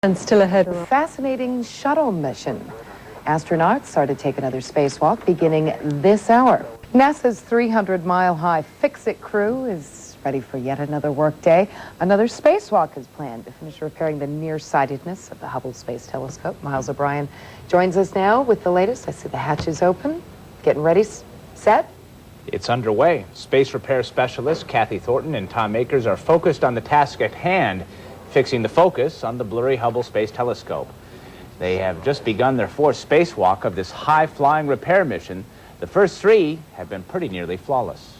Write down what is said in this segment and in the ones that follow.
And still ahead. A fascinating Shuttle mission. Astronauts are to take another spacewalk beginning this hour. NASA's 300-mile-high Fix-It crew is ready for yet another workday. Another spacewalk is planned to finish repairing the nearsightedness of the Hubble Space Telescope. Miles O'Brien joins us now with the latest. I see the hatches open. Getting ready, set? It's underway. Space repair specialists Kathy Thornton and Tom Akers are focused on the task at hand, fixing the focus on the blurry Hubble Space Telescope. They have just begun their fourth spacewalk of this high-flying repair mission. The first three have been pretty nearly flawless.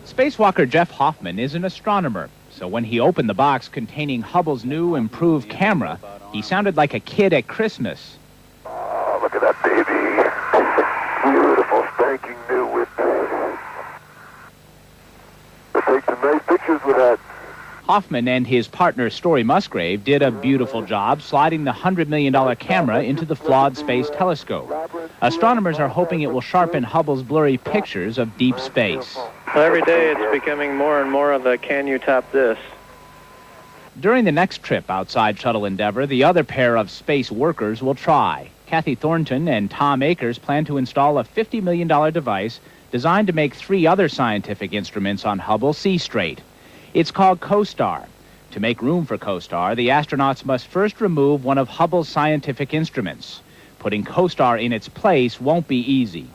Spacewalker Jeff Hoffman is an astronomer, so when he opened the box containing Hubble's new improved camera, he sounded like a kid at Christmas. Oh, look at that baby. Beautiful, spanking new with. We'll take some nice pictures with that. Hoffman and his partner Story Musgrave did a beautiful job sliding the $100 million camera into the flawed space telescope. Astronomers are hoping it will sharpen Hubble's blurry pictures of deep space. Every day it's becoming more and more of a can you top this? During the next trip outside Shuttle Endeavour, the other pair of space workers will try. Kathy Thornton and Tom Akers plan to install a $50 million device designed to make three other scientific instruments on Hubble see straight. It's called Costar. To make room for Costar, the astronauts must first remove one of Hubble's scientific instruments. Putting Costar in its place won't be easy.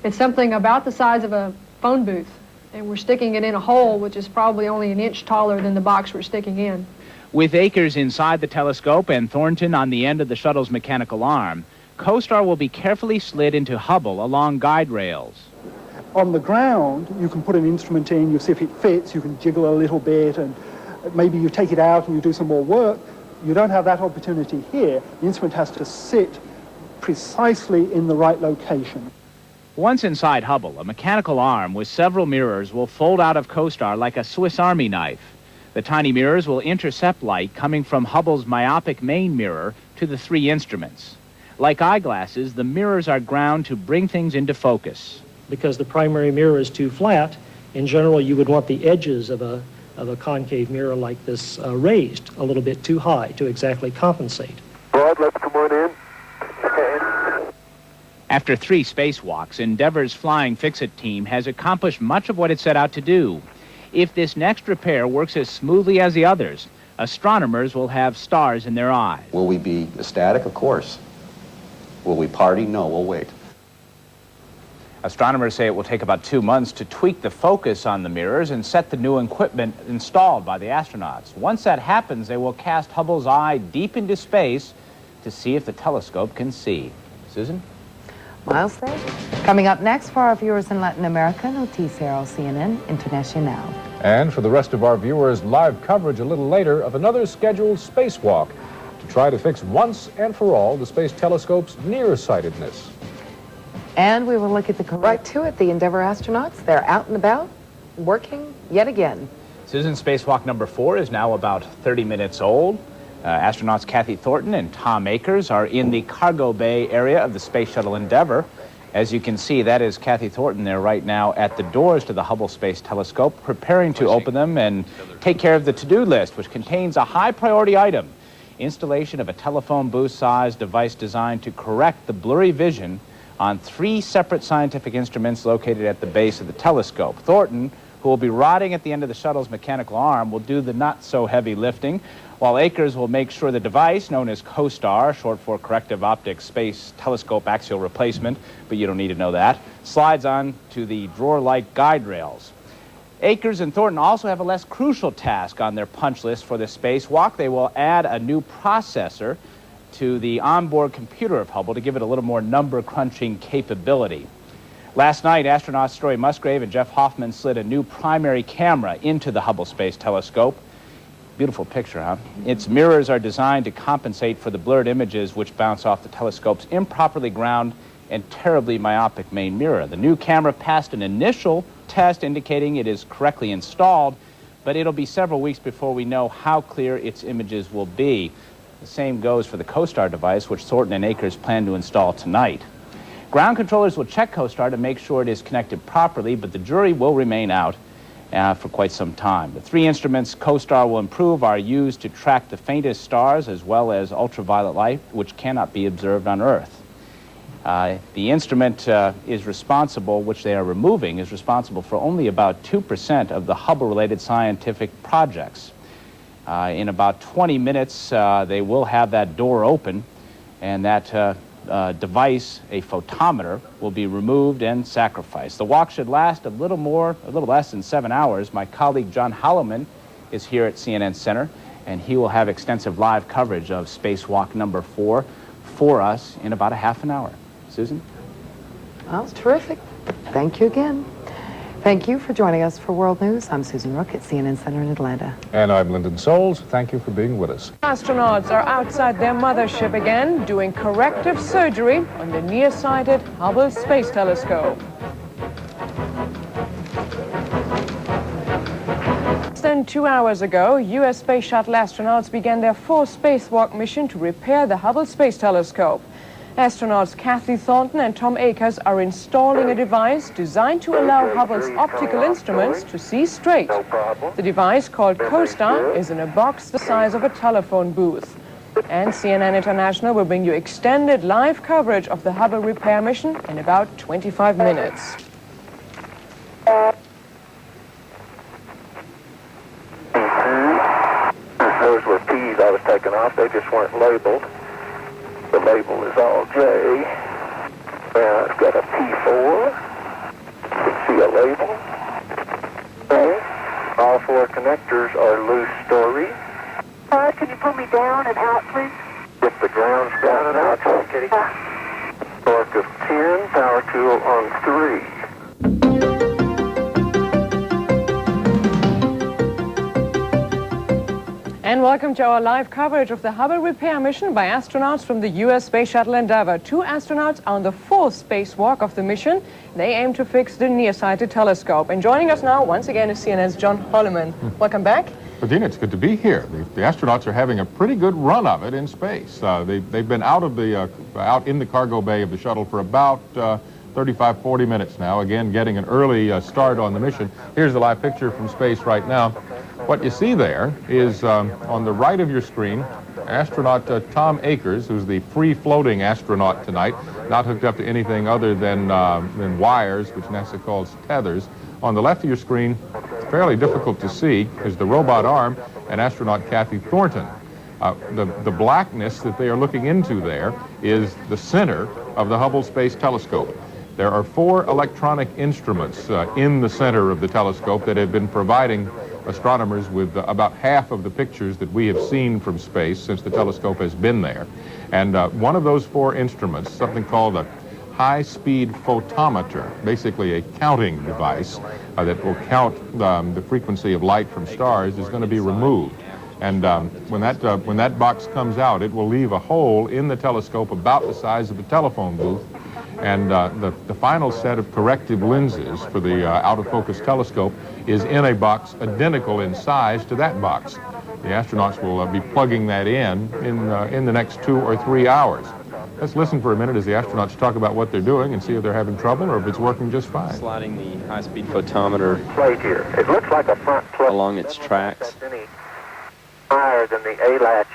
It's something about the size of a phone booth, and we're sticking it in a hole which is probably only an inch taller than the box we're sticking in. With Akers inside the telescope and Thornton on the end of the shuttle's mechanical arm, Costar will be carefully slid into Hubble along guide rails. On the ground, you can put an instrument in, you see if it fits, you can jiggle a little bit, and maybe you take it out and you do some more work. You don't have that opportunity here. The instrument has to sit precisely in the right location. Once inside Hubble, a mechanical arm with several mirrors will fold out of Costar like a Swiss Army knife. The tiny mirrors will intercept light coming from Hubble's myopic main mirror to the three instruments. Like eyeglasses, the mirrors are ground to bring things into focus. Because the primary mirror is too flat, in general you would want the edges of a concave mirror like this raised a little bit too high to exactly compensate. Broad, let's come on in. Okay. After three spacewalks, Endeavour's flying Fix-It team has accomplished much of what it set out to do. If this next repair works as smoothly as the others, astronomers will have stars in their eyes. Will we be ecstatic? Of course. Will we party? No, we'll wait. Astronomers say it will take about 2 months to tweak the focus on the mirrors and set the new equipment installed by the astronauts. Once that happens, they will cast Hubble's eye deep into space to see if the telescope can see. Susan? Miles there. Coming up next for our viewers in Latin America, Noticiero CNN Internacional. And for the rest of our viewers, live coverage a little later of another scheduled spacewalk to try to fix once and for all the space telescope's nearsightedness. And we will look at right to it. The Endeavour astronauts, they're out and about, working yet again. Susan, spacewalk number 4 is now about 30 minutes old. Astronauts Kathy Thornton and Tom Akers are in the cargo bay area of the Space Shuttle Endeavour. As you can see, that is Kathy Thornton there right now at the doors to the Hubble Space Telescope, preparing to open them and take care of the to-do list, which contains a high-priority item: installation of a telephone booth-sized device designed to correct the blurry vision on 3 separate scientific instruments located at the base of the telescope. Thornton, who will be rotting at the end of the shuttle's mechanical arm, will do the not-so-heavy lifting, while Akers will make sure the device, known as Costar, short for Corrective Optics Space Telescope Axial Replacement, but you don't need to know that, slides on to the drawer-like guide rails. Akers and Thornton also have a less crucial task on their punch list for this spacewalk. They will add a new processor to the onboard computer of Hubble to give it a little more number-crunching capability. Last night, astronauts Story Musgrave and Jeff Hoffman slid a new primary camera into the Hubble Space Telescope. Beautiful picture, huh? Its mirrors are designed to compensate for the blurred images which bounce off the telescope's improperly ground and terribly myopic main mirror. The new camera passed an initial test indicating it is correctly installed, but it'll be several weeks before we know how clear its images will be. The same goes for the Costar device, which Thornton and Akers plan to install tonight. Ground controllers will check Costar to make sure it is connected properly, but the jury will remain out. for quite some time. The three instruments Costar will improve are used to track the faintest stars as well as ultraviolet light, which cannot be observed on Earth. The instrument is responsible, which they are removing, is responsible for only about 2% of the Hubble-related scientific projects. In about 20 minutes, they will have that door open, and that device, a photometer, will be removed and sacrificed. The walk should last a little less than 7 hours. My colleague John Holloman is here at CNN Center, and he will have extensive live coverage of Spacewalk number 4 for us in about a half an hour. Susan? Well, terrific. Thank you again. Thank you for joining us for World News. I'm Susan Rook at CNN Center in Atlanta. And I'm Lyndon Souls. Thank you for being with us. Astronauts are outside their mothership again, doing corrective surgery on the nearsighted Hubble Space Telescope. Less than 2 hours ago, U.S. Space Shuttle astronauts began their fourth spacewalk mission to repair the Hubble Space Telescope. Astronauts Kathy Thornton and Tom Akers are installing a device designed to allow Hubble's optical instruments to see straight. The device, called Costar, is in a box the size of a telephone booth. And CNN International will bring you extended live coverage of the Hubble repair mission in about 25 minutes. Those were P's I was taking off. They just weren't labeled. The label is all J. Now it's got a P4. You can see a label. Okay. All four connectors are loose story. Can you pull me down and out, please? If the ground's down and out, Kitty. Torque of 10, power tool on 3. And welcome to our live coverage of the Hubble repair mission by astronauts from the U.S. Space Shuttle Endeavour. 2 astronauts on the 4th spacewalk of the mission. They aim to fix the nearsighted telescope. And joining us now, once again, is CNN's John Holloman. Welcome back. Dina, it's good to be here. The astronauts are having a pretty good run of it in space. They've been out in the cargo bay of the shuttle for about 35, 40 minutes now, again getting an early start on the mission. Here's the live picture from space right now. What you see there is, on the right of your screen, astronaut Tom Akers, who's the free-floating astronaut tonight, not hooked up to anything other than wires, which NASA calls tethers. On the left of your screen, fairly difficult to see, is the robot arm and astronaut Kathy Thornton. The blackness that they are looking into there is the center of the Hubble Space Telescope. There are 4 electronic instruments in the center of the telescope that have been providing astronomers with about half of the pictures that we have seen from space since the telescope has been there. And one of those 4 instruments, something called a High-Speed Photometer, basically a counting device that will count the frequency of light from stars, is going to be removed. And when that box comes out, it will leave a hole in the telescope about the size of a telephone booth. And the final set of corrective lenses for the out-of-focus telescope is in a box identical in size to that box. The astronauts will be plugging that in the next 2 or 3 hours. Let's listen for a minute as the astronauts talk about what they're doing and see if they're having trouble or if it's working just fine. Sliding the high-speed photometer Right here. It looks like a front plug along its tracks. Any higher than the A-latch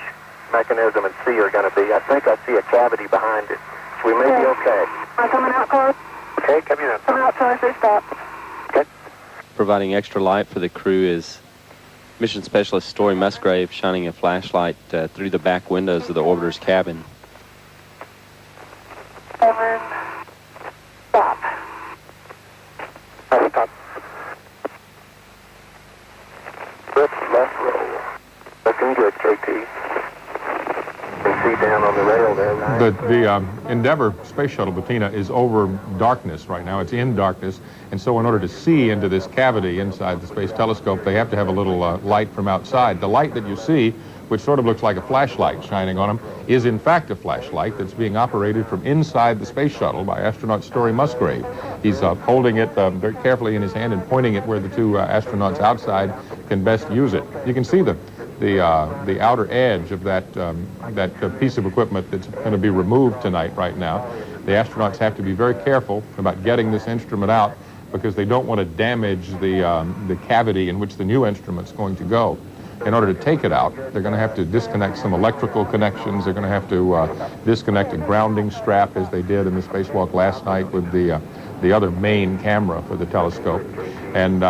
mechanism and C are going to be. I think I see a cavity behind it. So we may be okay. Am I coming out, Carl? Okay, come in. Coming out, Charlie, please stop. Okay. Providing extra light for the crew is Mission Specialist Story Musgrave shining a flashlight through the back windows of the orbiter's cabin. And stop. Stop. Left roll. Looking good, KT. See down on the rail there, right? The Endeavour space shuttle, Bettina, is over darkness right now. It's in darkness, and so in order to see into this cavity inside the space telescope, they have to have a little light from outside. The light that you see, which sort of looks like a flashlight shining on them, is in fact a flashlight that's being operated from inside the space shuttle by astronaut Story Musgrave. He's holding it very carefully in his hand and pointing it where the 2 astronauts outside can best use it. You can see the outer edge of that piece of equipment that's going to be removed tonight right now. The astronauts have to be very careful about getting this instrument out because they don't want to damage the cavity in which the new instrument's going to go. In order to take it out, they're going to have to disconnect some electrical connections. They're going to have to disconnect a grounding strap, as they did in the spacewalk last night with the other main camera for the telescope. And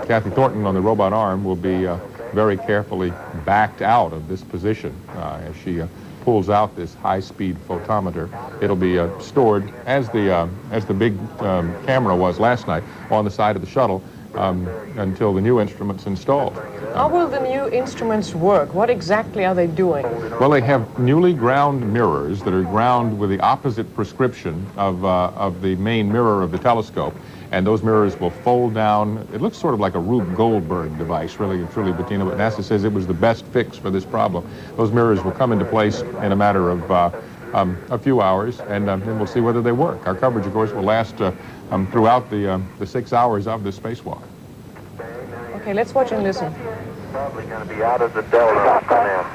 Kathy Thornton on the robot arm will be very carefully backed out of this position as she pulls out this high-speed photometer. It'll be stored as the big camera was last night on the side of the shuttle until the new instrument's installed. How will the new instruments work? What exactly are they doing? Well, they have newly ground mirrors that are ground with the opposite prescription of the main mirror of the telescope. And those mirrors will fold down. It looks sort of like a Rube Goldberg device, really and truly, Bettina, but NASA says it was the best fix for this problem. Those mirrors will come into place in a matter of a few hours, and then we'll see whether they work. Our coverage, of course, will last throughout the 6 hours of the spacewalk. Okay, let's watch and listen. Probably going to be out of the Delta by now.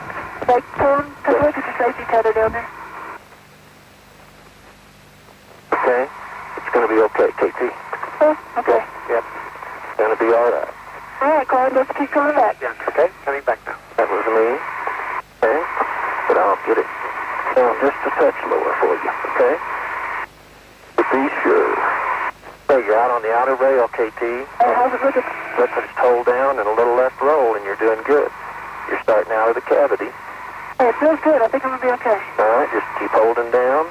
Take turn, take a look at your safety tether down there. Okay? It's going to be okay, KT. Oh, okay. Yep. It's going to be all right. All right, Clyde, let's keep coming back. Yeah. Okay, coming back now. That was me. Okay? But I'll get it down just a touch lower for you, okay? But be sure. Hey, you're out on the outer rail, KT. Hey, how's it looking? Let's just hold down and a little left roll, and you're doing good. You're starting out of the cavity. Hey, it feels good. I think I'm going to be okay. All right, just keep holding down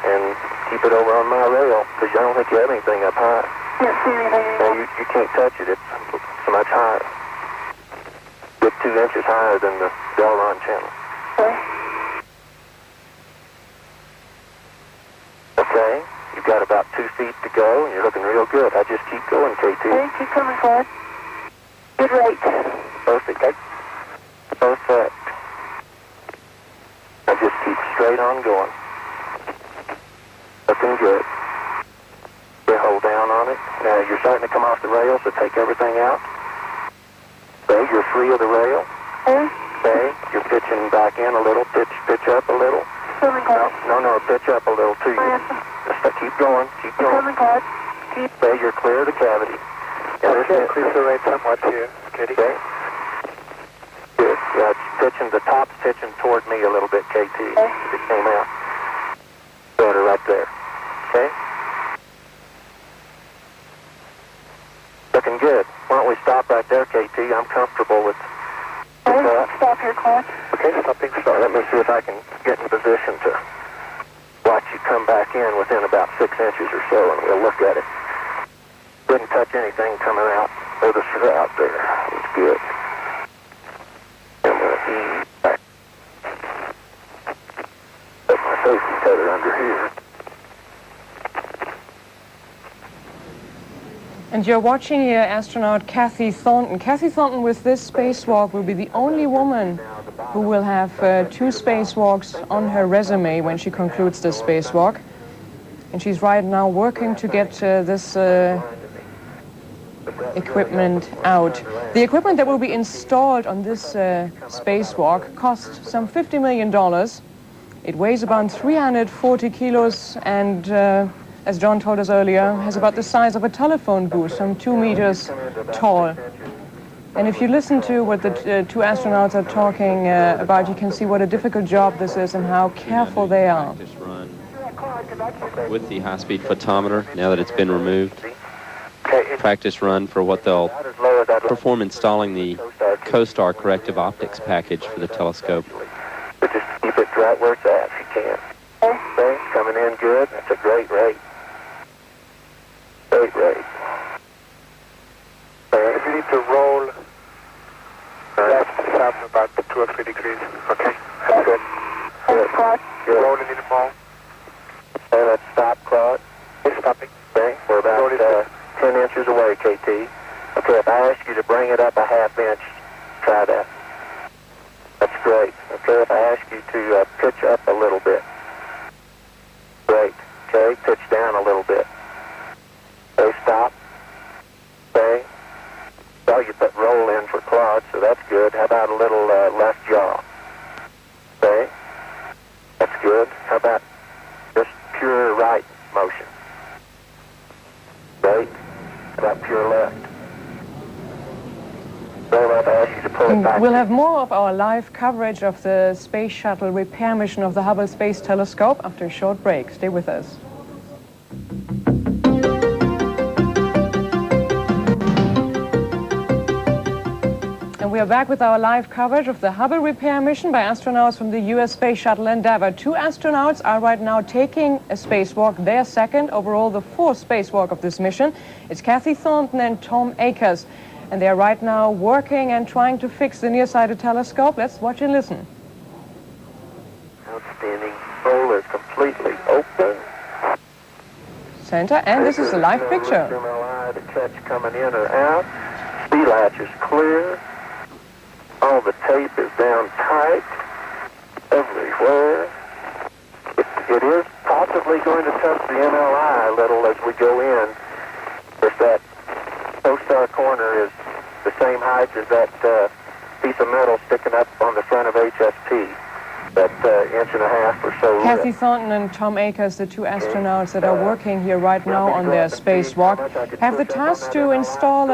and keep it over on my rail, because I don't think you have anything up high. Can't see anything No, anymore. you can't touch it. It's so much higher. Get 2 inches higher than the Delron channel. Okay. Okay, you've got about 2 feet to go, and you're looking real good. I just keep going, KT. Hey, keep coming, Clyde. Good rate. Perfect. Perfect. Now just keep straight on going. Looking good. You hold down on it. Now you're starting to come off the rail, so take everything out. Okay, you're free of the rail. Hey, Okay, you're pitching back in a little. Pitch up a little. coming, Clyde. No, pitch up a little too. Just keep going. Keep going. Coming, Clyde. Keep. Okay, you're clear of the cavity. Yeah, Increase the rate somewhat here, Kitty. Okay. Good. Yeah, it's pitching. The top's pitching toward me a little bit, KT. It came out. Better right there. Okay. Looking good. Why don't we stop right there, KT? I'm comfortable with that. Stop here, Clyde. Okay, stopping. Start. Let me see if I can get in position to watch you come back in within about 6 inches or so, and we'll look at it. Didn't touch anything coming out of the shroud there. It's good. I'm going to ease back. Put my safety tether under here. And you're watching here astronaut Kathy Thornton. Kathy Thornton, with this spacewalk, will be the only woman who will have 2 spacewalks on her resume when she concludes this spacewalk. And she's right now working to get this equipment out. The equipment that will be installed on this spacewalk costs some $50 million. It weighs about 340 kilos and as John told us earlier, has about the size of a telephone booth, some 2 meters tall. And if you listen to what the 2 astronauts are talking about, you can see what a difficult job this is and how careful they are. With the high-speed photometer, now that it's been removed, practice run for what they'll perform installing the Costar corrective optics package for the telescope. But just keep it right where it's at if you can. Okay, coming in good. That's a great rate. Great rate. If you need to roll left up about 2 or 3 degrees. Okay, that's good. Good. Good. Rolling in the ball. Okay, let's stop, Claude. Okay, stopping. Okay, we're about 10 inches away, KT. Okay, if I ask you to bring it up a half inch, try that. That's great. Okay, if I ask you to pitch up a little bit. Great. Okay, pitch down a little bit. Okay, stop. Okay. Well, you put roll in for Claude, so that's good. How about a little left jaw? Okay. That's good. How about just pure right motion? Okay. We'll have more of our live coverage of the Space Shuttle repair mission of the Hubble Space Telescope after a short break. Stay with us. And we are back with our live coverage of the Hubble repair mission by astronauts from the U.S. Space Shuttle Endeavour. 2 astronauts are right now taking a spacewalk, their second, overall the 4th spacewalk of this mission. It's Kathy Thornton and Tom Akers. And they are right now working and trying to fix the nearsighted telescope. Let's watch and listen. Outstanding. Hole is completely open. Center, and this is a live picture. The catch coming in or out. C-latch is clear. All the tape is down tight everywhere. It is possibly going to touch the MLI a little as we go in. If that Costar corner is the same height as that piece of metal sticking up on the front of HST, that 1.5 inches or so. Kathy Thornton and Tom Akers, the 2 astronauts that are working here right now on their spacewalk, have the task to install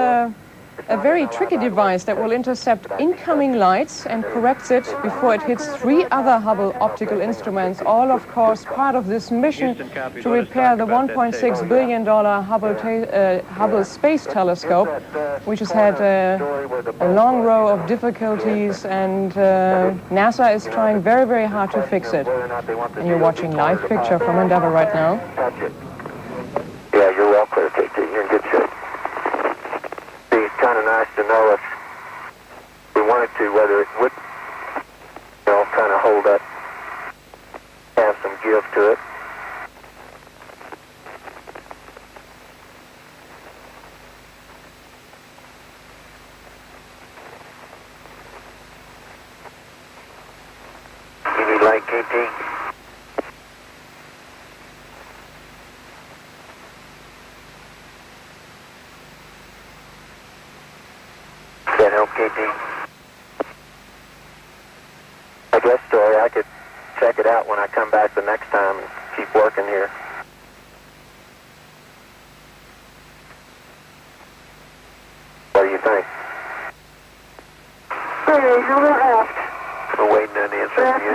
a very tricky device that will intercept incoming lights and corrects it before it hits 3 other Hubble optical instruments, all of course part of this mission to repair the $1.6 billion Hubble Space Telescope, which has had a long row of difficulties, and NASA is trying very, very hard to fix it. And you're watching live picture from Endeavour right now. Yeah, you're well clear, KT. You're in good shape. Kind of nice to know if we wanted to, whether it would, kind of hold up, have some give to it. You need light, KT? I guess, Story, I could check it out when I come back the next time and keep working here. What do you think? We're waiting on the answer from you.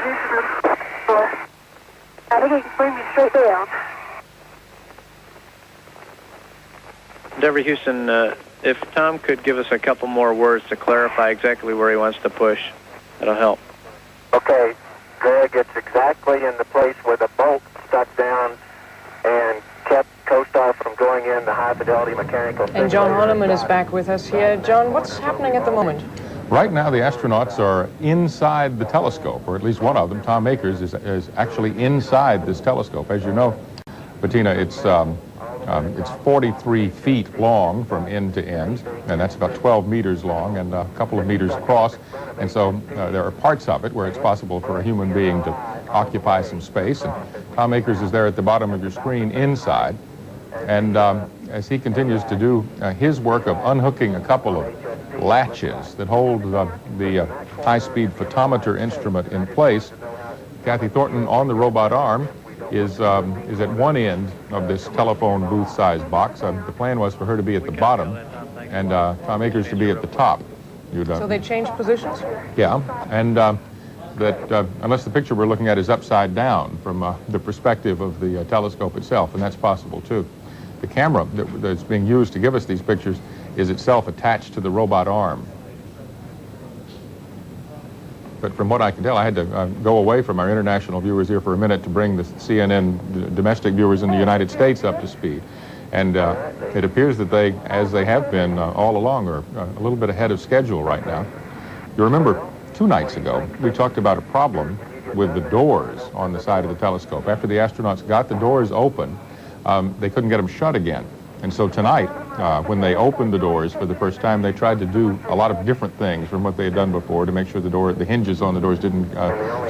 I think he can bring me straight down. Endeavour Houston, if Tom could give us a couple more words to clarify exactly where he wants to push, that'll help. Okay, Greg, it's exactly in the place where the bolt stuck down and kept Costar from going in the high-fidelity mechanical. And John Holloman is back with us here. John, what's happening at the moment? Right now, the astronauts are inside the telescope, or at least one of them, Tom Akers, is actually inside this telescope. As you know, Bettina, it's 43 feet long from end to end, and that's about 12 meters long and a couple of meters across. And so there are parts of it where it's possible for a human being to occupy some space. And Tom Akers is there at the bottom of your screen inside. And as he continues to do his work of unhooking a couple of latches that hold the high-speed photometer instrument in place, Kathy Thornton on the robot arm is at one end of this telephone booth-sized box. The plan was for her to be at the bottom and Tom Akers to be at the top. So they changed positions? Yeah, and that unless the picture we're looking at is upside down from the perspective of the telescope itself, and that's possible too. The camera that's being used to give us these pictures is itself attached to the robot arm. But from what I can tell, I had to go away from our international viewers here for a minute to bring the CNN domestic viewers in the United States up to speed. And it appears that they, as they have been all along, are a little bit ahead of schedule right now. You remember 2 nights ago, we talked about a problem with the doors on the side of the telescope. After the astronauts got the doors open, they couldn't get them shut again. And so tonight, when they opened the doors for the first time, they tried to do a lot of different things from what they had done before to make sure the hinges on the doors didn't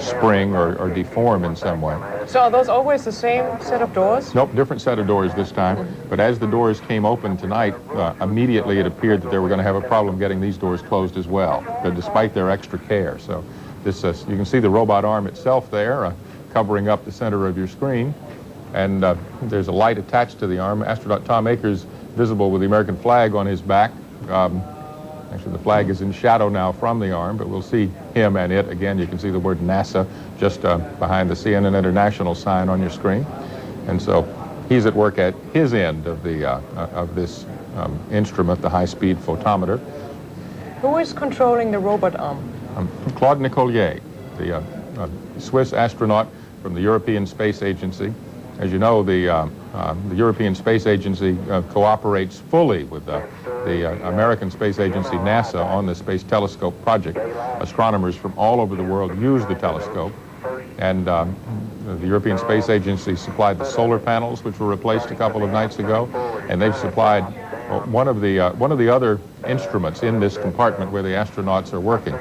spring or deform in some way. So are those always the same set of doors? Nope, different set of doors this time. But as the doors came open tonight, immediately it appeared that they were going to have a problem getting these doors closed as well, despite their extra care. So this, you can see the robot arm itself there, covering up the center of your screen. And there's a light attached to the arm. Astronaut Tom Akers, visible with the American flag on his back. Actually, the flag is in shadow now from the arm, but we'll see him and it. Again, you can see the word NASA just behind the CNN International sign on your screen. And so he's at work at his end of this instrument, the high-speed photometer. Who is controlling the robot arm? Claude Nicollier, the Swiss astronaut from the European Space Agency. As you know, the European Space Agency cooperates fully with the American Space Agency, NASA, on the Space Telescope project. Astronomers from all over the world use the telescope. And the European Space Agency supplied the solar panels, which were replaced a couple of nights ago, and they've supplied one of the other instruments in this compartment where the astronauts are working.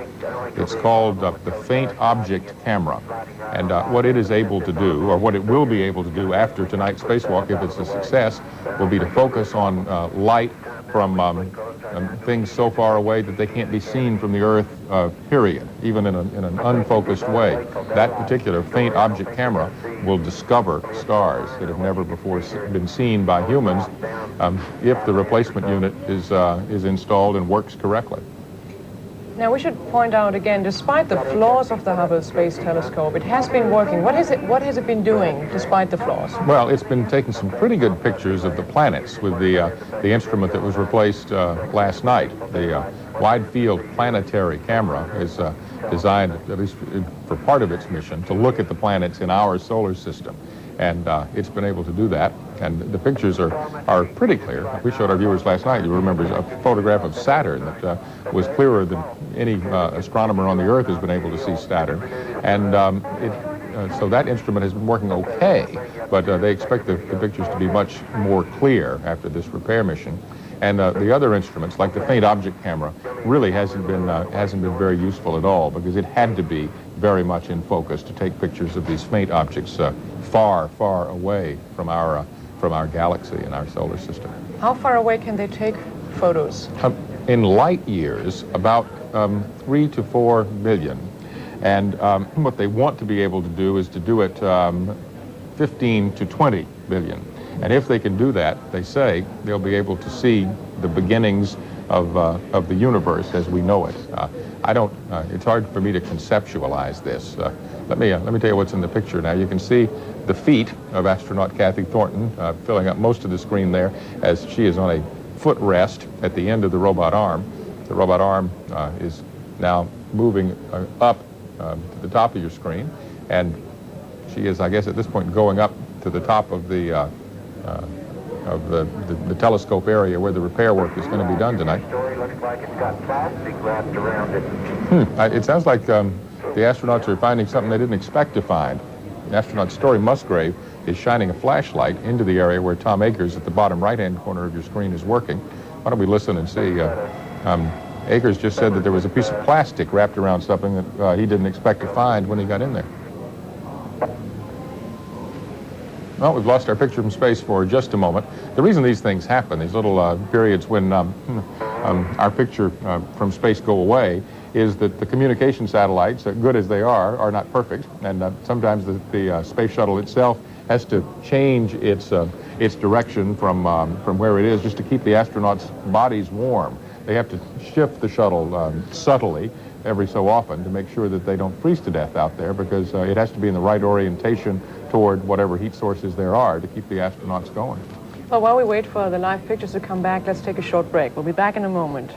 It's called the Faint Object Camera, and what it is able to do, or what it will be able to do after tonight's spacewalk, if it's a success, will be to focus on light from things so far away that they can't be seen from the Earth, period, even in an unfocused way. That particular faint object camera will discover stars that have never before been seen by humans if the replacement unit is installed and works correctly. Now, we should point out again, despite the flaws of the Hubble Space Telescope, it has been working. What has it been doing, despite the flaws? Well, it's been taking some pretty good pictures of the planets with the instrument that was replaced last night. The Wide Field Planetary Camera is designed, at least for part of its mission, to look at the planets in our solar system. And it's been able to do that. And the pictures are pretty clear. We showed our viewers last night, you remember, a photograph of Saturn that was clearer than any astronomer on the Earth has been able to see Saturn. And so that instrument has been working okay, but they expect the pictures to be much more clear after this repair mission. And the other instruments, like the faint object camera, really hasn't been very useful at all, because it had to be very much in focus to take pictures of these faint objects far, far away from our galaxy and our solar system. How far away can they take photos? In light years, about 3 to 4 million. And what they want to be able to do is to do it 15 to 20 billion. And if they can do that, they say, they'll be able to see the beginnings of the universe as we know it. It's hard for me to conceptualize this. Let me tell you what's in the picture now. You can see the feet of astronaut Kathy Thornton filling up most of the screen there, as she is on a footrest at the end of the robot arm. The robot arm is now moving up to the top of your screen, and she is, I guess, at this point going up to the top of the telescope area where the repair work is going to be done tonight. It sounds like the astronauts are finding something they didn't expect to find. Astronaut Story Musgrave is shining a flashlight into the area where Tom Akers at the bottom right-hand corner of your screen is working. Why don't we listen and see? Akers just said that there was a piece of plastic wrapped around something that he didn't expect to find when he got in there. Well, we've lost our picture from space for just a moment. The reason these things happen, these little periods when our picture from space go away, is that the communication satellites, good as they are not perfect, and sometimes the space shuttle itself has to change its direction from where it is just to keep the astronauts' bodies warm. They have to shift the shuttle subtly every so often to make sure that they don't freeze to death out there, because it has to be in the right orientation toward whatever heat sources there are to keep the astronauts going. Well, while we wait for the live pictures to come back, let's take a short break. We'll be back in a moment.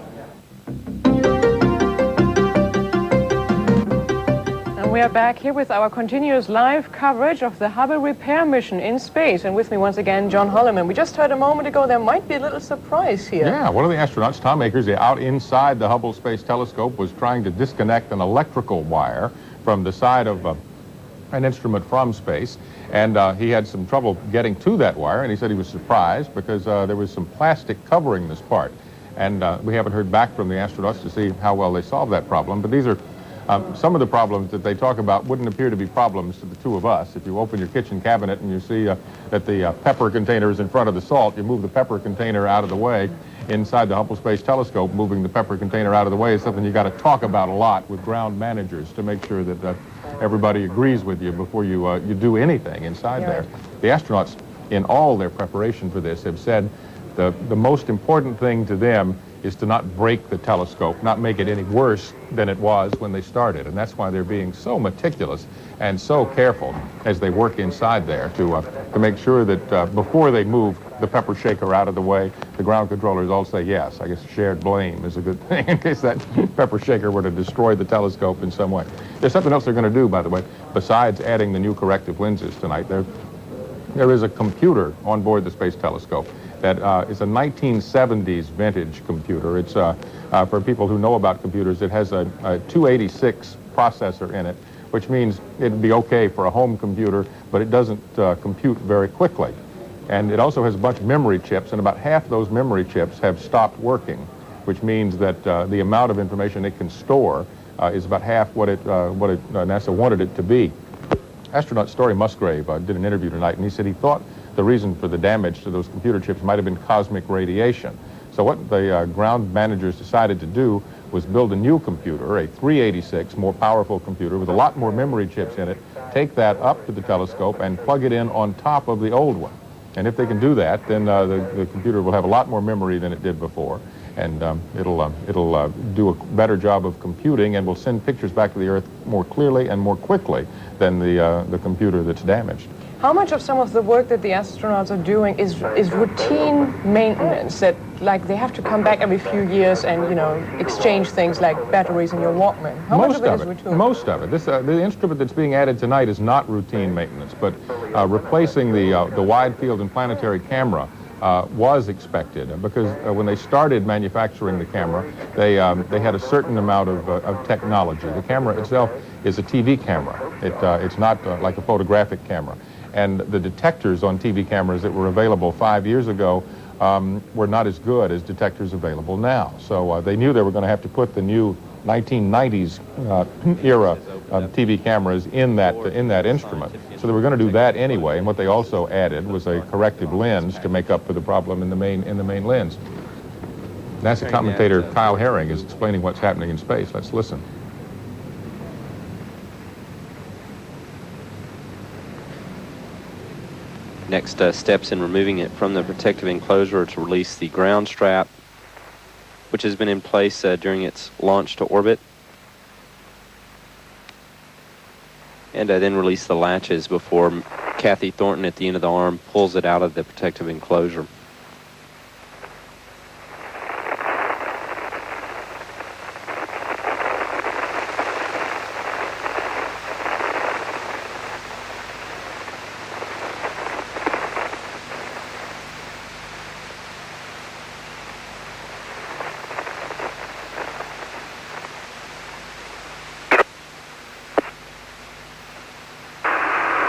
And we are back here with our continuous live coverage of the Hubble repair mission in space. And with me once again, John Holliman. We just heard a moment ago there might be a little surprise here. Yeah, one of the astronauts, Tom Akers, out inside the Hubble Space Telescope, was trying to disconnect an electrical wire from the side of an instrument from space, and he had some trouble getting to that wire, and he said he was surprised because there was some plastic covering this part. And we haven't heard back from the astronauts to see how well they solved that problem, but these are some of the problems that they talk about wouldn't appear to be problems to the two of us. If you open your kitchen cabinet and you see that the pepper container is in front of the salt, you move the pepper container out of the way. Inside the Hubble Space Telescope, moving the pepper container out of the way is something you got to talk about a lot with ground managers to make sure that everybody agrees with you before you do anything inside there. The astronauts, in all their preparation for this, have said the most important thing to them is to not break the telescope, not make it any worse than it was when they started. And that's why they're being so meticulous and so careful as they work inside there to make sure that before they move the pepper shaker out of the way, the ground controllers all say yes. I guess shared blame is a good thing in case that pepper shaker were to destroy the telescope in some way. There's something else they're going to do, by the way, besides adding the new corrective lenses tonight. There is a computer on board the Space Telescope that is a 1970s vintage computer. It's, for people who know about computers, it has a 286 processor in it, which means it'd be okay for a home computer, but it doesn't compute very quickly. And it also has a bunch of memory chips, and about half those memory chips have stopped working, which means that the amount of information it can store is about half what NASA wanted it to be. Astronaut Story Musgrave did an interview tonight, and he said he thought the reason for the damage to those computer chips might have been cosmic radiation. So what the ground managers decided to do was build a new computer, a 386, more powerful computer with a lot more memory chips in it, take that up to the telescope and plug it in on top of the old one. And if they can do that, then the computer will have a lot more memory than it did before, and it'll do a better job of computing and will send pictures back to the Earth more clearly and more quickly than the computer that's damaged. How much of some of the work that the astronauts are doing is routine maintenance, that like they have to come back every few years and, you know, exchange things like batteries in your Walkman? How much of it is routine? Most of it. The instrument that's being added tonight is not routine maintenance, but replacing the wide field and planetary camera was expected, because when they started manufacturing the camera, they had a certain amount of technology. The camera itself is a TV camera. It's not like a photographic camera. And the detectors on TV cameras that were available 5 years ago were not as good as detectors available now. So they knew they were going to have to put the new 1990s era TV cameras in that instrument. So they were going to do that anyway. And what they also added was a corrective lens to make up for the problem in the main lens. NASA commentator Kyle Herring is explaining what's happening in space. Let's listen. Next steps in removing it from the protective enclosure are to release the ground strap, which has been in place during its launch to orbit, and then release the latches before Kathy Thornton at the end of the arm pulls it out of the protective enclosure.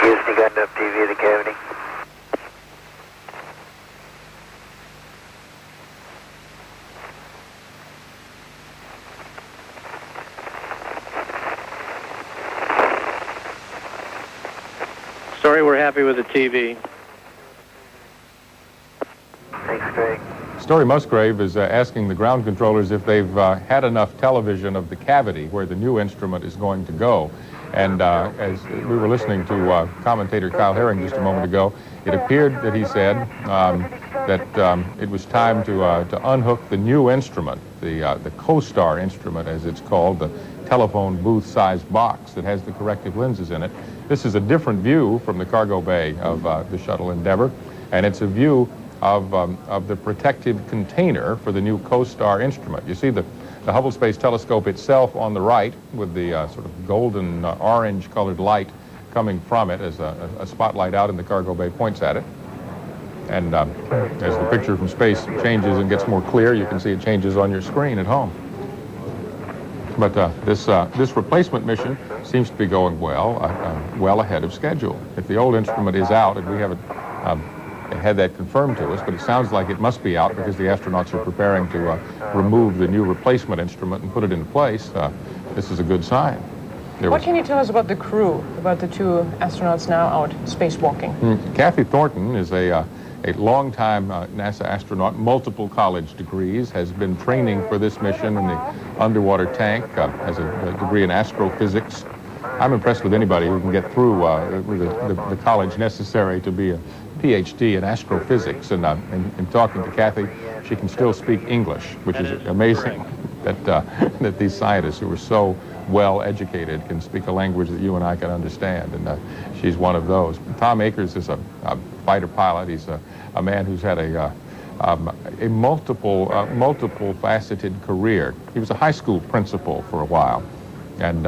Houston, got enough TV in the cavity? Story, we're happy with the TV. Thanks, Greg. Story Musgrave is asking the ground controllers if they've had enough television of the cavity where the new instrument is going to go. And as we were listening to commentator Kyle Herring just a moment ago, it appeared that he said that it was time to unhook the new instrument, the Costar instrument, as it's called, the telephone booth-sized box that has the corrective lenses in it. This is a different view from the cargo bay of the Shuttle Endeavour, and it's a view of the protected container for the new Costar instrument. You see the Hubble Space Telescope itself on the right with the sort of golden orange-colored light coming from it as a spotlight out in the cargo bay points at it. And as the picture from space changes and gets more clear, you can see it changes on your screen at home. But this replacement mission seems to be going well, well ahead of schedule. If the old instrument is out, and we haven't had that confirmed to us, but it sounds like it must be out because the astronauts are preparing to remove the new replacement instrument and put it in place. This is a good sign. What can you tell us about the crew, about the two astronauts now out spacewalking? Kathy Thornton is a long-time NASA astronaut, multiple college degrees, has been training for this mission in the underwater tank, has a degree in astrophysics, I'm impressed with anybody who can get through with the college necessary to be a PhD in astrophysics. And in talking to Kathy, she can still speak English, which is amazing that these scientists who are so well educated can speak a language that you and I can understand. And she's one of those. Tom Akers is a fighter pilot. He's a man who's had a multiple faceted career. He was a high school principal for a while, and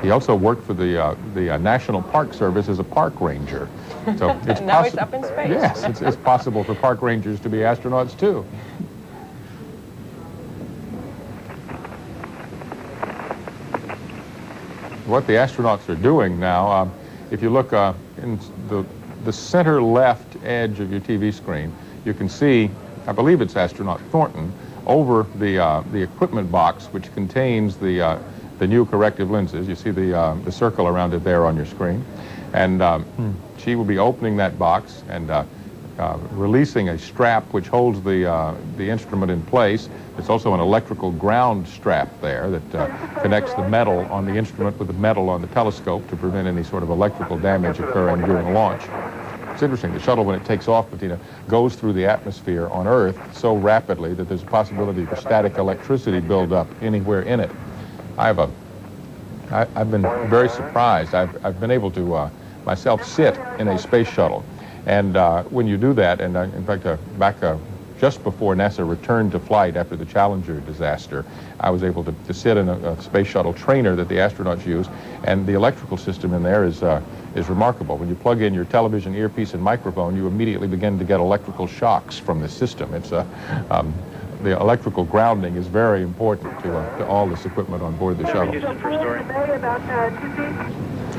he also worked for the National Park Service as a park ranger. So it's now he's up in space. Yes, it's possible for park rangers to be astronauts too. What the astronauts are doing now, if you look in the center left edge of your TV screen, you can see, I believe it's astronaut Thornton, over the equipment box which contains the new corrective lenses. You see the circle around it there on your screen. And she will be opening that box and releasing a strap which holds the instrument in place. There's also an electrical ground strap there that connects the metal on the instrument with the metal on the telescope to prevent any sort of electrical damage occurring during launch. It's interesting, the shuttle, when it takes off, Bettina, goes through the atmosphere on Earth so rapidly that there's a possibility for static electricity buildup anywhere in it. I've been very surprised. I've been able to myself sit in a space shuttle. And when you do that, and in fact, back just before NASA returned to flight after the Challenger disaster, I was able to sit in a space shuttle trainer that the astronauts use, and the electrical system in there is remarkable. When you plug in your television earpiece and microphone, you immediately begin to get electrical shocks from the system. It's the electrical grounding is very important to all this equipment on board the shuttle.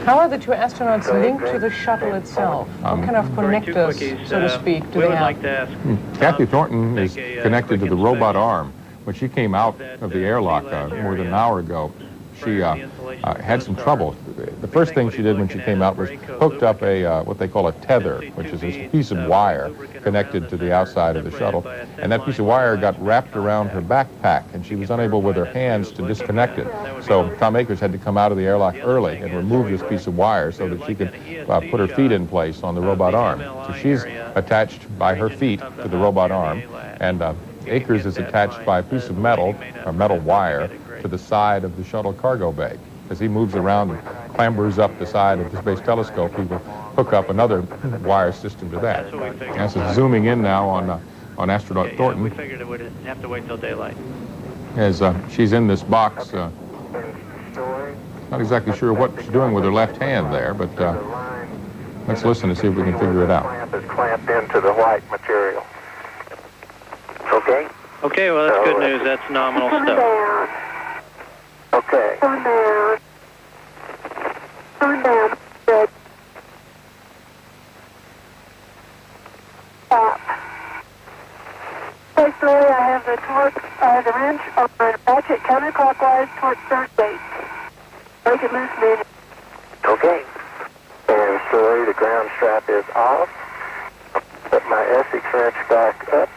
How are the two astronauts linked to the shuttle itself? What kind of connectors, so to speak, do they have? Kathy Thornton is connected to the robot arm. When she came out of the airlock more than an hour ago, she had some trouble. The first thing she did when she came out was hooked up what they call a tether, which is a piece of wire connected to the outside of the shuttle. And that piece of wire got wrapped around her backpack, and she was unable with her hands to disconnect it. So Tom Akers had to come out of the airlock early and remove this piece of wire so that she could put her feet in place on the robot arm. So she's attached by her feet to the robot arm, and Akers is attached by a piece of metal, or metal wire, to the side of the shuttle cargo bay. As he moves around and clambers up the side of the Space Telescope, he will hook up another wire system to that. NASA's zooming in now on astronaut Thornton. We figured it would have to wait till daylight. As she's in this box, not exactly sure what she's doing with her left hand there, but let's listen and see if we can figure it out. Clamp is clamped into the white material. Okay? Okay, well, that's good news. That's nominal stuff. Okay. Turn down. Turn down. Good. Stop. Basically, I have the wrench on ratchet counterclockwise towards third base. Break it loose, man. Okay. And sorry, the ground strap is off. Put my Essex wrench back up.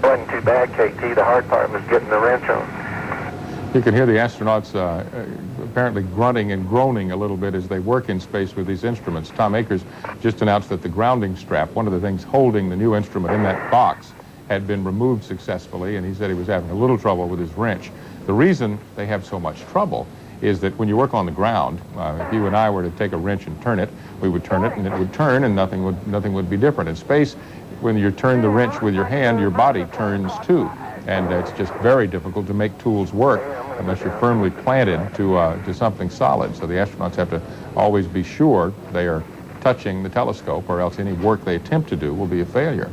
Wasn't too bad, KT. The hard part was getting the wrench on. You can hear the astronauts apparently grunting and groaning a little bit as they work in space with these instruments. Tom Akers just announced that the grounding strap, one of the things holding the new instrument in that box, had been removed successfully, and he said he was having a little trouble with his wrench. The reason they have so much trouble is that when you work on the ground, if you and I were to take a wrench and turn it, we would turn it and it would turn and nothing would be different. In space, when you turn the wrench with your hand, your body turns too. And it's just very difficult to make tools work unless you're firmly planted to something solid. So the astronauts have to always be sure they are touching the telescope, or else any work they attempt to do will be a failure.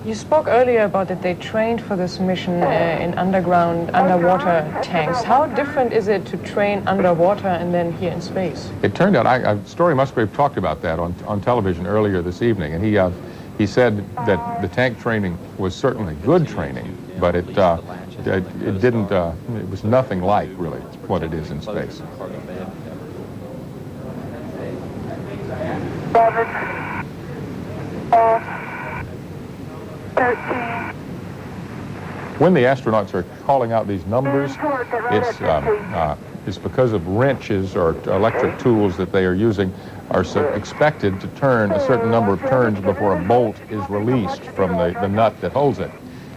You spoke earlier about that they trained for this mission in underwater tanks. How different is it to train underwater and then here in space? It turned out, Story Musgrave talked about that on television earlier this evening, and he said that the tank training was certainly good training, but it didn't, it was nothing like really what it is in space. 7, 13, when the astronauts are calling out these numbers, it's because of wrenches or electric tools that they are using are expected to turn a certain number of turns before a bolt is released from the nut that holds it.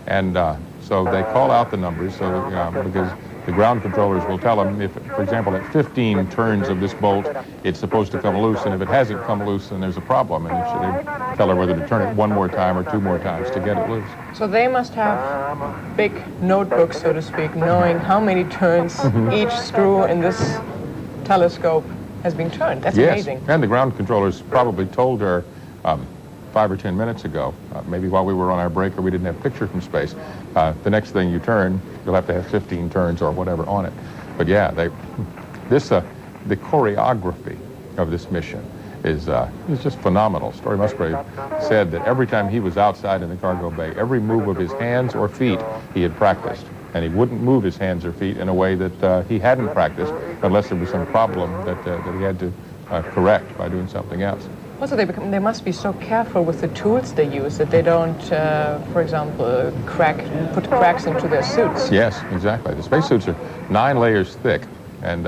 And so they call out the numbers because the ground controllers will tell them if, for example, at 15 turns of this bolt, it's supposed to come loose, and if it hasn't come loose, then there's a problem, and they tell her whether to turn it one more time or two more times to get it loose. So they must have big notebooks, so to speak, knowing how many turns each screw in this telescope has been turned. That's amazing. And the ground controllers probably told her 5 or 10 minutes ago, maybe while we were on our break or we didn't have picture from space, the next thing you turn, you'll have to have 15 turns or whatever on it. But yeah, the choreography of this mission is just phenomenal. Story Musgrave said that every time he was outside in the cargo bay, every move of his hands or feet he had practiced. And he wouldn't move his hands or feet in a way that he hadn't practiced unless there was some problem that he had to correct by doing something else. Also, they must be so careful with the tools they use that they don't, for example, put cracks into their suits. Yes, exactly. The spacesuits are 9 layers thick, and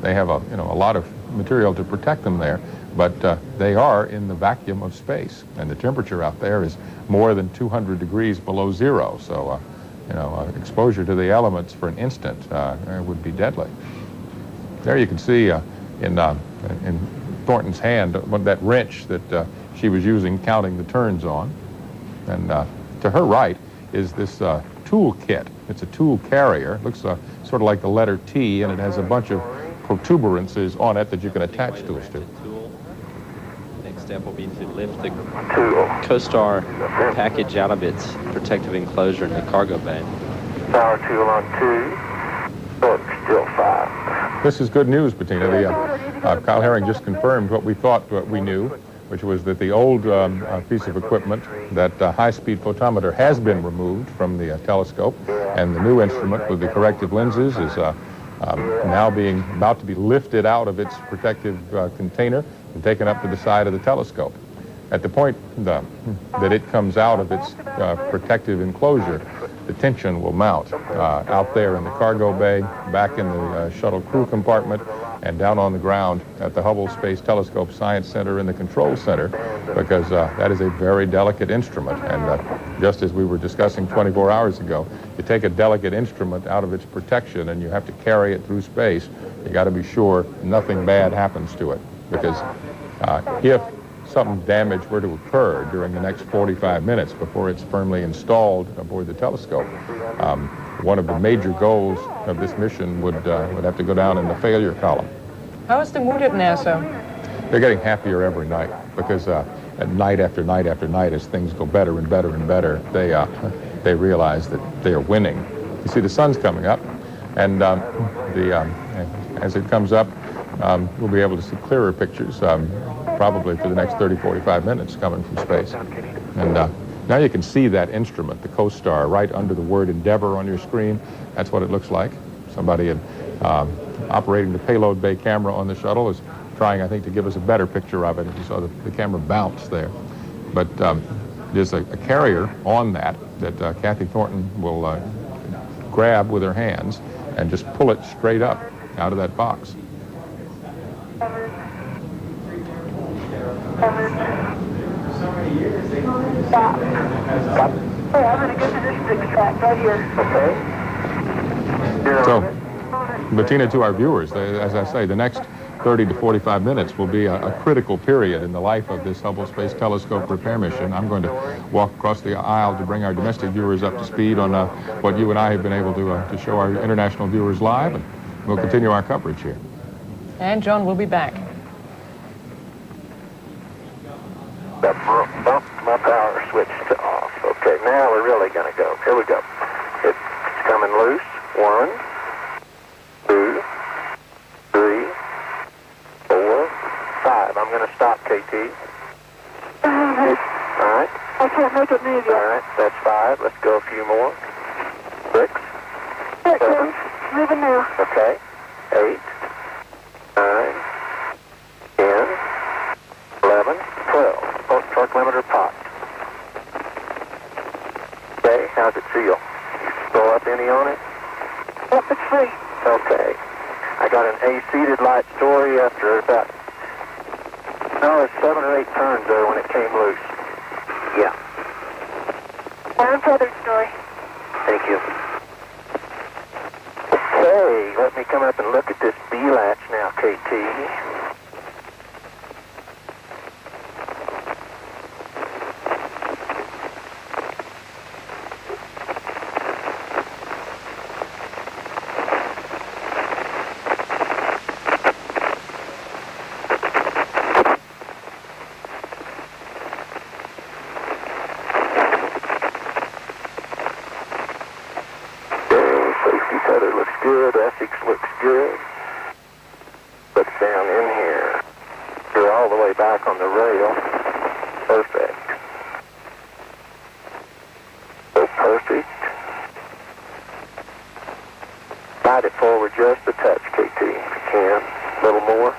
they have a lot of material to protect them there. But they are in the vacuum of space, and the temperature out there is more than 200 degrees below zero. So, exposure to the elements for an instant would be deadly. There you can see in Thornton's hand that wrench that she was using counting the turns on. And to her right is this tool kit. It's a tool carrier. It looks sort of like the letter T, and it has a bunch of protuberances on it that you can attach tools to. Next step will be to lift the Costar package out of its protective enclosure in the cargo bay. Power tool on 2. Torque still 5. This is good news, Bettina. Kyle Herring just confirmed what we thought we knew, which was that the old piece of equipment, that high-speed photometer, has been removed from the telescope, and the new instrument with the corrective lenses is now about to be lifted out of its protective container and taken up to the side of the telescope. At the point that it comes out of its protective enclosure, the tension will mount out there in the cargo bay, back in the shuttle crew compartment, and down on the ground at the Hubble Space Telescope Science Center in the Control Center, because that is a very delicate instrument. And just as we were discussing 24 hours ago, you take a delicate instrument out of its protection and you have to carry it through space, you got to be sure nothing bad happens to it. Because if some damage were to occur during the next 45 minutes before it's firmly installed aboard the telescope, one of the major goals of this mission would have to go down in the failure column. How is the mood at NASA? They're getting happier every night because at night after night after night, as things go better and better and better, they realize that they are winning. You see, the sun's coming up, and as it comes up, we'll be able to see clearer pictures, probably for the next 30, 45 minutes coming from space. And now you can see that instrument, the Costar, right under the word Endeavor on your screen. That's what it looks like. Somebody operating the payload bay camera on the shuttle is trying, I think, to give us a better picture of it. You saw the camera bounce there. But there's a carrier on that Kathy Thornton will grab with her hands and just pull it straight up out of that box. Stop. Hey, I'm in a good position to extract right here. Okay. So, Bettina, to our viewers, as I say, the next 30 to 45 minutes will be a critical period in the life of this Hubble Space Telescope repair mission. I'm going to walk across the aisle to bring our domestic viewers up to speed on what you and I have been able to show our international viewers live, and we'll continue our coverage here. And John will be back. Bump my power switch to off. Okay, now we're really going to go. Here we go. It's coming loose. 1, 2, 3, 4, 5. I'm going to stop, KT. All right. I can't make it move yet. All right, that's 5. Let's go a few more. 6. 7. Moving now. Okay. 8, 9, 10, 11, 12. Torque limiter popped. Okay, how's it feel? any on it? Yep, it's free. Okay. I got an A-seated light story after about, no, it's 7 or 8 turns there when it came loose. Yeah. Untethered story. Thank you. Okay, let me come up and look at this B-latch now, KT. Good, Essex looks good. But down in here, you're all the way back on the rail. Perfect. So perfect. Slide it forward just a touch, KT, if you can. A little more.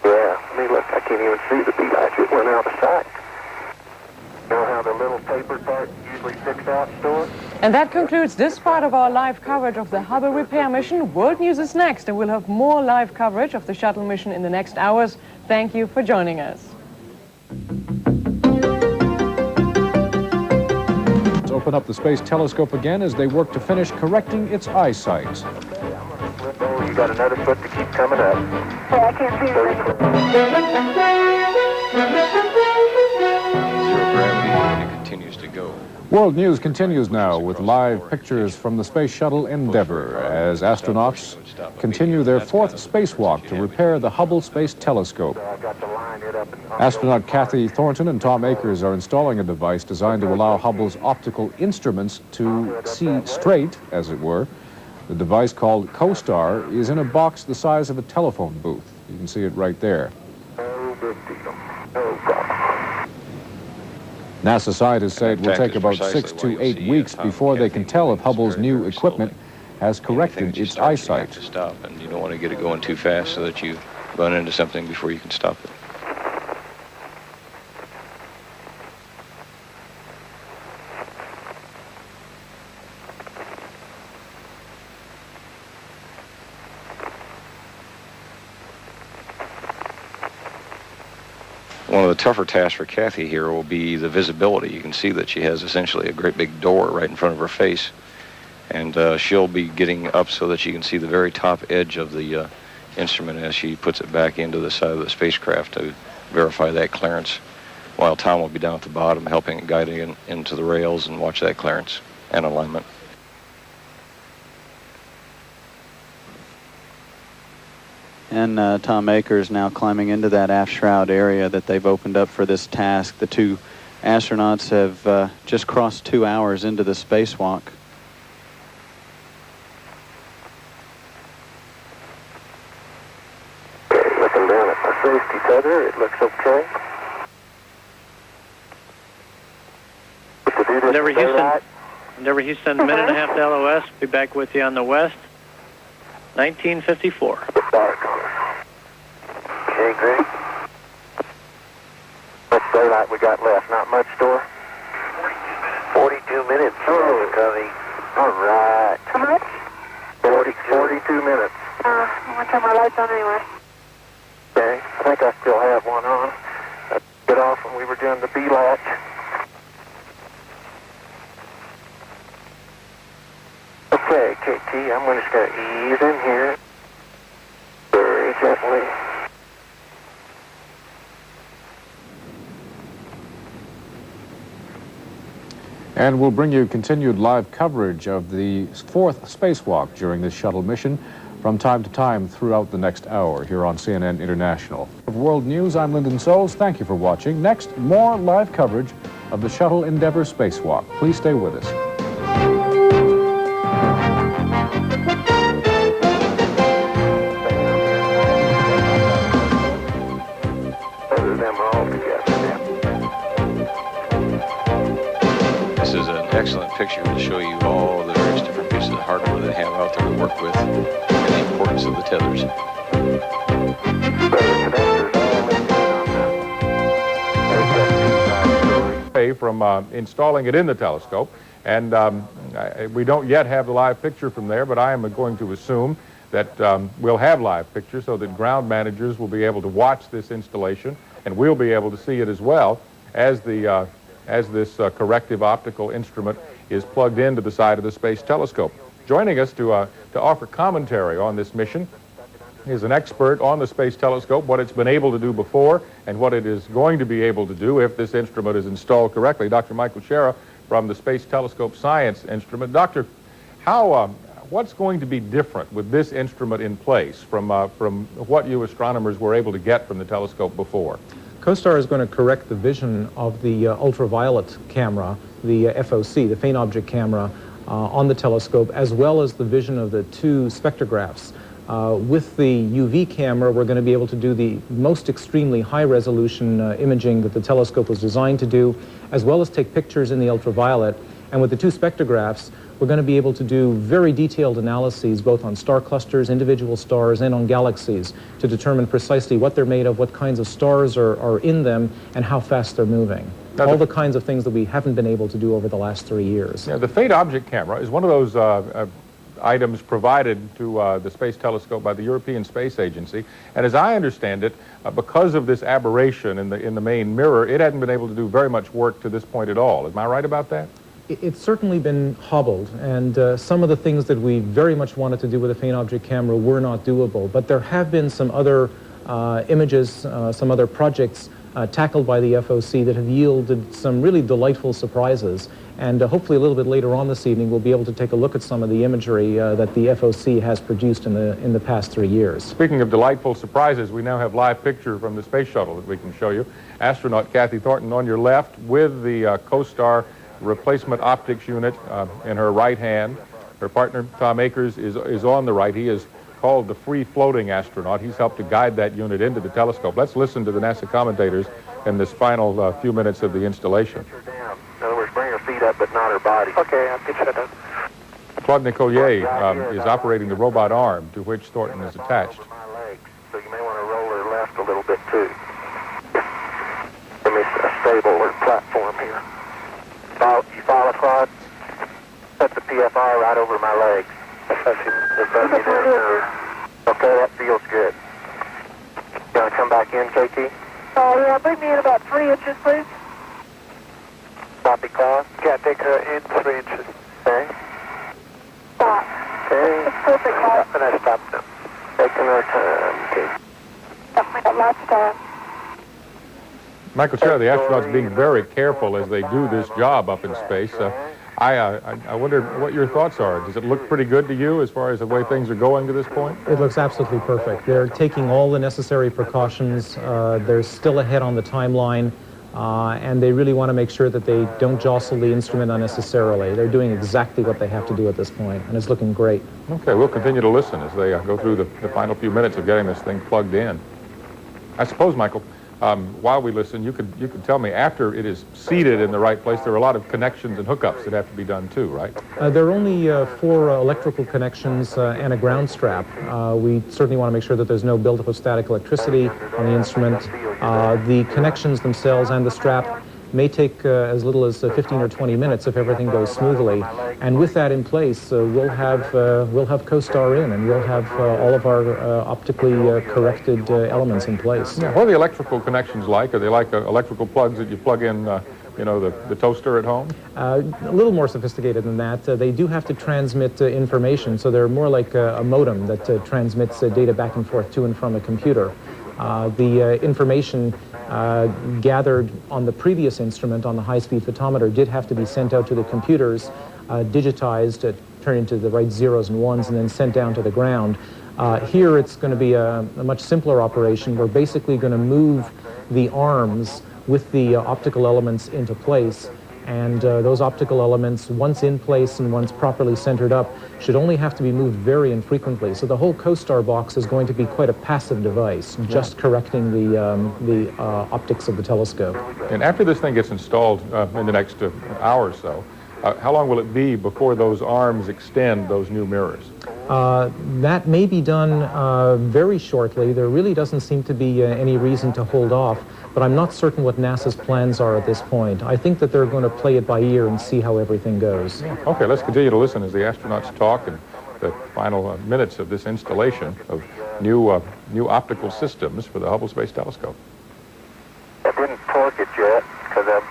Yeah, I mean, look, I can't even see the B-latch. It went out of sight. You know how the little paper part usually sticks out, Stuart? And that concludes this part of our live coverage of the Hubble repair mission. World News is next, and we'll have more live coverage of the shuttle mission in the next hours. Thank you for joining us. Let's open up the Space Telescope again as they work to finish correcting its eyesight. You got another foot to keep coming up. Hey, I can't see anything. Zero gravity, and it continues to go. World News continues now with live pictures from the Space Shuttle Endeavour as astronauts continue their 4th spacewalk to repair the Hubble Space Telescope. Astronaut Kathy Thornton and Tom Akers are installing a device designed to allow Hubble's optical instruments to see straight, as it were. The device, called Costar, is in a box the size of a telephone booth. You can see it right there. NASA scientists say it will take about 6 to 8 weeks before they can tell if Hubble's new equipment has corrected its eyesight. To stop, and you don't want to get it going too fast so that you run into something before you can stop it. One of the tougher tasks for Kathy here will be the visibility. You can see that she has essentially a great big door right in front of her face, and she'll be getting up so that she can see the very top edge of the instrument as she puts it back into the side of the spacecraft to verify that clearance, while Tom will be down at the bottom helping guide it into the rails and watch that clearance and alignment. And Tom Akers now climbing into that aft shroud area that they've opened up for this task. The two astronauts have just crossed 2 hours into the spacewalk. Looking down at my safety tether, it looks okay. Endeavour Houston, minute and a half to LOS. Be back with you on the west. 1954. Okay, great. Much daylight we got left? Not much, Store? 42 minutes. Oh, Covey. All right. How much? 42 minutes. I'm going to turn my lights on anyway. Okay, I think I still have one on. I took it off when we were doing the B-latch. Okay, KT, I'm just going to ease in here very gently. And we'll bring you continued live coverage of the 4th spacewalk during this shuttle mission from time to time throughout the next hour here on CNN International. Of World News, I'm Lyndon Soles. Thank you for watching. Next, more live coverage of the Shuttle Endeavour spacewalk. Please stay with us. This is an excellent picture to show you all the various different pieces of hardware they have out there to work with and the importance of the tethers. From installing it in the telescope, and We don't yet have the live picture from there, but I am going to assume that we'll have live pictures so that ground managers will be able to watch this installation, and we'll be able to see it as well as this corrective optical instrument is plugged into the side of the Space Telescope. Joining us to offer commentary on this mission is an expert on the Space Telescope, what it's been able to do before and what it is going to be able to do if this instrument is installed correctly. Dr. Michael Shera from the Space Telescope Science Instrument. Doctor, what's going to be different with this instrument in place from what you astronomers were able to get from the telescope before? Costar is going to correct the vision of the ultraviolet camera, the FOC, the faint object camera, on the telescope, as well as the vision of the two spectrographs. With the UV camera, we're going to be able to do the most extremely high-resolution imaging that the telescope was designed to do, as well as take pictures in the ultraviolet. And with the two spectrographs, we're going to be able to do very detailed analyses both on star clusters, individual stars, and on galaxies to determine precisely what they're made of, what kinds of stars are in them, and how fast they're moving. Now, all the kinds of things that we haven't been able to do over the last 3 years. Yeah, the faint object camera is one of those items provided to the Space Telescope by the European Space Agency, and as I understand it, because of this aberration in the main mirror, it hadn't been able to do very much work to this point at all. Am I right about that? It's certainly been hobbled, and some of the things that we very much wanted to do with a faint object camera were not doable, but there have been some other images, some other projects tackled by the FOC that have yielded some really delightful surprises. And hopefully a little bit later on this evening, we'll be able to take a look at some of the imagery that the FOC has produced in the past 3 years. Speaking of delightful surprises, we now have live picture from the Space Shuttle that we can show you. Astronaut Kathy Thornton on your left with the Costar replacement optics unit in her right hand. Her partner, Tom Akers, is on the right. He is called the free-floating astronaut. He's helped to guide that unit into the telescope. Let's listen to the NASA commentators in this final few minutes of the installation. In other words, bring her feet up, but not her body. Okay, I'll get you done. Claude Nicollier is operating the robot arm to which Thornton is attached. So you may want to roll her left a little bit, too. Give me a stable platform here. You follow, Claude? Put the PFR right over my legs. Okay, that feels good. You want to come back in, KT? Oh, yeah, bring me in about 3 inches, please. Copy, Claude. Can't take her in 3 inches. Okay. Stop. Okay. That's perfect, Claude. And I stopped them. Taking our time. Okay. We got lots of time. Michael Shera, the astronauts being very careful as they do this job up in space. I wonder what your thoughts are. Does it look pretty good to you as far as the way things are going to this point? It looks absolutely perfect. They're taking all the necessary precautions. They're still ahead on the timeline, and they really want to make sure that they don't jostle the instrument unnecessarily. They're doing exactly what they have to do at this point, and it's looking great. Okay, we'll continue to listen as they go through the final few minutes of getting this thing plugged in. I suppose, Michael, while we listen, you could tell me, after it is seated in the right place, there are a lot of connections and hookups that have to be done too, right? There are only 4 electrical connections and a ground strap. We certainly want to make sure that there's no buildup of static electricity on the instrument. The connections themselves and the strap may take as little as 15 or 20 minutes if everything goes smoothly. And with that in place, we'll have Costar in, and we'll have all of our optically corrected elements in place. Yeah. What are the electrical connections like? Are they like electrical plugs that you plug in, the toaster at home? A little more sophisticated than that. They do have to transmit information, so they're more like a modem that transmits data back and forth to and from a computer. The information gathered on the previous instrument, on the high-speed photometer, did have to be sent out to the computers, digitized, turned into the right zeros and ones, and then sent down to the ground. Here it's going to be a much simpler operation. We're basically going to move the arms with the optical elements into place. And those optical elements, once in place and once properly centered up, should only have to be moved very infrequently. So the whole Costar box is going to be quite a passive device, just correcting the optics of the telescope. And after this thing gets installed in the next hour or so, how long will it be before those arms extend those new mirrors? That may be done very shortly. There really doesn't seem to be any reason to hold off, but I'm not certain what NASA's plans are at this point. I think that they're going to play it by ear and see how everything goes. Okay, let's continue to listen as the astronauts talk and the final minutes of this installation of new optical systems for the Hubble Space Telescope. I didn't torque it yet because I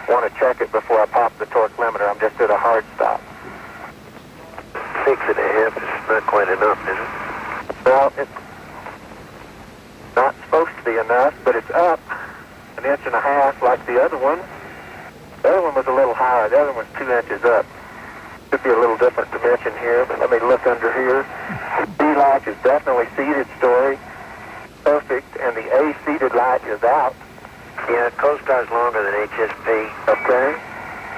want to check it before I pop the torque limiter. I'm just at a hard stop. 6.5 is not quite enough, is it? Well, it's not supposed to be enough, but it's up 1.5 inches like the other one. The other one was a little higher. The other one's 2 inches up. Could be a little different dimension here, but let me look under here. The B latch is definitely seated story. Perfect, and the A seated latch is out. Yeah, Costar's longer than HSP. Okay.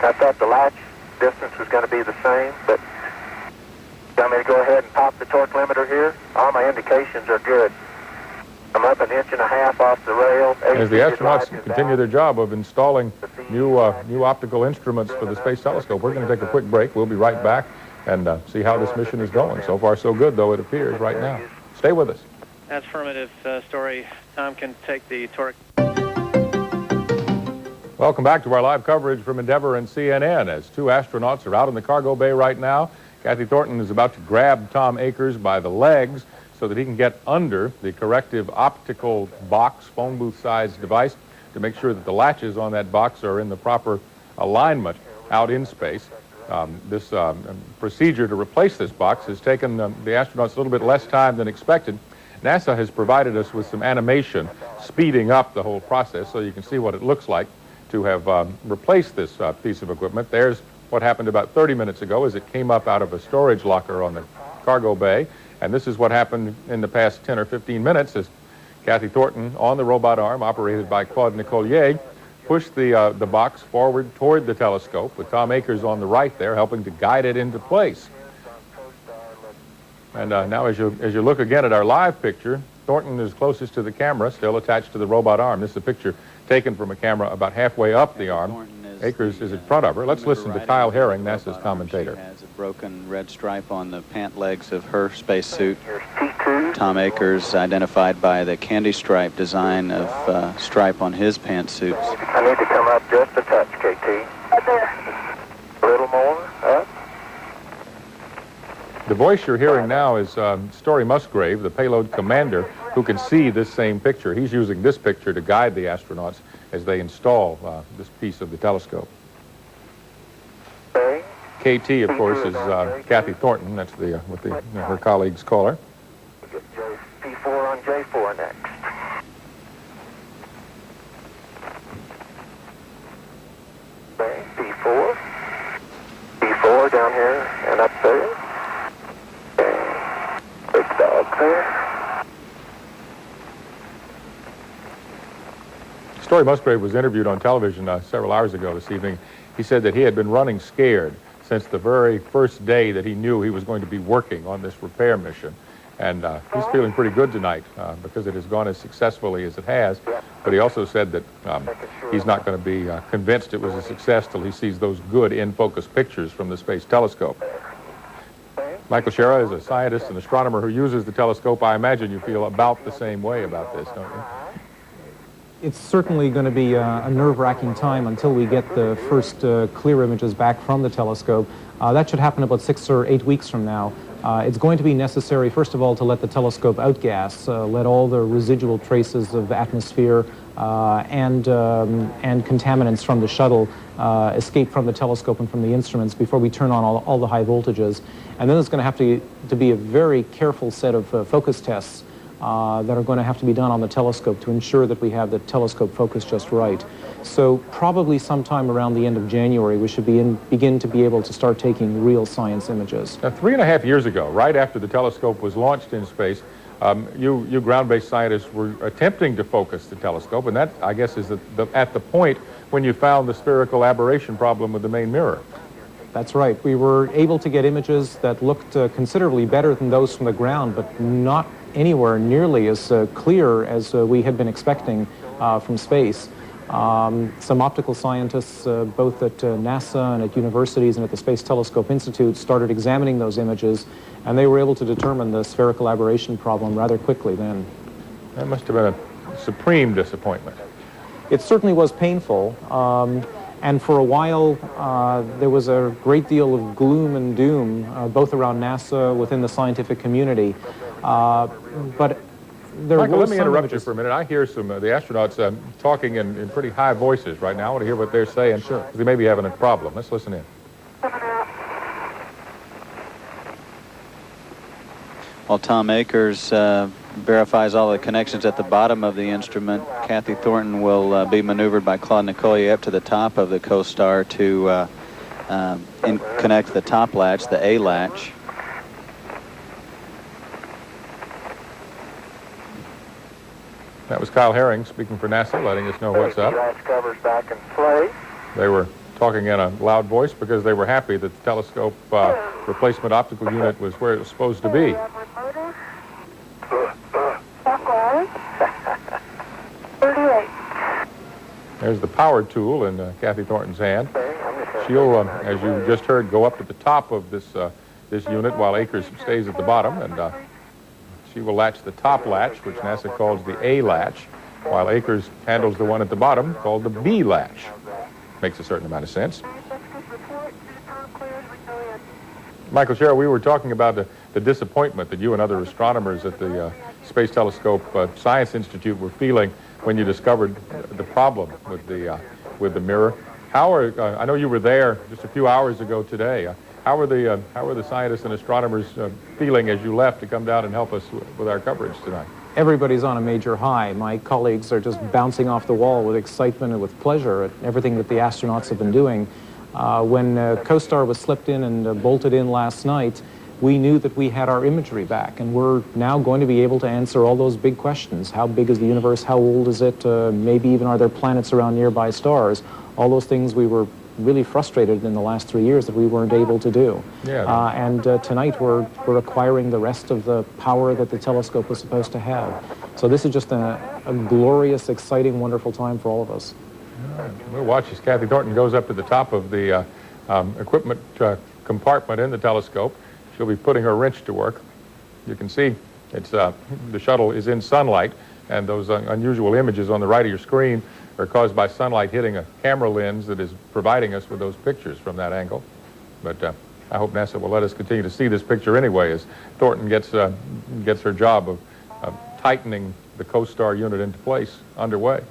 I thought the latch distance was going to be the same, but you want me to go ahead and pop the torque limiter here? All my indications are good. I'm up 1.5 inches off the rail. As the astronauts continue their job of installing new optical instruments for the Space Telescope, we're going to take a quick break. We'll be right back and see how this mission is going. So far, so good, though, it appears right now. Stay with us. That's affirmative story. Tom can take the torque. Welcome back to our live coverage from Endeavour and CNN. As two astronauts are out in the cargo bay right now, Kathy Thornton is about to grab Tom Akers by the legs so that he can get under the corrective optical box, phone booth-sized device, to make sure that the latches on that box are in the proper alignment out in space. This procedure to replace this box has taken the astronauts a little bit less time than expected. NASA has provided us with some animation speeding up the whole process so you can see what it looks like to have replaced this piece of equipment. There's what happened about 30 minutes ago as it came up out of a storage locker on the cargo bay. And this is what happened in the past 10 or 15 minutes as Kathy Thornton, on the robot arm operated by Claude Nicollier, pushed the box forward toward the telescope, with Tom Akers on the right there helping to guide it into place. And now as you look again at our live picture, Thornton is closest to the camera, still attached to the robot arm. This is a picture taken from a camera about halfway up the arm. Akers is in front of her. Let's listen to Kyle Herring, NASA's commentator. She has a broken red stripe on the pant legs of her spacesuit. Tom Akers identified by the candy stripe design of stripe on his pantsuits. I need to come up just a touch, KT. Right there. A little more, up. The voice you're hearing now is Story Musgrave, the payload commander, who can see this same picture. He's using this picture to guide the astronauts as they install this piece of the telescope. KT, of course, is Kathy Thornton. That's what her colleagues call her. P4 on J4 next. Okay, P4. P4 down here and up there. Okay. Big dog there. Story Musgrave was interviewed on television several hours ago this evening. He said that he had been running scared since the very first day that he knew he was going to be working on this repair mission. And he's feeling pretty good tonight because it has gone as successfully as it has. But he also said that he's not going to be convinced it was a success till he sees those good in-focus pictures from the Space Telescope. Michael Shera is a scientist and astronomer who uses the telescope. I imagine you feel about the same way about this, don't you? It's certainly going to be a nerve-wracking time until we get the first clear images back from the telescope. That should happen about 6 or 8 weeks from now. It's going to be necessary, first of all, to let the telescope outgas, let all the residual traces of atmosphere and contaminants from the shuttle escape from the telescope and from the instruments before we turn on all the high voltages. And then there's going to have to be a very careful set of focus tests that are going to have to be done on the telescope to ensure that we have the telescope focused just right. So probably sometime around the end of January, we should begin to be able to start taking real science images. Now, 3.5 years ago, right after the telescope was launched in space, you ground-based scientists were attempting to focus the telescope, and that, I guess, is at the point when you found the spherical aberration problem with the main mirror. That's right. We were able to get images that looked considerably better than those from the ground, but not anywhere nearly as clear as we had been expecting from space. Some optical scientists, both at NASA and at universities and at the Space Telescope Institute, started examining those images, and they were able to determine the spherical aberration problem rather quickly then. That must have been a supreme disappointment. It certainly was painful, and for a while there was a great deal of gloom and doom, both around NASA, within the scientific community. But there Michael, were let me some interrupt images. you for a minute. I hear some of the astronauts talking in pretty high voices right now. I want to hear what they're saying. Sure. They may be having a problem. Let's listen in. While Tom Akers verifies all the connections at the bottom of the instrument, Kathy Thornton will be maneuvered by Claude Nicollier up to the top of the Costar to connect the top latch, the A latch. That was Kyle Herring speaking for NASA, letting us know what's up. Latch covers back in place. They were talking in a loud voice because they were happy that the telescope replacement optical unit was where it was supposed to be. There's the power tool in Kathy Thornton's hand. She'll, as you just heard, go up to the top of this unit while Akers stays at the bottom, and she will latch the top latch, which NASA calls the A latch, while Akers handles the one at the bottom called the B latch. Makes a certain amount of sense. Michael Sherrill, we were talking about the disappointment that you and other astronomers at the Space Telescope Science Institute were feeling when you discovered the problem with the mirror. How are I know you were there just a few hours ago today. How are the scientists and astronomers feeling as you left to come down and help us with our coverage tonight? Everybody's on a major high. My colleagues are just bouncing off the wall with excitement and with pleasure at everything that the astronauts have been doing. When Costar was slipped in and bolted in last night, we knew that we had our imagery back, and we're now going to be able to answer all those big questions. How big is the universe? How old is it? Maybe even are there planets around nearby stars? All those things we were really frustrated in the last 3 years that we weren't able to do. Yeah. And tonight we're acquiring the rest of the power that the telescope was supposed to have. So this is just a glorious, exciting, wonderful time for all of us. We'll watch as Kathy Thornton goes up to the top of the equipment compartment in the telescope. She'll be putting her wrench to work. You can see it's the shuttle is in sunlight, and those unusual images on the right of your screen are caused by sunlight hitting a camera lens that is providing us with those pictures from that angle. But I hope NASA will let us continue to see this picture anyway as Thornton gets her job of tightening the Costar unit into place underway.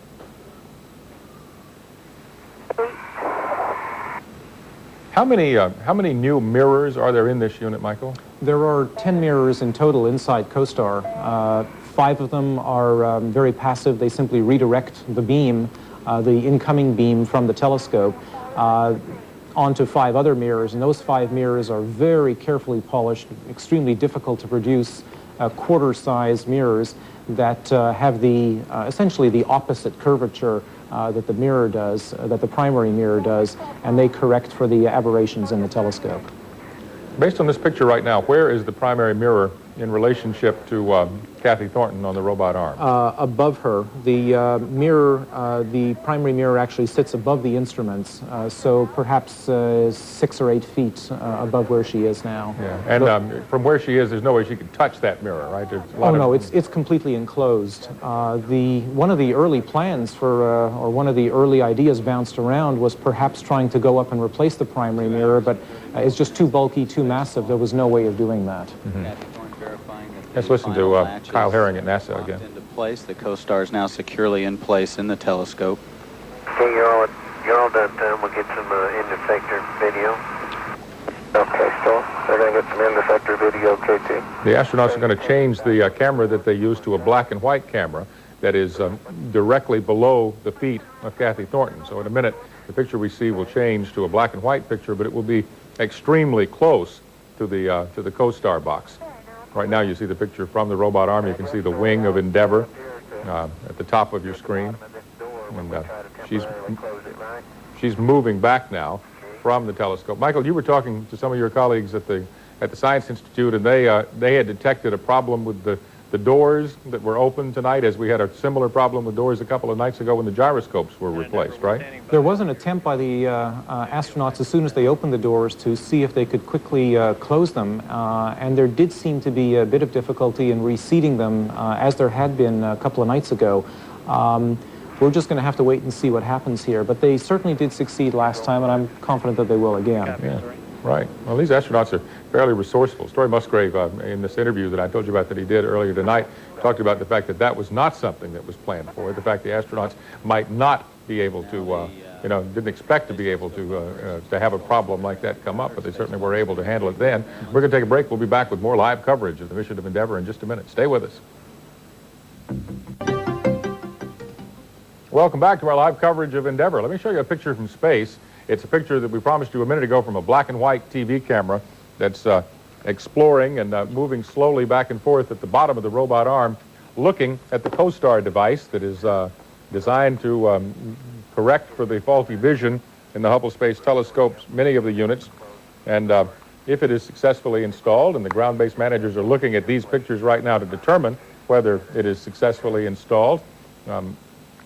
How many new mirrors are there in this unit, Michael? There are 10 mirrors in total inside Costar. 5 of them are very passive. They simply redirect the beam, the incoming beam from the telescope, onto 5 other mirrors. And those 5 mirrors are very carefully polished, extremely difficult to produce, quarter-size mirrors that have essentially the opposite curvature that the mirror does, that the primary mirror does, and they correct for the aberrations in the telescope. Based on this picture right now, where is the primary mirror in relationship to Kathy Thornton on the robot arm? Above her. The mirror, the primary mirror actually sits above the instruments, so perhaps 6 or 8 feet above where she is now. Yeah. And from where she is, there's no way she could touch that mirror, right? Oh no, it's completely enclosed. One of the early plans for, or one of the early ideas bounced around was perhaps trying to go up and replace the primary mirror, but it's just too bulky, too massive. There was no way of doing that. Mm-hmm. Let's listen to Kyle Herring at NASA again. Into place. The Costar is now securely in place in the telescope. Okay, you're all done, Tom. We'll get some end effector video. Okay, so they're going to get some end effector video, KT. The astronauts are going to change the camera that they use to a black and white camera that is directly below the feet of Kathy Thornton. So in a minute, the picture we see will change to a black and white picture, but it will be extremely close to the Costar box. Right now you see the picture from the robot arm. You can see the wing of Endeavour at the top of your screen. And she's moving back now from the telescope. Michael, you were talking to some of your colleagues at the Science Institute, and they had detected a problem with the the doors that were open tonight, as we had a similar problem with doors a couple of nights ago when the gyroscopes were replaced, right? There was an attempt by the astronauts as soon as they opened the doors to see if they could quickly close them, and there did seem to be a bit of difficulty in reseating them, as there had been a couple of nights ago. We're just going to have to wait and see what happens here, but they certainly did succeed last time, and I'm confident that they will again. Yeah. Right. Well, these astronauts are fairly resourceful. Story Musgrave, in this interview that I told you about that he did earlier tonight, talked about the fact that that was not something that was planned for. The fact the astronauts might not be able to, didn't expect to be able to have a problem like that come up, but they certainly were able to handle it then. We're going to take a break. We'll be back with more live coverage of the mission of Endeavour in just a minute. Stay with us. Welcome back to our live coverage of Endeavour. Let me show you a picture from space. It's a picture that we promised you a minute ago from a black and white TV camera that's exploring and moving slowly back and forth at the bottom of the robot arm, looking at the Costar device that is designed to correct for the faulty vision in the Hubble Space Telescope's many of the units. And if it is successfully installed, and the ground-based managers are looking at these pictures right now to determine whether it is successfully installed, and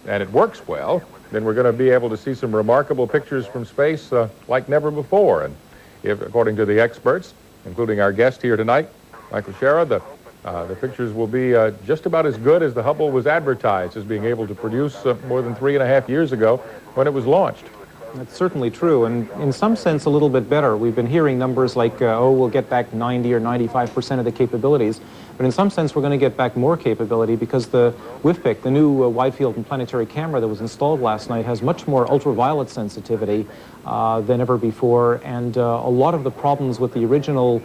it works well, then we're going to be able to see some remarkable pictures from space like never before. And if, according to the experts, including our guest here tonight, Michael Shara, the pictures will be just about as good as the Hubble was advertised as being able to produce more than 3.5 years ago when it was launched. That's certainly true, and in some sense a little bit better. We've been hearing numbers like, we'll get back 90 or 95% of the capabilities, but in some sense we're going to get back more capability because the WIFPIC, the new wide-field and planetary camera that was installed last night, has much more ultraviolet sensitivity than ever before, and a lot of the problems with the original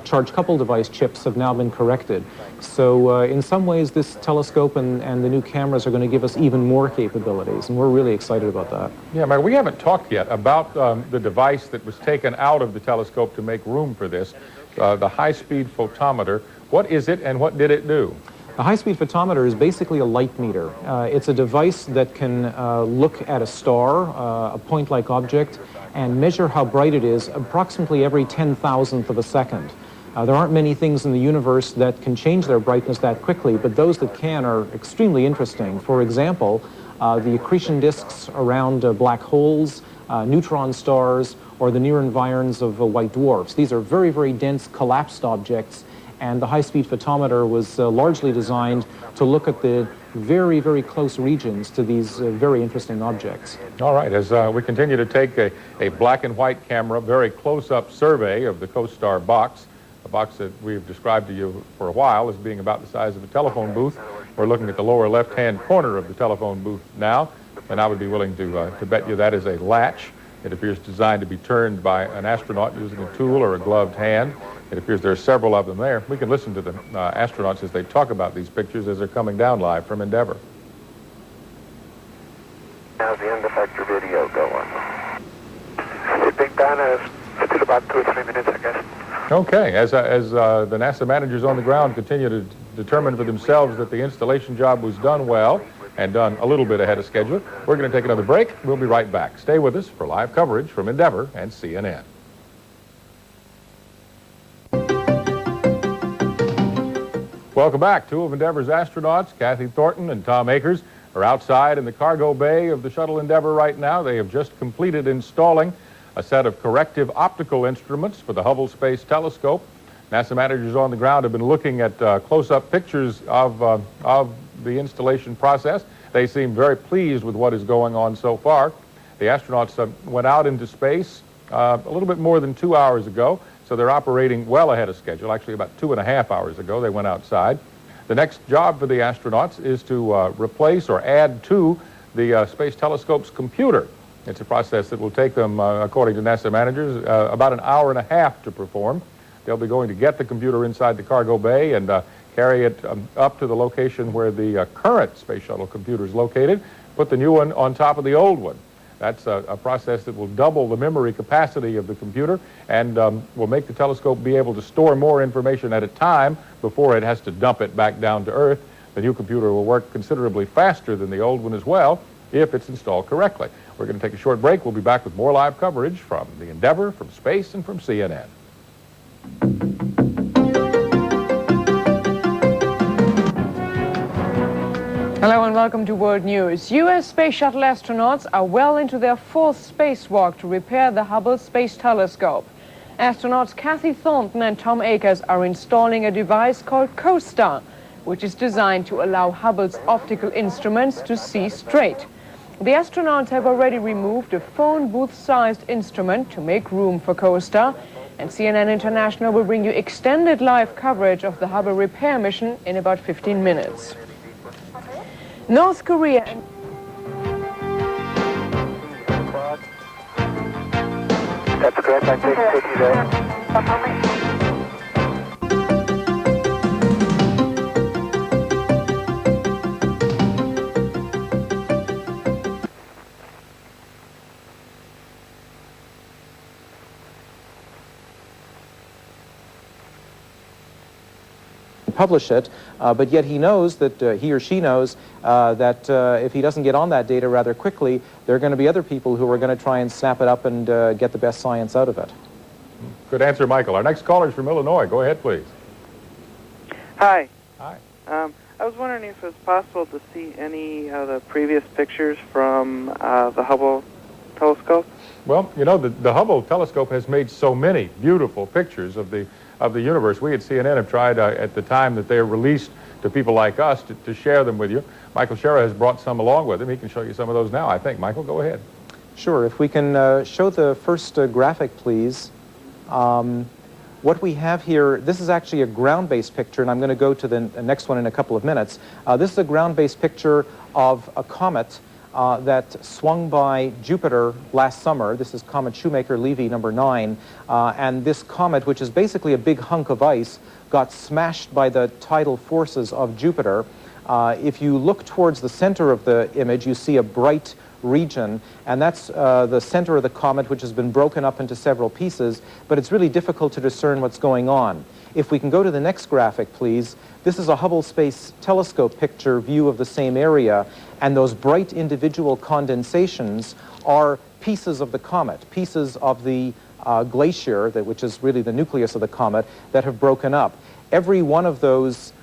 charge couple device chips have now been corrected. So in some ways this telescope and the new cameras are going to give us even more capabilities, and we're really excited about that. Yeah, Mike, we haven't talked yet about the device that was taken out of the telescope to make room for this, the high-speed photometer. What is it and what did it do? The high-speed photometer is basically a light meter. It's a device that can look at a star, a point-like object, and measure how bright it is approximately every 10,000th of a second. There aren't many things in the universe that can change their brightness that quickly, but those that can are extremely interesting. For example, the accretion disks around black holes, neutron stars, or the near environs of white dwarfs. These are very, very dense collapsed objects, and the high-speed photometer was largely designed to look at the very, very close regions to these very interesting objects. All right, as we continue to take a black and white camera, very close-up survey of the Costar box, a box that we've described to you for a while as being about the size of a telephone booth. We're looking at the lower left-hand corner of the telephone booth now, and I would be willing to bet you that is a latch. It appears designed to be turned by an astronaut using a tool or a gloved hand. It appears there are several of them there. We can listen to the astronauts as they talk about these pictures as they're coming down live from Endeavour. How's the end effector video going? It's been done still about 2 or 3 minutes, I guess. Okay, as the NASA managers on the ground continue to determine for themselves that the installation job was done well and done a little bit ahead of schedule, we're going to take another break. We'll be right back. Stay with us for live coverage from Endeavour and CNN. Welcome back. Two of Endeavour's astronauts, Kathy Thornton and Tom Akers, are outside in the cargo bay of the Shuttle Endeavour right now. They have just completed installing a set of corrective optical instruments for the Hubble Space Telescope. NASA managers on the ground have been looking at close-up pictures of the installation process. They seem very pleased with what is going on so far. The astronauts went out into space a little bit more than 2 hours ago, so they're operating well ahead of schedule. Actually, about 2.5 hours ago, they went outside. The next job for the astronauts is to replace or add to the Space Telescope's computer. It's a process that will take them, according to NASA managers, about 1.5 hours to perform. They'll be going to get the computer inside the cargo bay and carry it up to the location where the current Space Shuttle computer is located, put the new one on top of the old one. That's a process that will double the memory capacity of the computer and will make the telescope be able to store more information at a time before it has to dump it back down to Earth. The new computer will work considerably faster than the old one as well if it's installed correctly. We're going to take a short break. We'll be back with more live coverage from the Endeavour, from space, and from CNN. Hello and welcome to World News. U.S. Space Shuttle astronauts are well into their fourth spacewalk to repair the Hubble Space Telescope. Astronauts Kathy Thornton and Tom Akers are installing a device called Costar, which is designed to allow Hubble's optical instruments to see straight. The astronauts have already removed a phone booth-sized instrument to make room for Costar, and CNN International will bring you extended live coverage of the Hubble repair mission in about 15 minutes. North Korea and That's correct. I take you there. Publish it, but yet he knows that he or she knows that if he doesn't get on that data rather quickly, there are going to be other people who are going to try and snap it up and get the best science out of it. Good answer, Michael. Our next caller is from Illinois. Go ahead, please. Hi. Hi. I was wondering if it was possible to see any of the previous pictures from the Hubble telescope. Well, you know, the Hubble telescope has made so many beautiful pictures of the universe. We at CNN have tried at the time that they are released to people like us to share them with you. Michael Shera has brought some along with him. He can show you some of those now, I think. Michael, go ahead. Sure. If we can show the first graphic, please. What we have here, this is actually a ground-based picture, and I'm going to go to the next one in a couple of minutes. This is a ground-based picture of a comet that swung by Jupiter last summer. This is Comet Shoemaker-Levy number 9. And this comet, which is basically a big hunk of ice, got smashed by the tidal forces of Jupiter. If you look towards the center of the image, you see a bright region, and that's the center of the comet, which has been broken up into several pieces, but it's really difficult to discern what's going on. If we can go to the next graphic, please. This is a Hubble Space Telescope picture view of the same area, and those bright individual condensations are pieces of the comet, pieces of the glacier, which is really the nucleus of the comet, that have broken up. Every one of those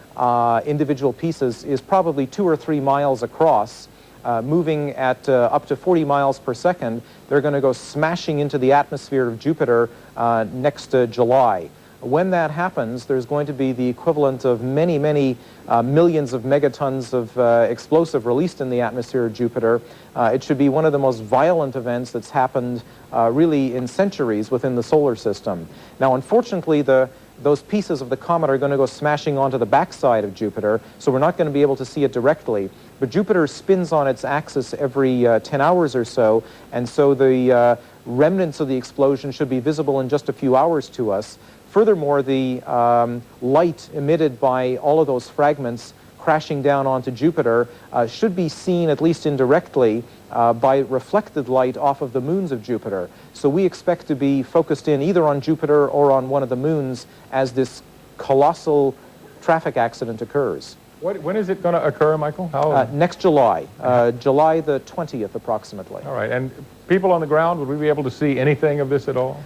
individual pieces is probably 2 or 3 miles across, moving at up to 40 miles per second. They're going to go smashing into the atmosphere of Jupiter next July. When that happens, there's going to be the equivalent of many, many millions of megatons of explosive released in the atmosphere of Jupiter. It should be one of the most violent events that's happened really in centuries within the solar system. Now, unfortunately, those pieces of the comet are going to go smashing onto the backside of Jupiter, so we're not going to be able to see it directly. But Jupiter spins on its axis every 10 hours or so, and so the remnants of the explosion should be visible in just a few hours to us. Furthermore, the light emitted by all of those fragments crashing down onto Jupiter should be seen, at least indirectly, by reflected light off of the moons of Jupiter. So we expect to be focused in either on Jupiter or on one of the moons as this colossal traffic accident occurs. When is it going to occur, Michael? Next July, July the 20th approximately. All right, and people on the ground, would we be able to see anything of this at all?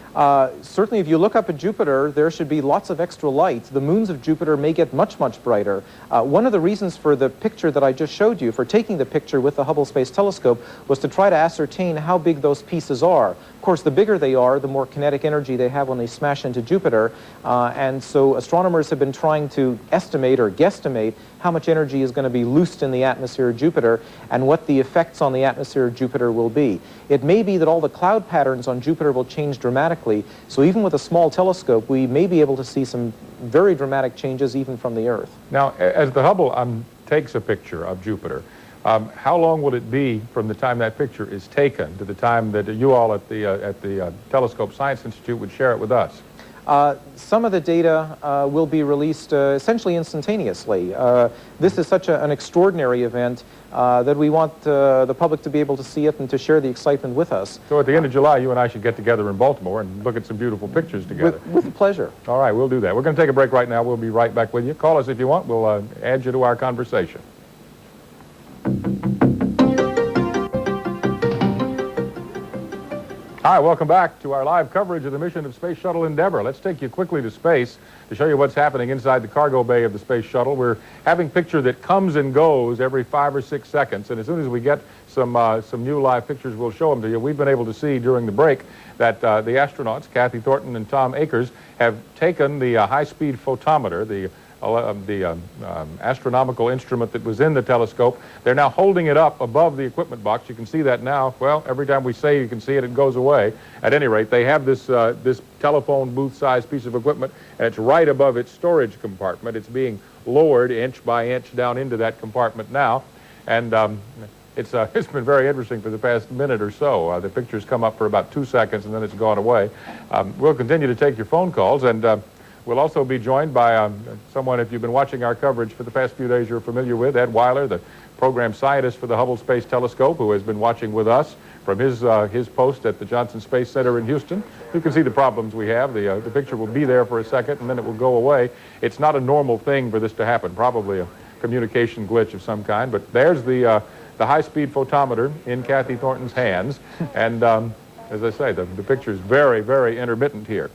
Certainly, if you look up at Jupiter, there should be lots of extra light. The moons of Jupiter may get much, much brighter. One of the reasons for the picture that I just showed you, for taking the picture with the Hubble Space Telescope, was to try to ascertain how big those pieces are. Of course, the bigger they are, the more kinetic energy they have when they smash into Jupiter. And so astronomers have been trying to estimate or guesstimate how much energy is going to be loosed in the atmosphere of Jupiter and what the effects on the atmosphere of Jupiter will be. It may be that all the cloud patterns on Jupiter will change dramatically, so even with a small telescope, we may be able to see some very dramatic changes even from the Earth. Now, as the Hubble takes a picture of Jupiter, how long will it be from the time that picture is taken to the time that you all at the Telescope Science Institute would share it with us? Some of the data will be released essentially instantaneously. This is such an extraordinary event that we want the public to be able to see it and to share the excitement with us. So at the end of July, you and I should get together in Baltimore and look at some beautiful pictures together. With pleasure. All right, we'll do that. We're going to take a break right now. We'll be right back with you. Call us if you want. We'll add you to our conversation. Hi, welcome back to our live coverage of the mission of Space Shuttle Endeavour. Let's take you quickly to space to show you what's happening inside the cargo bay of the Space Shuttle. We're having a picture that comes and goes every 5 or 6 seconds, and as soon as we get some new live pictures, we'll show them to you. We've been able to see during the break that the astronauts, Kathy Thornton and Tom Akers, have taken the high-speed photometer, the astronomical instrument that was in the telescope. They're now holding it up above the equipment box. You can see that now. Well, every time we say you can see it, it goes away. At any rate, they have this telephone booth-sized piece of equipment, and it's right above its storage compartment. It's being lowered inch by inch down into that compartment now, and it's been very interesting for the past minute or so. The pictures come up for about 2 seconds, and then it's gone away. We'll continue to take your phone calls, and we'll also be joined by someone, if you've been watching our coverage for the past few days, you're familiar with, Ed Weiler, the program scientist for the Hubble Space Telescope, who has been watching with us from his post at the Johnson Space Center in Houston. You can see the problems we have. The picture will be there for a second, and then it will go away. It's not a normal thing for this to happen, probably a communication glitch of some kind, but there's the high-speed photometer in Kathy Thornton's hands, and as I say, the picture is very, very intermittent here.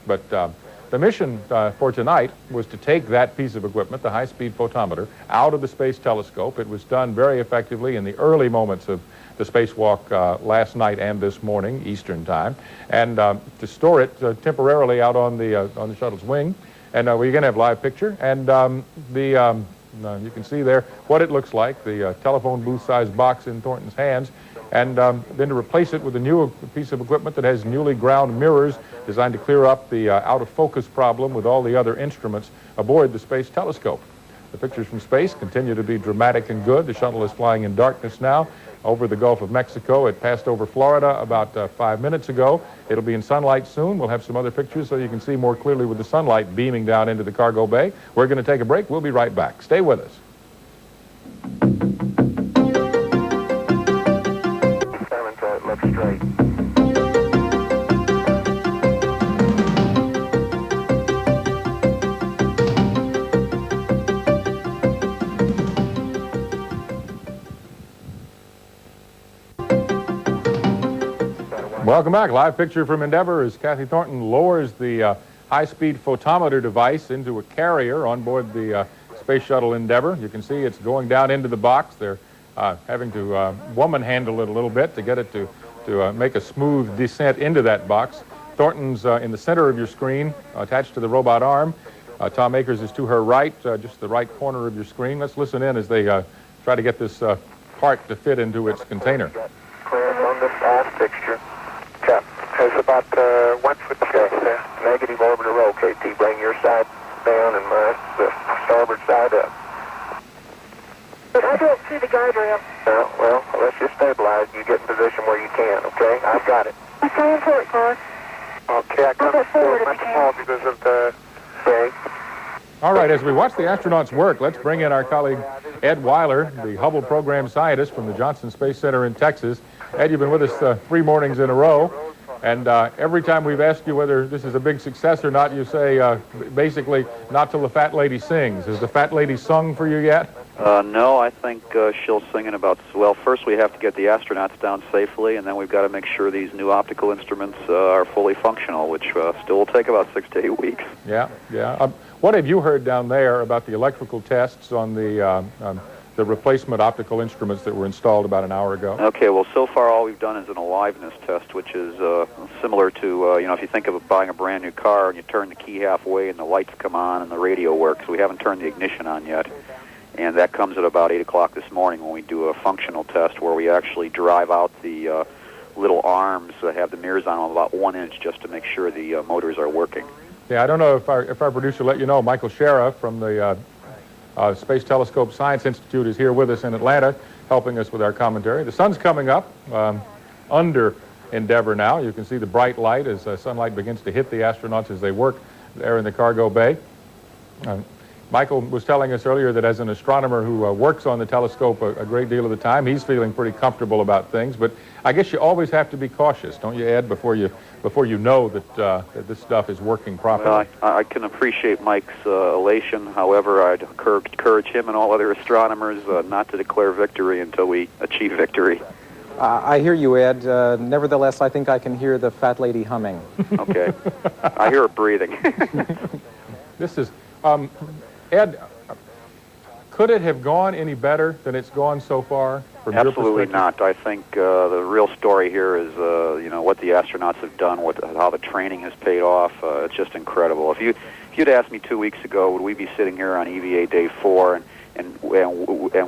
But the mission for tonight was to take that piece of equipment, the high-speed photometer, out of the space telescope. It was done very effectively in the early moments of the spacewalk last night and this morning, Eastern time, and to store it temporarily out on the shuttle's wing. And we're going to have a live picture, and you can see there what it looks like, the telephone booth-sized box in Thornton's hands, and then to replace it with a new piece of equipment that has newly ground mirrors designed to clear up the out-of-focus problem with all the other instruments aboard the space telescope. The pictures from space continue to be dramatic and good. The shuttle is flying in darkness now over the Gulf of Mexico. It passed over Florida about 5 minutes ago. It'll be in sunlight soon. We'll have some other pictures so you can see more clearly with the sunlight beaming down into the cargo bay. We're going to take a break. We'll be right back. Stay with us. Look straight. Welcome back. Live picture from Endeavour as Kathy Thornton lowers the high-speed photometer device into a carrier on board the Space Shuttle Endeavour. You can see it's going down into the box. They're having to woman handle it a little bit to get it to make a smooth descent into that box. Thornton's in the center of your screen, attached to the robot arm. Tom Akers is to her right, just the right corner of your screen. Let's listen in as they try to get this part to fit into its container. Clearance on this off fixture. Check. It's about 1 foot there. Negative orbital roll, KT. Bring your side down and the starboard side up. But I don't see the guide rail. Well, let's just stabilize. You get in position where you can, okay? I've got it. I'm trying for it, Clark. Okay, I got forward much more because of the break. All right, as we watch the astronauts work, let's bring in our colleague Ed Weiler, the Hubble program scientist from the Johnson Space Center in Texas. Ed, you've been with us 3 mornings in a row, and every time we've asked you whether this is a big success or not, you say basically not till the fat lady sings. Has the fat lady sung for you yet? No, I think she'll sing in about, well, first we have to get the astronauts down safely, and then we've got to make sure these new optical instruments are fully functional, which still will take about 6 to 8 weeks. Yeah. What have you heard down there about the electrical tests on the replacement optical instruments that were installed about an hour ago? Okay, well, so far all we've done is an aliveness test, which is similar to, if you think of buying a brand new car and you turn the key halfway and the lights come on and the radio works. We haven't turned the ignition on yet. And that comes at about 8 o'clock this morning when we do a functional test where we actually drive out the little arms that have the mirrors on them about 1 inch just to make sure the motors are working. Yeah, I don't know if our producer let you know, Michael Shara from the Space Telescope Science Institute is here with us in Atlanta, helping us with our commentary. The sun's coming up under Endeavour now. You can see the bright light as sunlight begins to hit the astronauts as they work there in the cargo bay. Michael was telling us earlier that as an astronomer who works on the telescope a great deal of the time, he's feeling pretty comfortable about things. But I guess you always have to be cautious, don't you, Ed, before you know that this stuff is working properly? Well, I can appreciate Mike's elation. However, I'd encourage him and all other astronomers not to declare victory until we achieve victory. I hear you, Ed. Nevertheless, I think I can hear the fat lady humming. Okay. I hear her breathing. This is, Ed, could it have gone any better than it's gone so far? From your Absolutely perspective? not. I think the real story here is, you know, what the astronauts have done, how the training has paid off. It's just incredible. If you'd asked me 2 weeks ago, would we be sitting here on EVA Day 4 and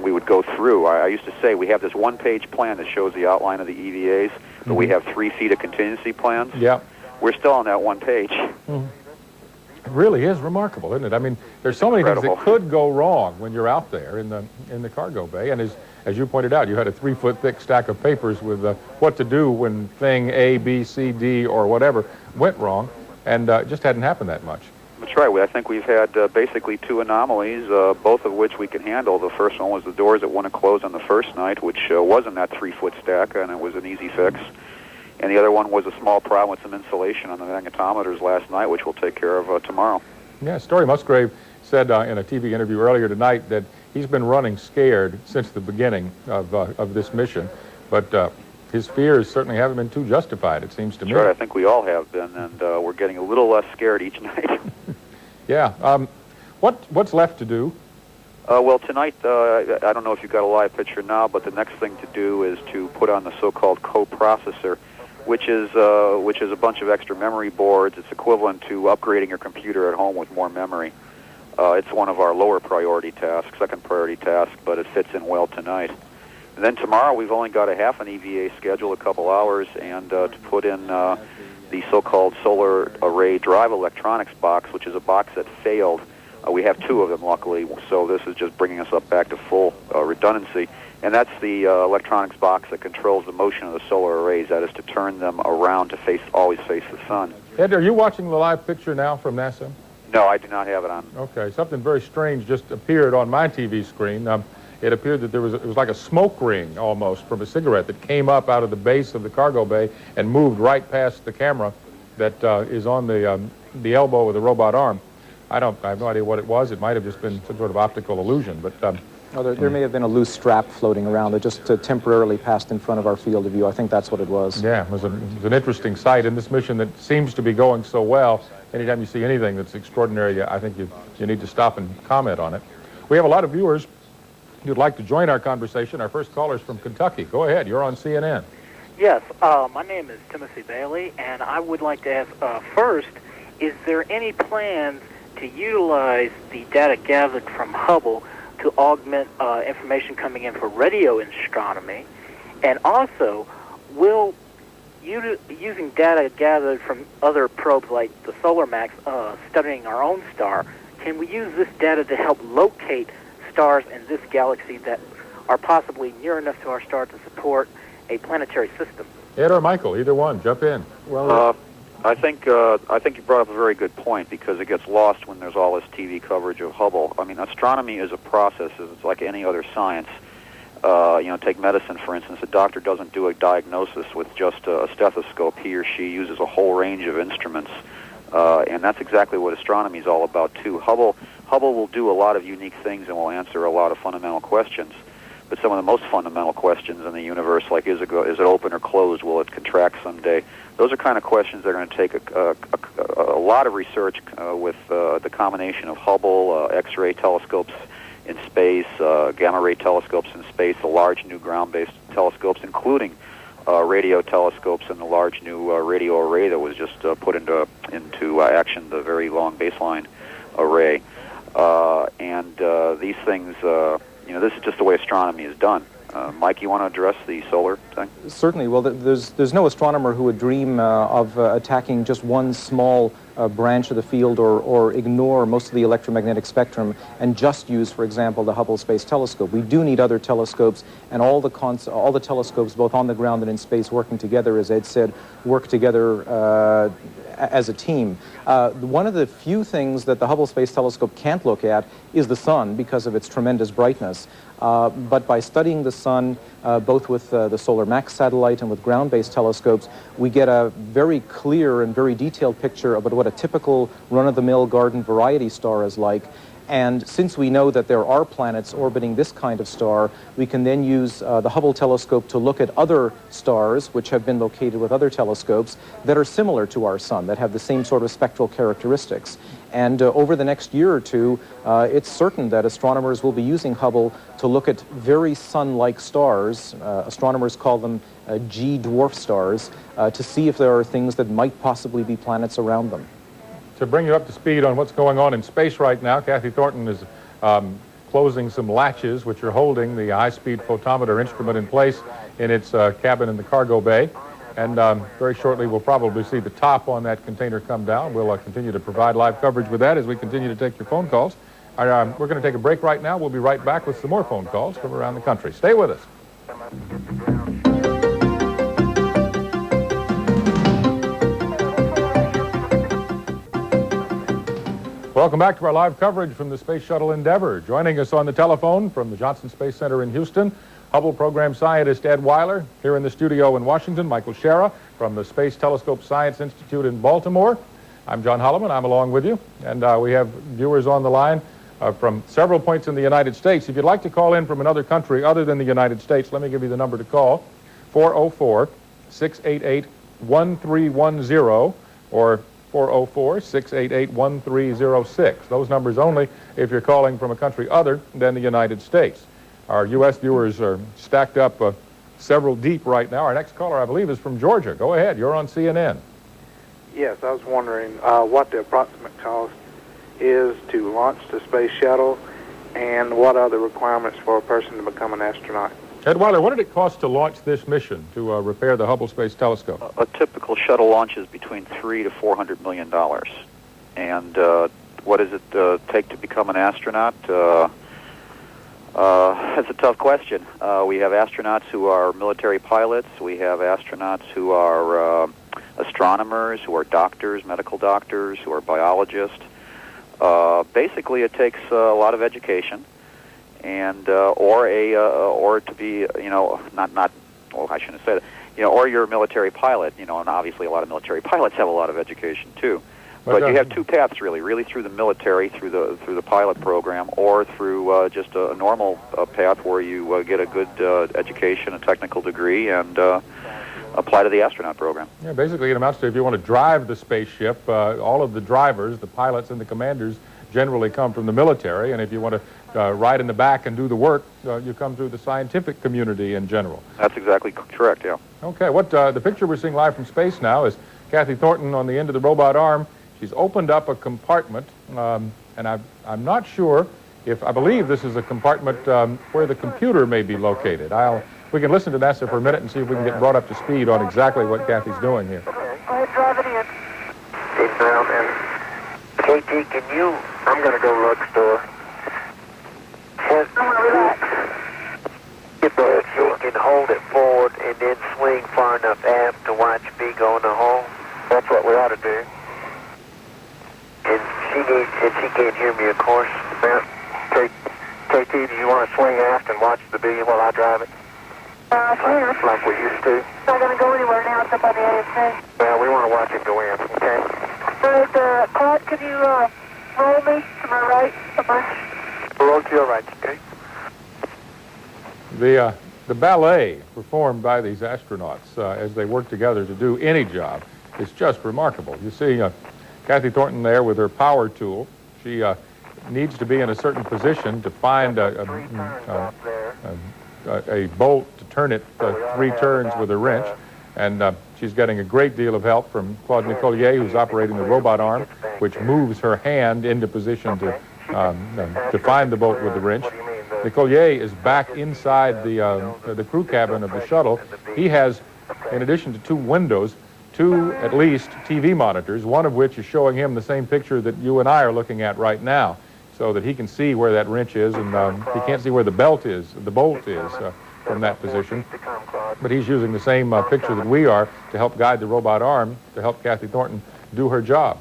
we would go through, I used to say we have this one-page plan that shows the outline of the EVAs, but we have 3 feet of contingency plans. Yeah. We're still on that one page. It really is remarkable, isn't it? I mean, there's so many things that could go wrong when you're out there in the cargo bay. And as you pointed out, you had a 3-foot thick stack of papers with what to do when thing A, B, C, D, or whatever went wrong, and it just hadn't happened that much. That's right. I think we've had basically 2 anomalies, both of which we can handle. The first one was the doors that wouldn't close on the first night, which wasn't that 3-foot stack, and it was an easy fix. And the other one was a small problem with some insulation on the magnetometers last night, which we'll take care of tomorrow. Yeah, Story Musgrave said in a TV interview earlier tonight that he's been running scared since the beginning of this mission, but his fears certainly haven't been too justified, it seems to me. Sure, I think we all have been, and we're getting a little less scared each night. Yeah. What's left to do? Well, tonight, I don't know if you've got a live picture now, but the next thing to do is to put on the so-called coprocessor, which is a bunch of extra memory boards. It's equivalent to upgrading your computer at home with more memory. It's one of our lower priority tasks, second priority task, but it fits in well tonight. And then tomorrow we've only got a half an EVA schedule, a couple hours, and to put in the so-called solar array drive electronics box, which is a box that failed. We have 2 of them, luckily, so this is just bringing us up back to full redundancy. And that's the electronics box that controls the motion of the solar arrays. That is to turn them around to always face the sun. Ed, are you watching the live picture now from NASA? No, I do not have it on. Okay, something very strange just appeared on my TV screen. It appeared that it was like a smoke ring almost from a cigarette that came up out of the base of the cargo bay and moved right past the camera that is on the elbow of the robot arm. I have no idea what it was. It might have just been some sort of optical illusion, but there may have been a loose strap floating around that just temporarily passed in front of our field of view. I think that's what it was. Yeah, it was an interesting sight in this mission that seems to be going so well. Anytime you see anything that's extraordinary, I think you need to stop and comment on it. We have a lot of viewers who'd like to join our conversation. Our first caller's from Kentucky. Go ahead. You're on CNN. Yes, my name is Timothy Bailey, and I would like to ask, first, is there any plans to utilize the data gathered from Hubble to augment information coming in for radio astronomy? And also, will using data gathered from other probes like the SolarMax studying our own star, can we use this data to help locate stars in this galaxy that are possibly near enough to our star to support a planetary system? Ed or Michael, either one, jump in. Well, I think you brought up a very good point, because it gets lost when there's all this TV coverage of Hubble. I mean, astronomy is a process. It's like any other science. Take medicine, for instance. A doctor doesn't do a diagnosis with just a stethoscope. He or she uses a whole range of instruments, and that's exactly what astronomy is all about, too. Hubble will do a lot of unique things and will answer a lot of fundamental questions. But some of the most fundamental questions in the universe, like is it open or closed, will it contract someday, those are kind of questions that are going to take a lot of research with the combination of Hubble, X-ray telescopes in space, gamma-ray telescopes in space, the large new ground-based telescopes, including radio telescopes and the large new radio array that was just put into action, the very long baseline array. These things, this is just the way astronomy is done. Mike, you want to address the solar thing? Certainly. Well, there's no astronomer who would dream of attacking just one small branch of the field or ignore most of the electromagnetic spectrum and just use, for example, the Hubble Space Telescope. We do need other telescopes, and all the telescopes, both on the ground and in space, working together, as Ed said, work together as a team. One of the few things that the Hubble Space Telescope can't look at is the sun because of its tremendous brightness. But by studying the sun, both with the SolarMax satellite and with ground-based telescopes, we get a very clear and very detailed picture about what a typical run-of-the-mill garden variety star is like. And since we know that there are planets orbiting this kind of star, we can then use the Hubble telescope to look at other stars which have been located with other telescopes that are similar to our sun, that have the same sort of spectral characteristics. And over the next year or two, it's certain that astronomers will be using Hubble to look at very sun-like stars. Astronomers call them G dwarf stars, to see if there are things that might possibly be planets around them. To bring you up to speed on what's going on in space right now, Kathy Thornton is closing some latches which are holding the high-speed photometer instrument in place in its cabin in the cargo bay. And very shortly we'll probably see the top on that container come down. We'll continue to provide live coverage with that as we continue to take your phone calls. We're going to take a break right now. We'll be right back with some more phone calls from around the country. Stay with us. Welcome back to our live coverage from the Space Shuttle Endeavour. Joining us on the telephone from the Johnson Space Center in Houston, Hubble program scientist Ed Weiler. Here in the studio in Washington, Michael Schara from the Space Telescope Science Institute in Baltimore. I'm John Holloman. I'm along with you. And we have viewers on the line from several points in the United States. If you'd like to call in from another country other than the United States, let me give you the number to call, 404-688-1310 or 404-688-1306. Those numbers only if you're calling from a country other than the United States. Our U.S. viewers are stacked up several deep right now. Our next caller, I believe, is from Georgia. Go ahead. You're on CNN. Yes, I was wondering what the approximate cost is to launch the space shuttle and what are the requirements for a person to become an astronaut. Ed Weiler, what did it cost to launch this mission to repair the Hubble Space Telescope? A typical shuttle launch is between $300 to $400 million. And what does it take to become an astronaut? That's a tough question. We have astronauts who are military pilots. We have astronauts who are astronomers, who are doctors, medical doctors, who are biologists. Basically, it takes a lot of education. And or to be, I shouldn't say that, or you're a military pilot, and obviously a lot of military pilots have a lot of education too. But you have two paths really through the military, through the pilot program, or through just a normal path where you get a good education, a technical degree, and apply to the astronaut program. Yeah, basically it amounts to if you want to drive the spaceship, all of the drivers, the pilots and the commanders generally come from the military, and if you want to ride in the back and do the work, you come through the scientific community in general. That's exactly correct, yeah. Okay, the picture we're seeing live from space now is Kathy Thornton on the end of the robot arm. She's opened up a compartment, and I'm not sure if, I believe this is a compartment where the computer may be located. We can listen to NASA for a minute and see if we can get brought up to speed on exactly what Kathy's doing here. Go ahead, drive it in. Hey, Brown, and KT, I'm going to go look store. I'm going to relax. Get there so you can hold it forward and then swing far enough aft to watch me go in the hole. That's what we ought to do. And she can't hear me, of course. KT, do you want to swing aft and watch the bee while I drive it? Sure. Like we used to? It's not going to go anywhere now. It's up on the AFC. Well, we want to watch it go in, okay? But, Claude, could you roll me to my right a bunch? Roll to your right, okay? The ballet performed by these astronauts as they work together to do any job is just remarkable. You see Kathy Thornton there with her power tool. She needs to be in a certain position to find a bolt to turn it 3 turns with a wrench. And she's getting a great deal of help from Claude Nicollier, who's operating the robot arm, which moves her hand into position to find the bolt with the wrench. Nicollier is back inside the crew cabin of the shuttle. He has, in addition to 2 windows, 2 at least TV monitors, one of which is showing him the same picture that you and I are looking at right now, so that he can see where that wrench is, and he can't see where the bolt is from that position. But he's using the same picture that we are to help guide the robot arm to help Kathy Thornton do her job.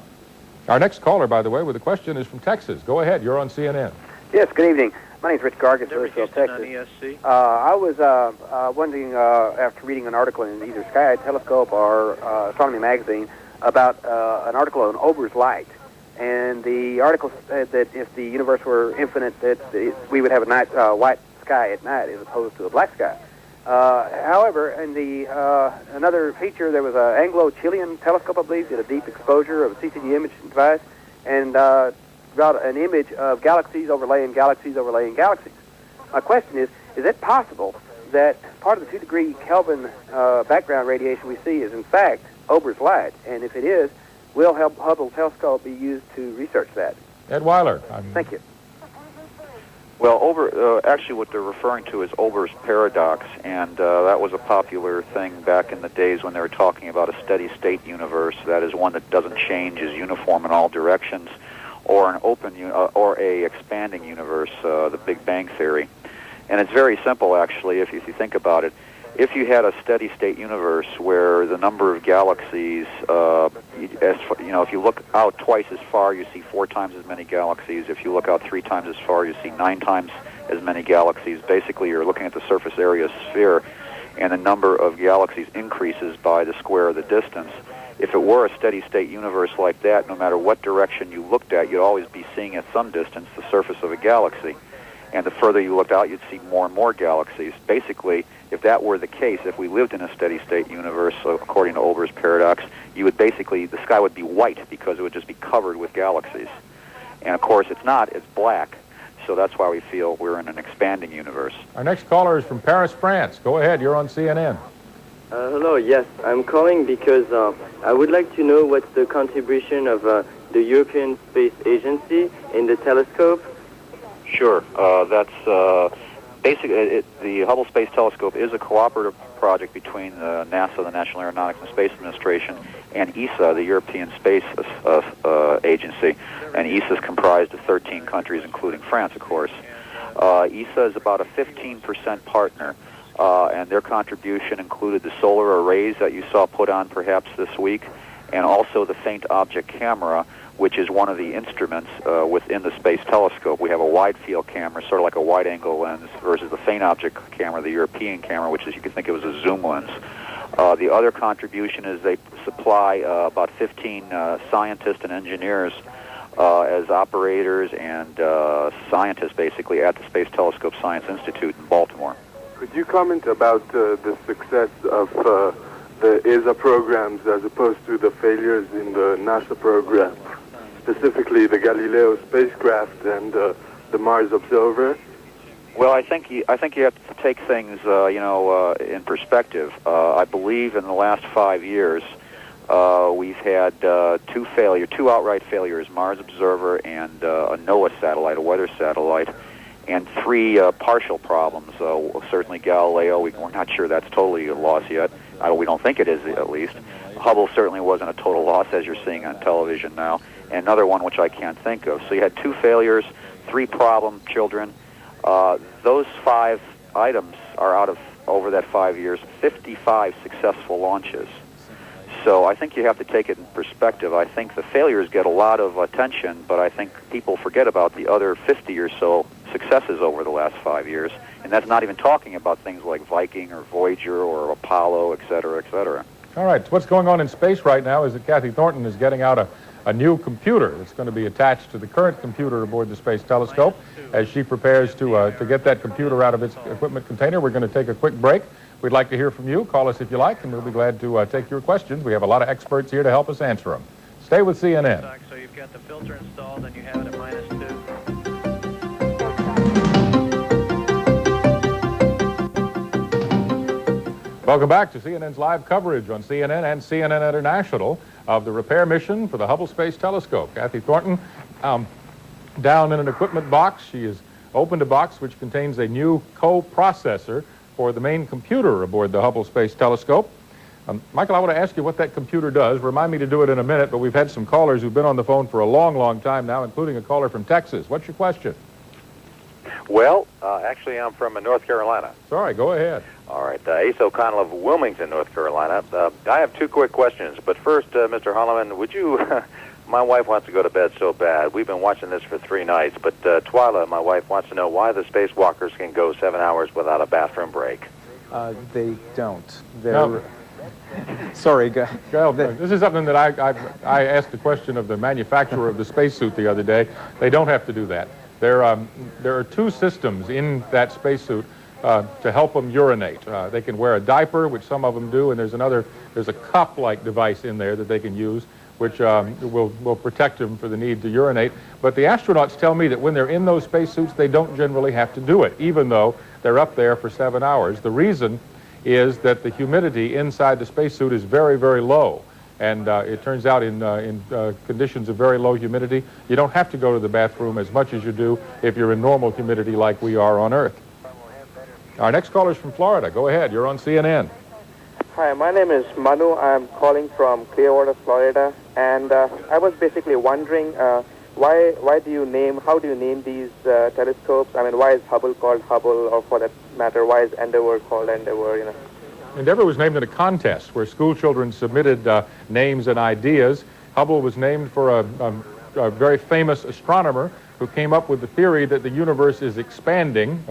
Our next caller, by the way, with a question is from Texas. Go ahead. You're on CNN. Yes, good evening. My name's Rich Gargis, Hurricane, Texas. I was wondering, after reading an article in either Sky Telescope or Astronomy Magazine, about an article on Ober's light. And the article said that if the universe were infinite, that we would have a night, white sky at night as opposed to a black sky. However, in the another feature, there was an Anglo-Chilean telescope, I believe, did a deep exposure of a CCD image device, and got an image of galaxies overlaying galaxies overlaying galaxies. My question is it possible that part of the 2-degree Kelvin background radiation we see is in fact Ober's light? And if it is, will Hubble telescope be used to research that? Ed Weiler. Thank you. Well, actually what they're referring to is Ober's paradox, and that was a popular thing back in the days when they were talking about a steady-state universe. That is one that doesn't change, is uniform in all directions, or an open or a expanding universe, the Big Bang Theory. And it's very simple, actually, if you think about it. If you had a steady-state universe where the number of galaxies, if you look out twice as far, you see 4 times as many galaxies. If you look out 3 times as far, you see 9 times as many galaxies. Basically, you're looking at the surface area of a sphere, and the number of galaxies increases by the square of the distance. If it were a steady-state universe like that, no matter what direction you looked at, you'd always be seeing at some distance the surface of a galaxy. And the further you looked out, you'd see more and more galaxies. Basically, if that were the case, if we lived in a steady-state universe, according to Ober's paradox, the sky would be white because it would just be covered with galaxies. And of course, it's not, it's black. So that's why we feel we're in an expanding universe. Our next caller is from Paris, France. Go ahead, you're on CNN. Hello, yes, I'm calling because I would like to know what's the contribution of the European Space Agency in the telescope. Sure. That's basically the Hubble Space Telescope is a cooperative project between NASA, the National Aeronautics and Space Administration, and ESA, the European Space Agency. And ESA is comprised of 13 countries, including France, of course. ESA is about a 15% partner, and their contribution included the solar arrays that you saw put on perhaps this week, and also the faint object camera, which is one of the instruments within the Space Telescope. We have a wide-field camera, sort of like a wide-angle lens, versus the faint object camera, the European camera, which is, you can think of as a zoom lens. The other contribution is they supply about 15 scientists and engineers as operators and scientists, basically, at the Space Telescope Science Institute in Baltimore. Could you comment about the success of the ESA programs as opposed to the failures in the NASA program? Specifically the Galileo spacecraft and the Mars Observer? Well, I think you have to take things, in perspective. I believe in the last 5 years, we've had 2 outright failures: Mars Observer and a NOAA satellite, a weather satellite, and 3 partial problems. Certainly Galileo, we're not sure that's totally a loss yet. We don't think it is, at least. Hubble certainly wasn't a total loss, as you're seeing on television now. And another one which I can't think of. So you had 2 failures, 3 problem children. Those 5 items are out of, over that 5 years, 55 successful launches. So I think you have to take it in perspective. I think the failures get a lot of attention, but I think people forget about the other 50 or so successes over the last 5 years. And that's not even talking about things like Viking or Voyager or Apollo, et cetera, et cetera. All right, what's going on in space right now is that Kathy Thornton is getting out a new computer that's going to be attached to the current computer aboard the Space Telescope. As she prepares to get that computer out of its equipment container, we're going to take a quick break. We'd like to hear from you. Call us if you like, and we'll be glad to take your questions. We have a lot of experts here to help us answer them. Stay with CNN. So you've got the filter installed, and you have it at -2. Welcome back to CNN's live coverage on CNN and CNN International of the repair mission for the Hubble Space Telescope. Kathy Thornton down in an equipment box. She has opened a box which contains a new co-processor for the main computer aboard the Hubble Space Telescope. Michael, I want to ask you what that computer does. Remind me to do it in a minute, but we've had some callers who've been on the phone for a long, long time now, including a caller from Texas. What's your question? Well, actually, I'm from North Carolina. Sorry, go ahead. All right, Ace O'Connell of Wilmington, North Carolina. I have 2 quick questions, but first, Mr. Holloman, would you... My wife wants to go to bed so bad. We've been watching this for 3 nights, but Twyla, my wife, wants to know why the Spacewalkers can go 7 hours without a bathroom break. They don't. Sorry, Well, this is something that I asked the question of the manufacturer of the spacesuit the other day. They don't have to do that. There are two systems in that spacesuit to help them urinate. They can wear a diaper, which some of them do, and there's a cup-like device in there that they can use, which will protect them for the need to urinate. But the astronauts tell me that when they're in those spacesuits, they don't generally have to do it, even though they're up there for 7 hours. The reason is that the humidity inside the spacesuit is very, very low. And it turns out in conditions of very low humidity, you don't have to go to the bathroom as much as you do if you're in normal humidity like we are on Earth. Our next caller is from Florida. Go ahead. You're on CNN. Hi, my name is Manu. I'm calling from Clearwater, Florida. And I was basically wondering how do you name these telescopes? I mean, why is Hubble called Hubble, or for that matter, why is Endeavour called Endeavour, you know? Endeavour was named in a contest where school children submitted names and ideas. Hubble was named for a very famous astronomer who came up with the theory that the universe is expanding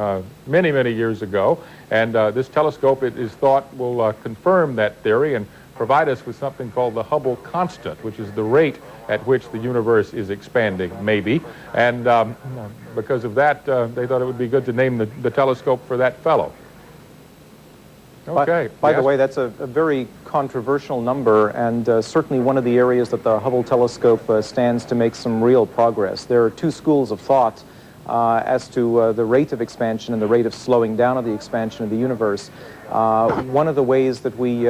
many, many years ago. And this telescope, it is thought, will confirm that theory and provide us with something called the Hubble constant, which is the rate at which the universe is expanding, maybe. And because of that, they thought it would be good to name the telescope for that fellow. Okay. By the way, that's a very controversial number, and certainly one of the areas that the Hubble telescope stands to make some real progress. There are two schools of thought as to the rate of expansion and the rate of slowing down of the expansion of the universe. One of the ways that we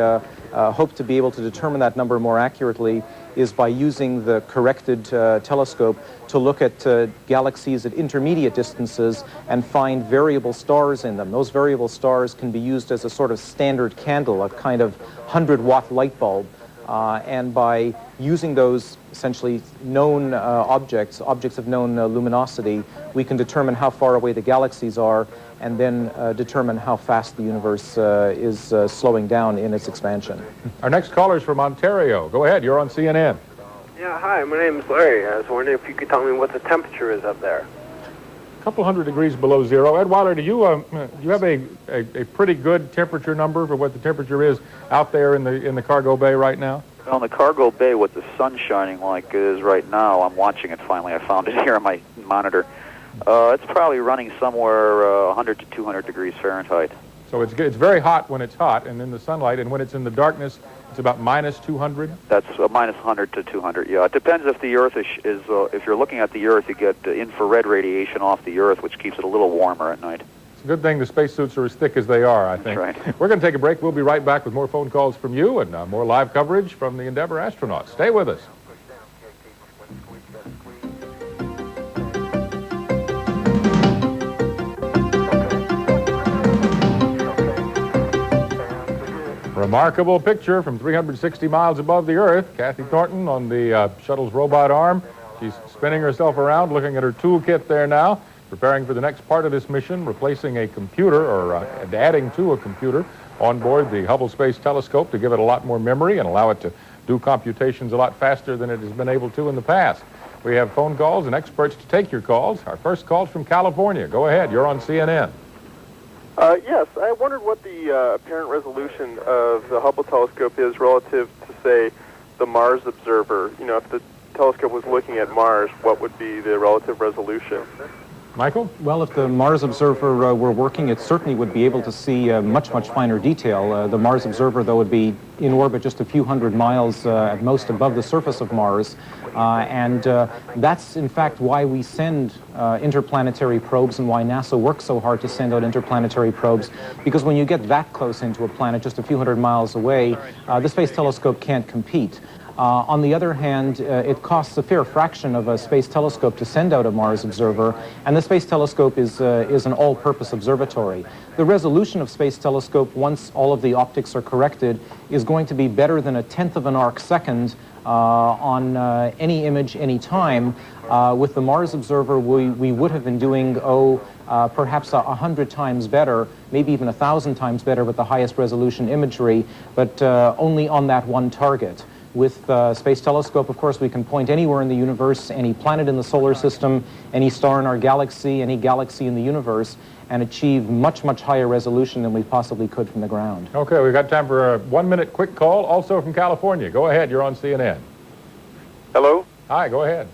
hope to be able to determine that number more accurately is by using the corrected telescope to look at galaxies at intermediate distances and find variable stars in them. Those variable stars can be used as a sort of standard candle, a kind of 100-watt light bulb. And by using those essentially known objects of known luminosity, we can determine how far away the galaxies are and then determine how fast the universe is slowing down in its expansion. Our next caller is from Ontario. Go ahead, you're on CNN. Yeah, hi, my name is Larry. I was wondering if you could tell me what the temperature is up there. A couple hundred degrees below zero. Ed Weiler, do you have a pretty good temperature number for what the temperature is out there in the cargo bay right now? On the cargo bay, what the sun's shining like is right now, I'm watching it finally. I found it here on my monitor. It's probably running somewhere 100 to 200 degrees Fahrenheit. So it's very hot when it's hot and in the sunlight, and when it's in the darkness, it's about minus 200? That's minus 100 to 200, yeah. It depends if the Earth is if you're looking at the Earth, you get infrared radiation off the Earth, which keeps it a little warmer at night. It's a good thing the spacesuits are as thick as they are, I think. That's right. We're going to take a break. We'll be right back with more phone calls from you and more live coverage from the Endeavour astronauts. Stay with us. Remarkable picture from 360 miles above the Earth. Kathy Thornton on the shuttle's robot arm. She's spinning herself around, looking at her toolkit there now, preparing for the next part of this mission, replacing a computer or adding to a computer on board the Hubble Space Telescope to give it a lot more memory and allow it to do computations a lot faster than it has been able to in the past. We have phone calls and experts to take your calls. Our first call is from California. Go ahead. You're on CNN. Yes, I wondered what the apparent resolution of the Hubble telescope is relative to, say, the Mars observer. You know, if the telescope was looking at Mars, what would be the relative resolution? Michael? Well, if the Mars observer were working, it certainly would be able to see much, much finer detail. The Mars observer, though, would be in orbit just a few hundred miles at most above the surface of Mars. And that's, in fact, why we send interplanetary probes and why NASA works so hard to send out interplanetary probes. Because when you get that close into a planet just a few hundred miles away, the Space Telescope can't compete. On the other hand, it costs a fair fraction of a space telescope to send out a Mars observer, and the Space Telescope is an all-purpose observatory. The resolution of Space Telescope, once all of the optics are corrected, is going to be better than a tenth of an arc second on any image, any time. With the Mars observer, we would have been doing, perhaps 100 times better, maybe even 1,000 times better with the highest resolution imagery, but only on that one target. With Space Telescope, of course, we can point anywhere in the universe, any planet in the solar system, any star in our galaxy, any galaxy in the universe, and achieve much, much higher resolution than we possibly could from the ground. Okay, we've got time for a 1-minute quick call, also from California. Go ahead, you're on CNN. Hello? Hi, go ahead.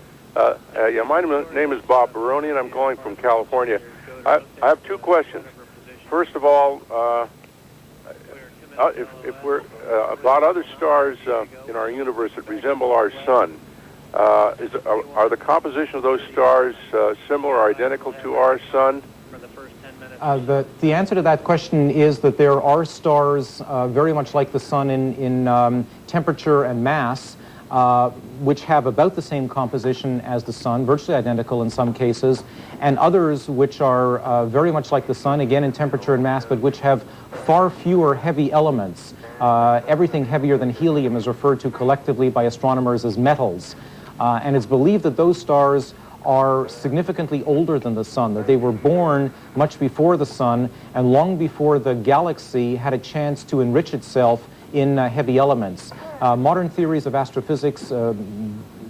Yeah, my name is Bob Baroni, and I'm calling from California. I have two questions. First of all, if we're about other stars in our universe that resemble our sun, are the composition of those stars similar or identical to our sun? The answer to that question is that there are stars very much like the sun in temperature and mass, which have about the same composition as the sun, virtually identical in some cases, and others which are very much like the sun, again in temperature and mass, but which have far fewer heavy elements. Everything heavier than helium is referred to collectively by astronomers as metals. And it's believed that those stars are significantly older than the sun, that they were born much before the sun and long before the galaxy had a chance to enrich itself in heavy elements. Modern theories of astrophysics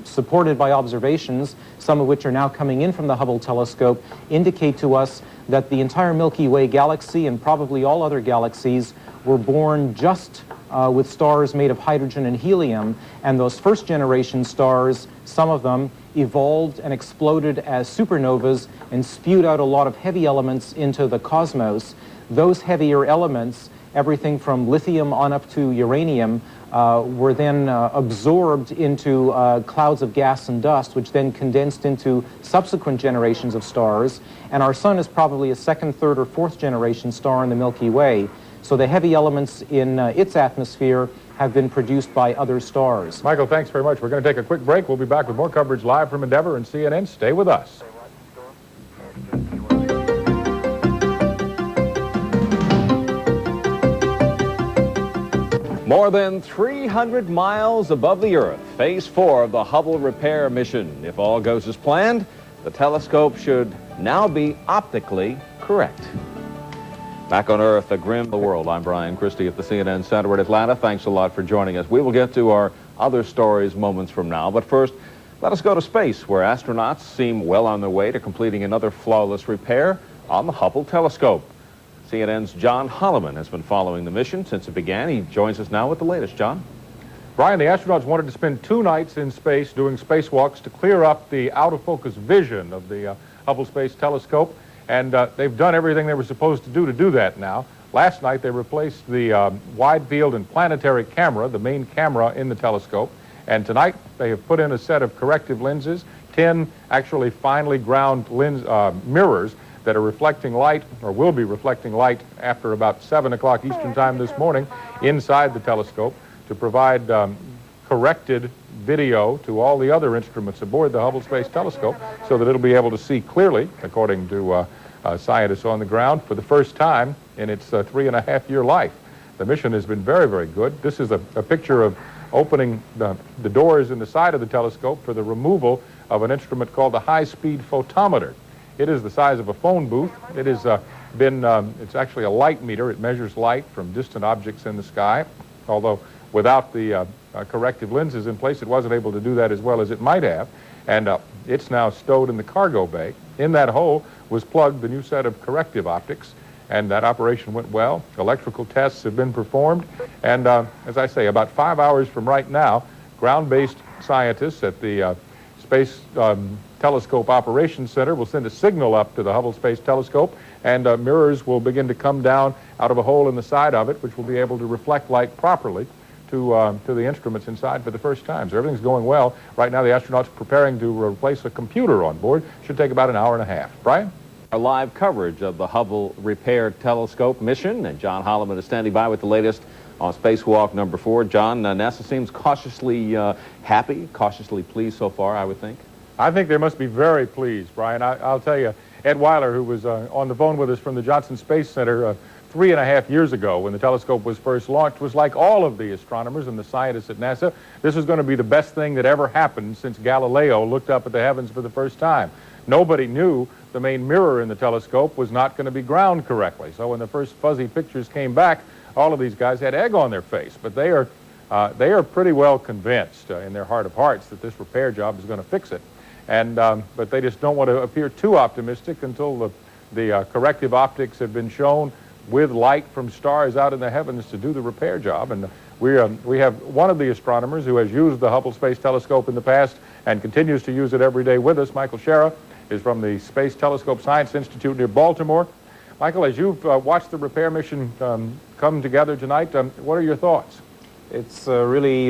supported by observations, some of which are now coming in from the Hubble telescope, indicate to us that the entire Milky Way galaxy and probably all other galaxies were born just with stars made of hydrogen and helium, and those first generation stars, some of them, evolved and exploded as supernovas and spewed out a lot of heavy elements into the cosmos. Those heavier elements, everything from lithium on up to uranium, were then absorbed into clouds of gas and dust, which then condensed into subsequent generations of stars. And our sun is probably a second, third, or fourth generation star in the Milky Way. So the heavy elements in its atmosphere have been produced by other stars. Michael, thanks very much. We're going to take a quick break. We'll be back with more coverage live from Endeavour and CNN. Stay with us. More than 300 miles above the Earth, Phase 4 of the Hubble repair mission. If all goes as planned, the telescope should now be optically correct. Back on Earth, a grim world. I'm Brian Christie at the CNN Center in Atlanta. Thanks a lot for joining us. We will get to our other stories moments from now. But first, let us go to space, where astronauts seem well on their way to completing another flawless repair on the Hubble telescope. CNN's John Holloman has been following the mission since it began. He joins us now with the latest. John? Brian, the astronauts wanted to spend 2 nights in space doing spacewalks to clear up the out-of-focus vision of the Hubble Space Telescope. And they've done everything they were supposed to do that now. Last night they replaced the wide field and planetary camera, the main camera in the telescope. And tonight they have put in a set of corrective lenses, 10 actually finely ground lens mirrors that are reflecting light, or will be reflecting light after about 7 o'clock Eastern Time this morning inside the telescope to provide corrected video to all the other instruments aboard the Hubble Space Telescope so that it'll be able to see clearly, according to scientists on the ground, for the first time in its 3.5-year life. The mission has been very, very good. This is a picture of opening the doors in the side of the telescope for the removal of an instrument called the High-Speed Photometer. It is the size of a phone booth. It has it's actually a light meter. It measures light from distant objects in the sky, although without the corrective lenses in place, it wasn't able to do that as well as it might have. And it's now stowed in the cargo bay. In that hole was plugged the new set of corrective optics, and that operation went well. Electrical tests have been performed, and as I say, about 5 hours from right now, ground-based scientists at the Space Telescope Operations Center will send a signal up to the Hubble Space Telescope, and mirrors will begin to come down out of a hole in the side of it, which will be able to reflect light properly to the instruments inside for the first time. So everything's going well. Right now the astronauts are preparing to replace a computer on board. Should take about an hour and a half. Brian? Our live coverage of the Hubble Repair Telescope mission, and John Holloman is standing by with the latest on Spacewalk number 4. John, NASA seems cautiously happy, cautiously pleased so far, I would think. I think they must be very pleased, Brian. I'll tell you, Ed Weiler, who was on the phone with us from the Johnson Space Center 3.5 years ago when the telescope was first launched, was like all of the astronomers and the scientists at NASA. This is going to be the best thing that ever happened since Galileo looked up at the heavens for the first time. Nobody knew the main mirror in the telescope was not going to be ground correctly. So when the first fuzzy pictures came back, all of these guys had egg on their face. But they are they are pretty well convinced in their heart of hearts that this repair job is going to fix it. And, but they just don't want to appear too optimistic until the corrective optics have been shown with light from stars out in the heavens to do the repair job. And we have one of the astronomers who has used the Hubble Space Telescope in the past and continues to use it every day with us. Michael Shera is from the Space Telescope Science Institute near Baltimore. Michael, as you've watched the repair mission come together tonight, what are your thoughts? It's a really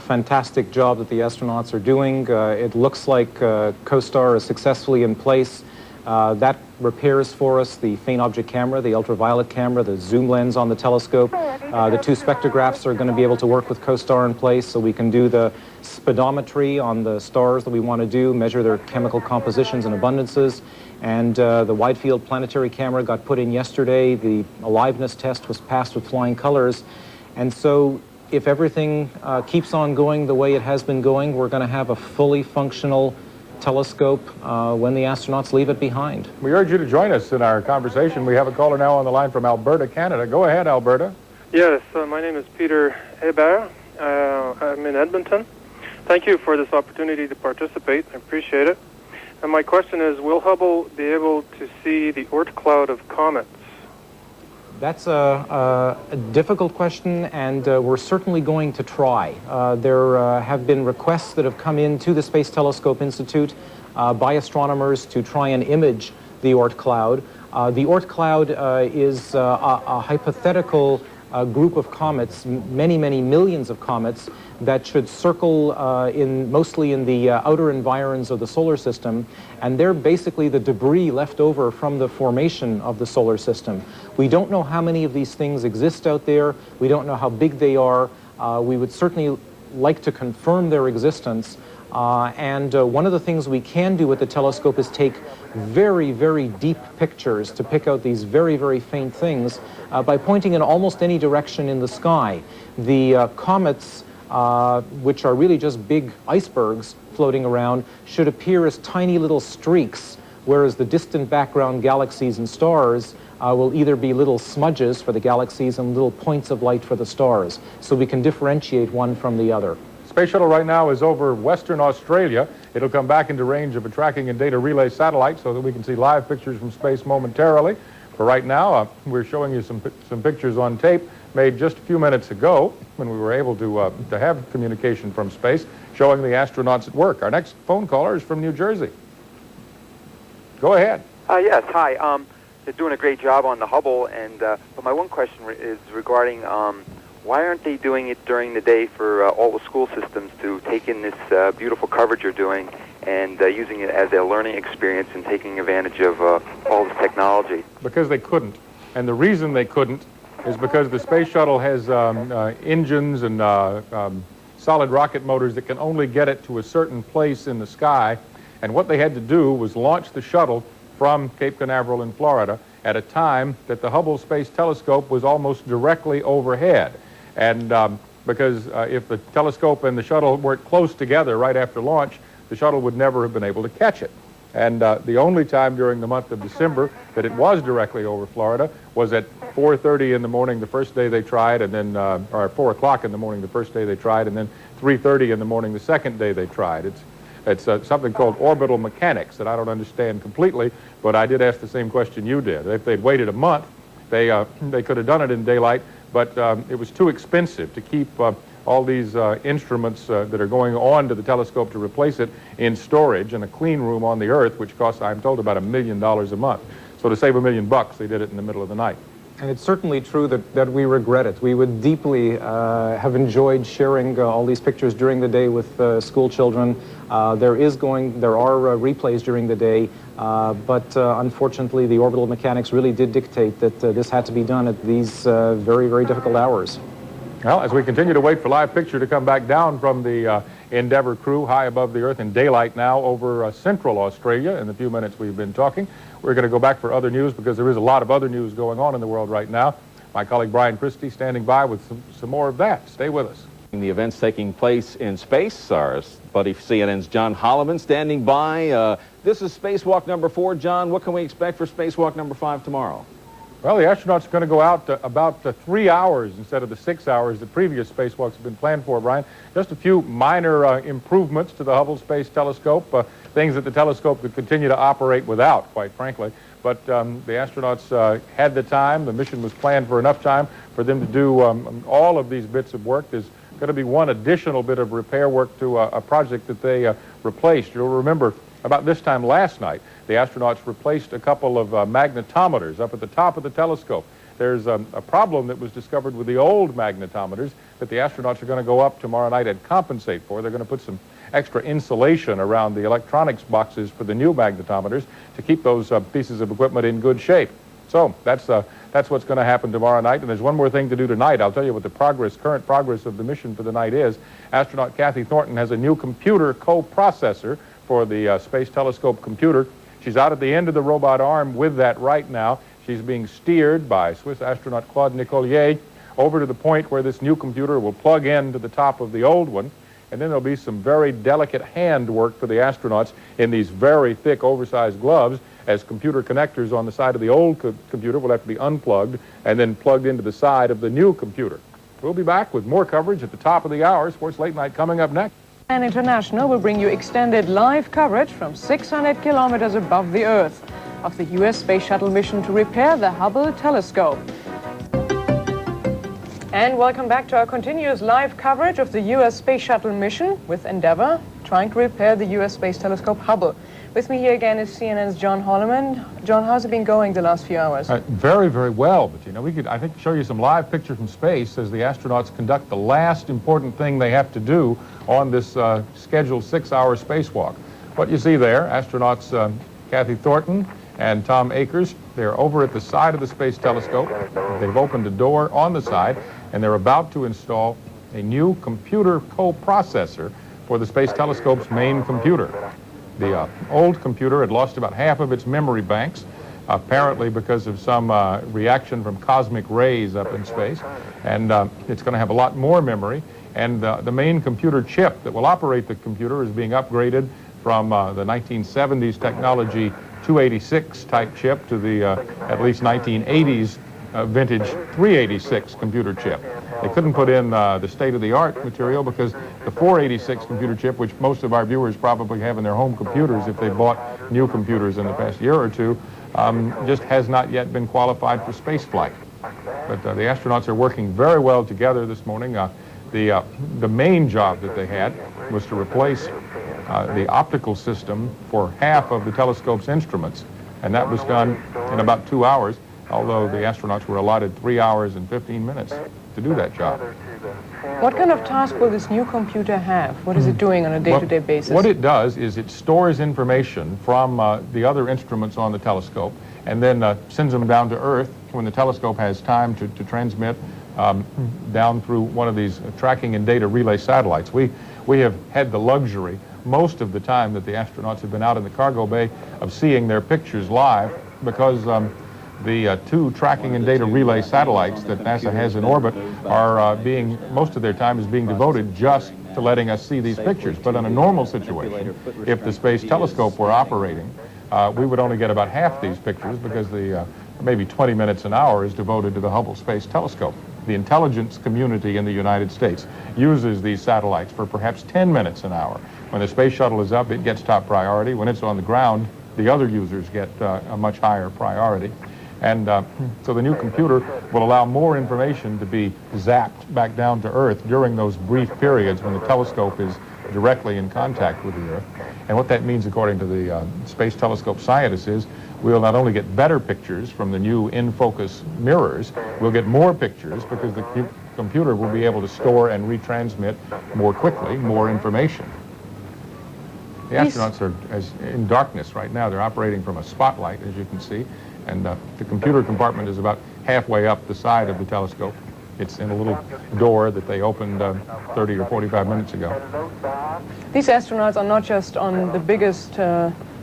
fantastic job that the astronauts are doing. It looks like Costar is successfully in place. That repairs for us the faint object camera, the ultraviolet camera, the zoom lens on the telescope. The two spectrographs are going to be able to work with Costar in place, so we can do the speedometry on the stars that we want to do, measure their chemical compositions and abundances. And the wide field planetary camera got put in yesterday. The aliveness test was passed with flying colors. And so if everything keeps on going the way it has been going, we're going to have a fully functional telescope when the astronauts leave it behind. We urge you to join us in our conversation. We have a caller now on the line from Alberta, Canada. Go ahead, Alberta. Yes, my name is Peter Ober. I'm in Edmonton. Thank you for this opportunity to participate. I appreciate it. And my question is, will Hubble be able to see the Oort cloud of comets? That's a difficult question, and we're certainly going to try. There have been requests that have come in to the Space Telescope Institute by astronomers to try and image the Oort cloud. The Oort cloud is a hypothetical group of comets, many, many millions of comets, that should circle mostly in the outer environs of the solar system, and they're basically the debris left over from the formation of the solar system. We don't know how many of these things exist out there. We don't know how big they are. We would certainly like to confirm their existence. And one of the things we can do with the telescope is take very, very deep pictures to pick out these very, very faint things by pointing in almost any direction in the sky. The comets, which are really just big icebergs floating around, should appear as tiny little streaks, whereas the distant background galaxies and stars will either be little smudges for the galaxies and little points of light for the stars, so we can differentiate one from the other. Space Shuttle right now is over Western Australia. It'll come back into range of a tracking and data relay satellite so that we can see live pictures from space momentarily. For right now, we're showing you some pictures on tape made just a few minutes ago when we were able to have communication from space showing the astronauts at work. Our next phone caller is from New Jersey. Go ahead. Yes, hi. They're doing a great job on the Hubble, and but my one question is regarding why aren't they doing it during the day for all the school systems to take in this beautiful coverage you're doing and using it as a learning experience and taking advantage of all this technology? Because they couldn't. And the reason they couldn't is because the Space Shuttle has engines and solid rocket motors that can only get it to a certain place in the sky. And what they had to do was launch the shuttle from Cape Canaveral in Florida at a time that the Hubble Space Telescope was almost directly overhead. And because if the telescope and the shuttle weren't close together right after launch, the shuttle would never have been able to catch it. And the only time during the month of December that it was directly over Florida was at 4:30 in the morning the first day they tried, and then, or 4 o'clock in the morning the first day they tried, and then 3:30 in the morning the second day they tried. It's something called orbital mechanics that I don't understand completely, but I did ask the same question you did. If they'd waited a month, they could have done it in daylight, but it was too expensive to keep all these instruments that are going on to the telescope to replace it in storage in a clean room on the Earth, which costs, I'm told, about $1 million a month. So to save $1 million, they did it in the middle of the night. And it's certainly true that we regret it. We would deeply have enjoyed sharing all these pictures during the day with school children. There are replays during the day, but unfortunately the orbital mechanics really did dictate that this had to be done at these very, very difficult hours. Well, as we continue to wait for live picture to come back down from the Endeavour crew high above the Earth in daylight now over central Australia in the few minutes we've been talking, we're going to go back for other news because there is a lot of other news going on in the world right now. My colleague Brian Christie standing by with some more of that. Stay with us. The events taking place in space, our buddy CNN's John Holloman standing by. This is Spacewalk number 4. John, what can we expect for Spacewalk number 5 tomorrow? Well, the astronauts are going to go out about 3 hours instead of the 6 hours that previous spacewalks have been planned for, Brian. Just a few minor improvements to the Hubble Space Telescope, things that the telescope could continue to operate without, quite frankly. But the astronauts had the time. The mission was planned for enough time for them to do all of these bits of work. There's going to be one additional bit of repair work to a project that they replaced. You'll remember about this time last night, the astronauts replaced a couple of magnetometers up at the top of the telescope. There's a problem that was discovered with the old magnetometers that the astronauts are going to go up tomorrow night and compensate for. They're going to put some extra insulation around the electronics boxes for the new magnetometers to keep those pieces of equipment in good shape. So that's what's going to happen tomorrow night. And there's one more thing to do tonight. I'll tell you what the current progress of the mission for the night is. Astronaut Kathy Thornton has a new computer co-processor for the Space Telescope computer. She's out at the end of the robot arm with that right now. She's being steered by Swiss astronaut Claude Nicollier over to the point where this new computer will plug in to the top of the old one. And then there'll be some very delicate hand work for the astronauts in these very thick, oversized gloves, as computer connectors on the side of the old computer will have to be unplugged and then plugged into the side of the new computer. We'll be back with more coverage at the top of the hour. Sports Late Night coming up next. And International will bring you extended live coverage from 600 kilometers above the Earth of the U.S. Space Shuttle mission to repair the Hubble telescope. And welcome back to our continuous live coverage of the U.S. Space Shuttle mission with Endeavour trying to repair the U.S. Space Telescope Hubble. With me here again is CNN's John Holloman. John, how's it been going the last few hours? Very, very well. But, you know, we could, I think, show you some live pictures from space as the astronauts conduct the last important thing they have to do on this scheduled 6-hour spacewalk. What you see there, astronauts Kathy Thornton and Tom Akers, they're over at the side of the Space Telescope. They've opened a door on the side, and they're about to install a new computer co-processor for the Space Telescope's main computer. The old computer had lost about half of its memory banks, apparently because of some reaction from cosmic rays up in space. And it's going to have a lot more memory. And the main computer chip that will operate the computer is being upgraded from the 1970s technology 286 type chip to the at least 1980s vintage 386 computer chip. They couldn't put in the state-of-the-art material because the 486 computer chip, which most of our viewers probably have in their home computers if they bought new computers in the past year or two, just has not yet been qualified for space flight. But the astronauts are working very well together this morning. The main job that they had was to replace the optical system for half of the telescope's instruments, and that was done in about 2 hours, although the astronauts were allotted 3 hours and 15 minutes to do that job. What kind of task will this new computer have? What is it doing on a day-to-day basis? What it does is it stores information from the other instruments on the telescope and then sends them down to Earth when the telescope has time to transmit down through one of these tracking and data relay satellites. We have had the luxury most of the time that the astronauts have been out in the cargo bay of seeing their pictures live because the two tracking and data relay satellites that NASA has in orbit are most of their time is being devoted just to letting us see these pictures. But in a normal situation, if the Space Telescope were operating, we would only get about half these pictures because the maybe 20 minutes an hour is devoted to the Hubble Space Telescope. The intelligence community in the United States uses these satellites for perhaps 10 minutes an hour. When the space shuttle is up, it gets top priority. When it's on the ground, the other users get a much higher priority. And so the new computer will allow more information to be zapped back down to Earth during those brief periods when the telescope is directly in contact with the Earth. And what that means, according to the Space Telescope scientists, is we'll not only get better pictures from the new in-focus mirrors, we'll get more pictures because the computer will be able to store and retransmit more quickly, more information. The astronauts are in darkness right now. They're operating from a spotlight, as you can see. And the computer compartment is about halfway up the side of the telescope. It's in a little door that they opened 30 or 45 minutes ago. These astronauts are not just on the biggest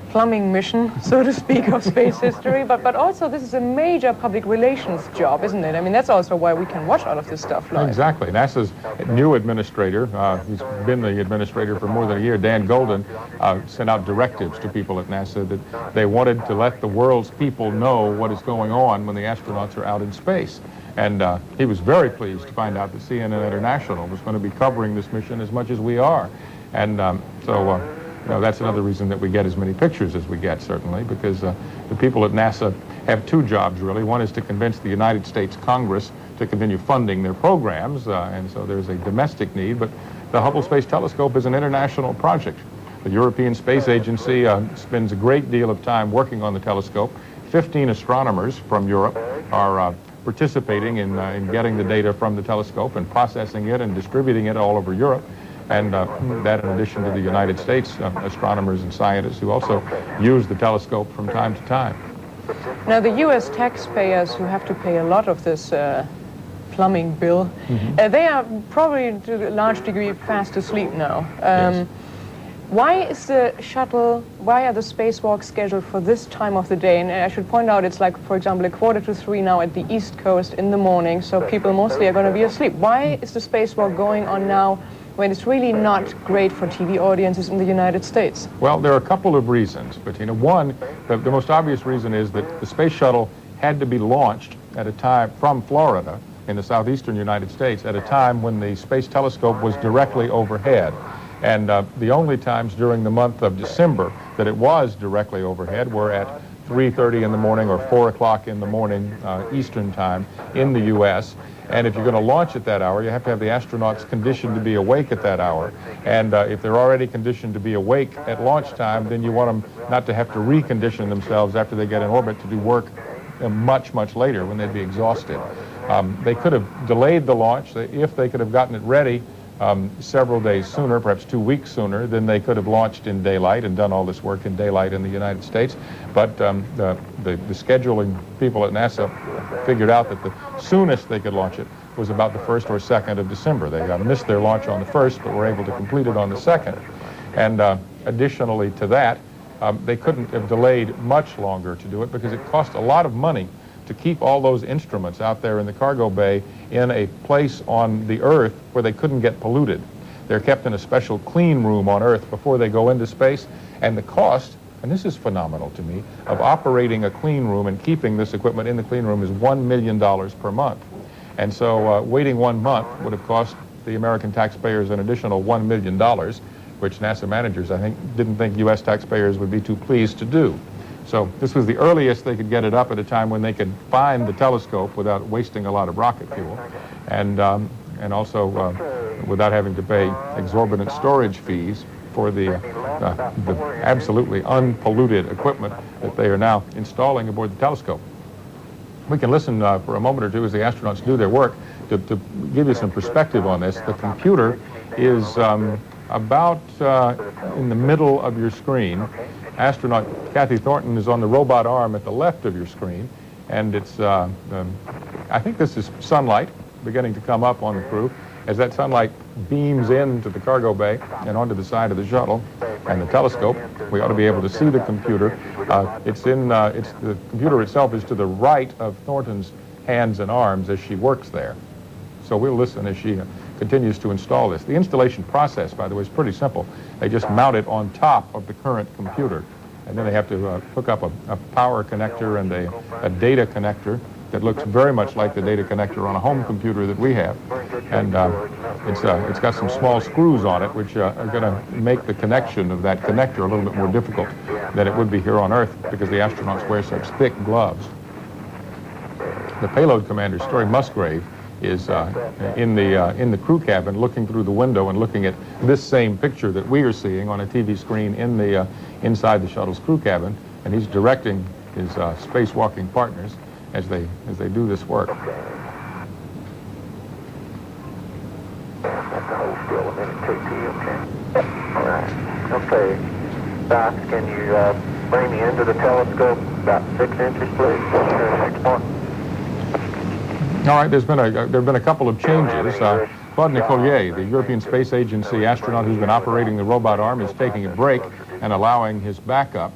plumbing mission, so to speak, of space history, but also this is a major public relations job, isn't it? I mean, that's also why we can watch all of this stuff live. Exactly. NASA's new administrator, who's been the administrator for more than a year, Dan Golden, sent out directives to people at NASA that they wanted to let the world's people know what is going on when the astronauts are out in space. And he was very pleased to find out that CNN International was going to be covering this mission as much as we are. And you know, that's another reason that we get as many pictures as we get, certainly, because the people at NASA have two jobs, really. One is to convince the United States Congress to continue funding their programs, and so there's a domestic need, but the Hubble Space Telescope is an international project. The European Space Agency spends a great deal of time working on the telescope. 15 astronomers from Europe are participating in getting the data from the telescope and processing it and distributing it all over Europe. And that in addition to the United States astronomers and scientists who also use the telescope from time to time. Now, the U.S. taxpayers who have to pay a lot of this plumbing bill, they are probably to a large degree fast asleep now. Yes. Why is the shuttle, why are the spacewalks scheduled for this time of the day? And I should point out it's like, for example, 2:45 now at the East Coast in the morning, so people mostly are going to be asleep. Why is the spacewalk going on now when it's really not great for TV audiences in the United States? Well, there are a couple of reasons, Bettina. One, the most obvious reason is that the space shuttle had to be launched at a time from Florida in the southeastern United States at a time when the space telescope was directly overhead. And the only times during the month of December that it was directly overhead were at 3:30 in the morning or 4 o'clock in the morning Eastern time in the U.S. And if you're going to launch at that hour, you have to have the astronauts conditioned to be awake at that hour. And if they're already conditioned to be awake at launch time, then you want them not to have to recondition themselves after they get in orbit to do work much, much later when they'd be exhausted. They could have delayed the launch. If they could have gotten it ready several days sooner, perhaps 2 weeks sooner, then they could have launched in daylight and done all this work in daylight in the United States. But the scheduling people at NASA figured out that the soonest they could launch it was about the 1st or 2nd of December. They missed their launch on the 1st, but were able to complete it on the 2nd. And additionally to that, they couldn't have delayed much longer to do it because it cost a lot of money to keep all those instruments out there in the cargo bay in a place on the Earth where they couldn't get polluted. They're kept in a special clean room on Earth before they go into space, and the cost, and this is phenomenal to me, of operating a clean room and keeping this equipment in the clean room is $1 million per month. And so waiting 1 month would have cost the American taxpayers an additional $1 million, which NASA managers, I think, didn't think U.S. taxpayers would be too pleased to do. So this was the earliest they could get it up at a time when they could find the telescope without wasting a lot of rocket fuel, and also without having to pay exorbitant storage fees for the absolutely unpolluted equipment that they are now installing aboard the telescope. We can listen for a moment or two as the astronauts do their work to give you some perspective on this. The computer is about in the middle of your screen. Astronaut Kathy Thornton is on the robot arm at the left of your screen, and it's, I think this is sunlight beginning to come up on the crew. As that sunlight beams into the cargo bay and onto the side of the shuttle and the telescope, we ought to be able to see the computer. The computer itself is to the right of Thornton's hands and arms as she works there. So we'll listen as she continues to install this. The installation process, by the way, is pretty simple. They just mount it on top of the current computer, and then they have to hook up a power connector and a data connector that looks very much like the data connector on a home computer that we have. And it's got some small screws on it which are going to make the connection of that connector a little bit more difficult than it would be here on Earth because the astronauts wear such thick gloves. The payload commander, Story Musgrave, is in the crew cabin looking through the window and looking at this same picture that we are seeing on a TV screen in the inside the shuttle's crew cabin, and he's directing his spacewalking partners as they do this work. Okay. Doc, can you bring me into the telescope about 6 inches, please? 6 points. All right, there have been a couple of changes. Claude Nicollier, the European Space Agency astronaut who's been operating the robot arm, is taking a break. and allowing his backup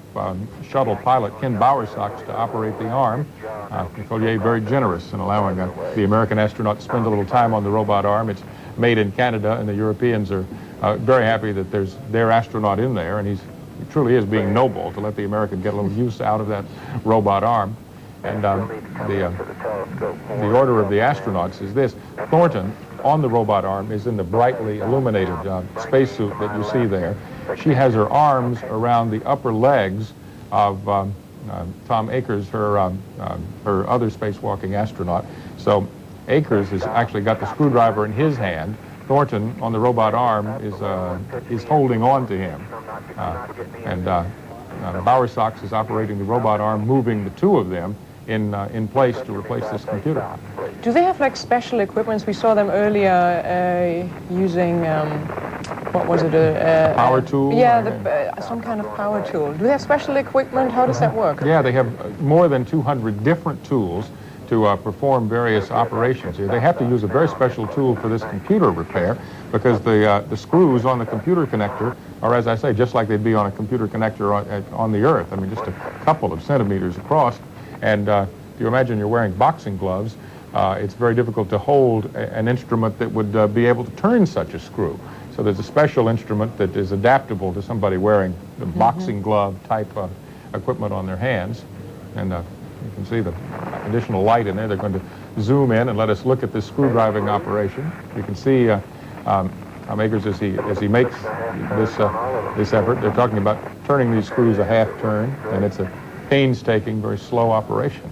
shuttle pilot, Ken Bowersox, to operate the arm. Collier very generous in allowing the American astronaut to spend a little time on the robot arm. It's made in Canada, and the Europeans are very happy that there's their astronaut in there, and he truly is being noble to let the American get a little use out of that robot arm. And the order of the astronauts is this. Thornton, on the robot arm, is in the brightly illuminated spacesuit that you see there. She has her arms around the upper legs of Tom Akers, her other spacewalking astronaut. So Akers has actually got the screwdriver in his hand. Thornton, on the robot arm, is holding on to him. Bowersox is operating the robot arm, moving the two of them in place to replace this computer. Do they have like special equipments? We saw them earlier using, what was it? Power tool? Yeah, some kind of power tool. Do they have special equipment? How does that work? Yeah, they have more than 200 different tools to perform various operations here. They have to use a very special tool for this computer repair because the screws on the computer connector are, as I say, just like they'd be on a computer connector on the Earth. I mean, just a couple of centimeters across. And if you imagine you're wearing boxing gloves, it's very difficult to hold an instrument that would be able to turn such a screw. So there's a special instrument that is adaptable to somebody wearing the boxing glove type equipment on their hands. And you can see the additional light in there. They're going to zoom in and let us look at this screw-driving operation. You can see Tom Akers as he makes this effort. They're talking about turning these screws a half turn, and it's a painstaking, very slow operation.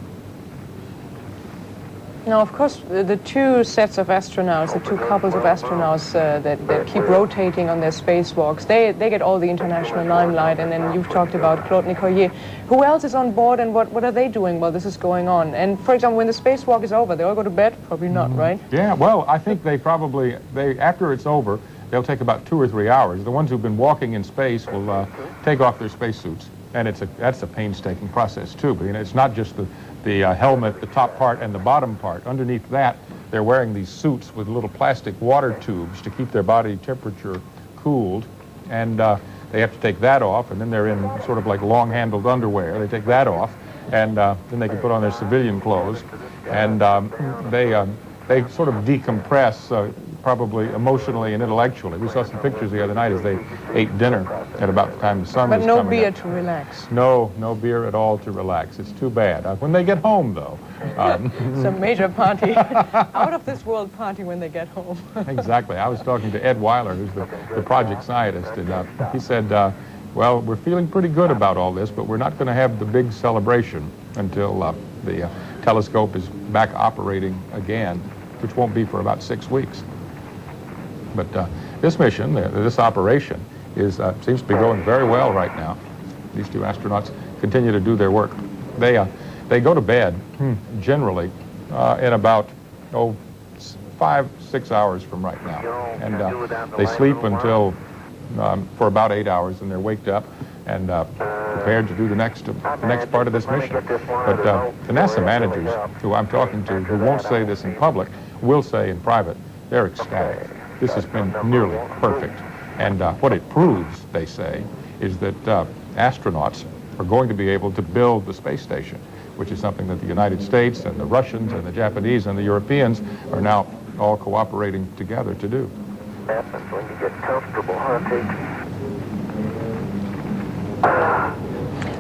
Now, of course, the two sets of astronauts, the two couples of astronauts that keep rotating on their spacewalks, they get all the international limelight, and then you've talked about Claude Nicollier. Who else is on board, and what are they doing while this is going on? And, for example, when the spacewalk is over, they all go to bed? Probably not, right? Yeah, well, I think after it's over, they'll take about 2 or 3 hours. The ones who've been walking in space will take off their spacesuits. And that's a painstaking process, too. But, it's not just the helmet, the top part, and the bottom part. Underneath that, they're wearing these suits with little plastic water tubes to keep their body temperature cooled. And they have to take that off, and then they're in sort of like long-handled underwear. They take that off, and then they can put on their civilian clothes. And they sort of decompress probably emotionally and intellectually. We saw some pictures the other night as they ate dinner at about the time the sun was coming up. But no beer to relax. No beer at all to relax. It's too bad. When they get home, though. It's a major party. Out of this world party when they get home. Exactly. I was talking to Ed Weiler, who's the project scientist, and he said, well, we're feeling pretty good about all this, but we're not going to have the big celebration until the telescope is back operating again, which won't be for about 6 weeks. But this mission, this operation, seems to be going very well right now. These two astronauts continue to do their work. They go to bed, generally, in about, 5-6 hours from right now. And they sleep until, for about 8 hours, and they're waked up and prepared to do the next part of this mission. But the NASA managers who I'm talking to, who won't say this in public, will say in private, they're ecstatic. This has been nearly perfect. And what it proves, they say, is that astronauts are going to be able to build the space station, which is something that the United States and the Russians and the Japanese and the Europeans are now all cooperating together to do. Happens when you get comfortable hunting.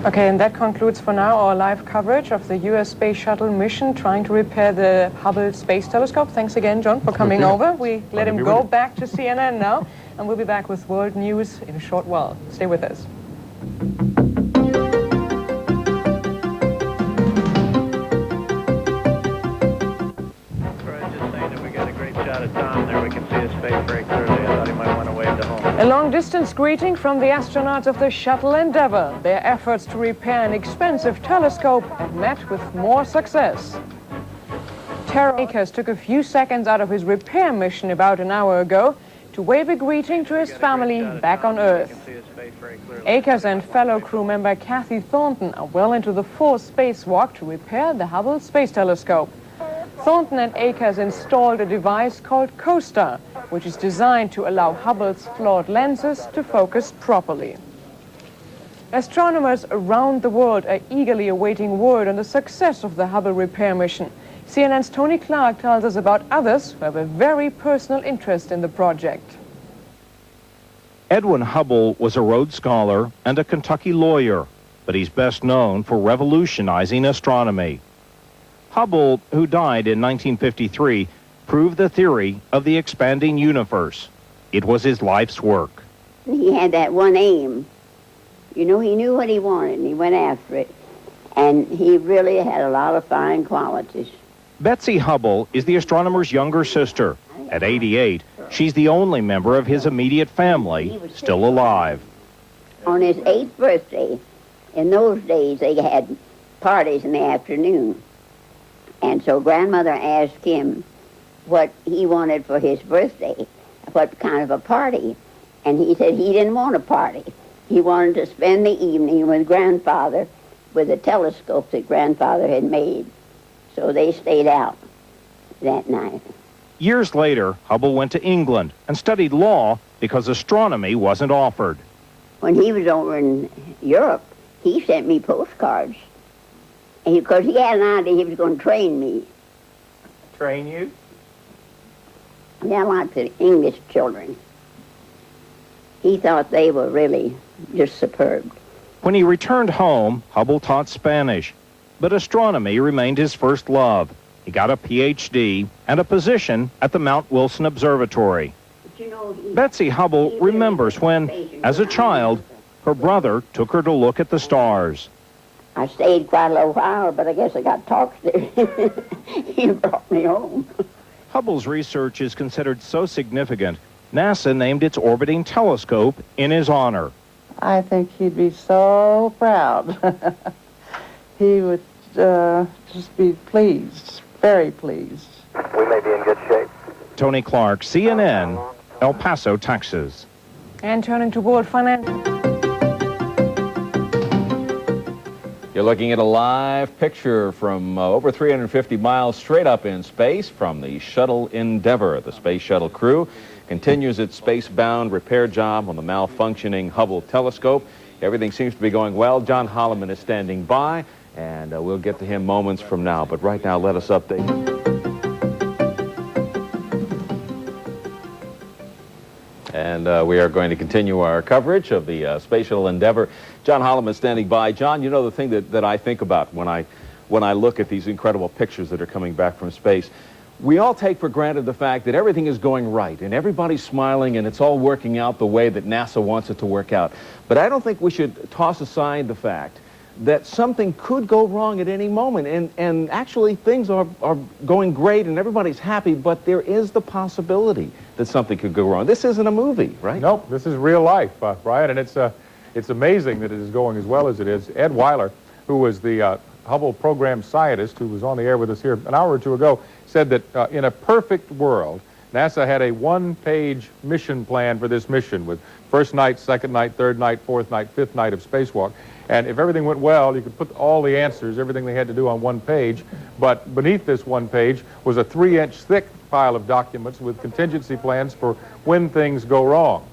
Okay, and that concludes for now our live coverage of the U.S. Space Shuttle mission trying to repair the Hubble Space Telescope. Thanks again, John, for coming over. We let him go back to CNN now, and we'll be back with world news in a short while. Stay with us. A long-distance greeting from the astronauts of the Shuttle Endeavour. Their efforts to repair an expensive telescope have met with more success. Terry Akers took a few seconds out of his repair mission about an hour ago to wave a greeting to his family back on Earth. Akers and fellow crew member Kathy Thornton are well into the fourth spacewalk to repair the Hubble Space Telescope. Thornton and Akers installed a device called Costar, which is designed to allow Hubble's flawed lenses to focus properly. Astronomers around the world are eagerly awaiting word on the success of the Hubble repair mission. CNN's Tony Clark tells us about others who have a very personal interest in the project. Edwin Hubble was a Rhodes Scholar and a Kentucky lawyer, but he's best known for revolutionizing astronomy. Hubble, who died in 1953, proved the theory of the expanding universe. It was his life's work. He had that one aim. You know, he knew what he wanted, and he went after it. And he really had a lot of fine qualities. Betsy Hubble is the astronomer's younger sister. At 88, she's the only member of his immediate family still alive. On his 8th birthday, in those days, they had parties in the afternoon. And so grandmother asked him what he wanted for his birthday, what kind of a party. And he said he didn't want a party. He wanted to spend the evening with grandfather with a telescope that grandfather had made. So they stayed out that night. Years later, Hubble went to England and studied law because astronomy wasn't offered. When he was over in Europe, he sent me postcards. Because he had an idea he was going to train me. Train you? Yeah, like the English children. He thought they were really just superb. When he returned home, Hubble taught Spanish, but astronomy remained his first love. He got a PhD and a position at the Mount Wilson Observatory. Betsy Hubble remembers when, as a child, her brother took her to look at the stars. I stayed quite a little while, but I guess I got talked to. He brought me home. Hubble's research is considered so significant, NASA named its orbiting telescope in his honor. I think he'd be so proud. He would just be pleased, very pleased. We may be in good shape. Tony Clark, CNN, El Paso, Texas. And turning to world finance. You're looking at a live picture from over 350 miles straight up in space from the Shuttle Endeavour. The Space Shuttle crew continues its space-bound repair job on the malfunctioning Hubble telescope. Everything seems to be going well. John Holloman is standing by, and we'll get to him moments from now. But right now, let us update. And we are going to continue our coverage of the Space Shuttle Endeavour. John Holloman is standing by. John, you know the thing that I think about when I look at these incredible pictures that are coming back from space, we all take for granted the fact that everything is going right and everybody's smiling and it's all working out the way that NASA wants it to work out. But I don't think we should toss aside the fact that something could go wrong at any moment. And actually things are going great and everybody's happy, but there is the possibility that something could go wrong. This isn't a movie, right? Nope, this is real life, Brian, and it's amazing that it is going as well as it is. Ed Weiler, who was the Hubble program scientist who was on the air with us here an hour or two ago, said that in a perfect world, NASA had a one-page mission plan for this mission with first night, second night, third night, fourth night, fifth night of spacewalk. And if everything went well, you could put all the answers, everything they had to do on one page. But beneath this one page was a 3-inch thick pile of documents with contingency plans for when things go wrong.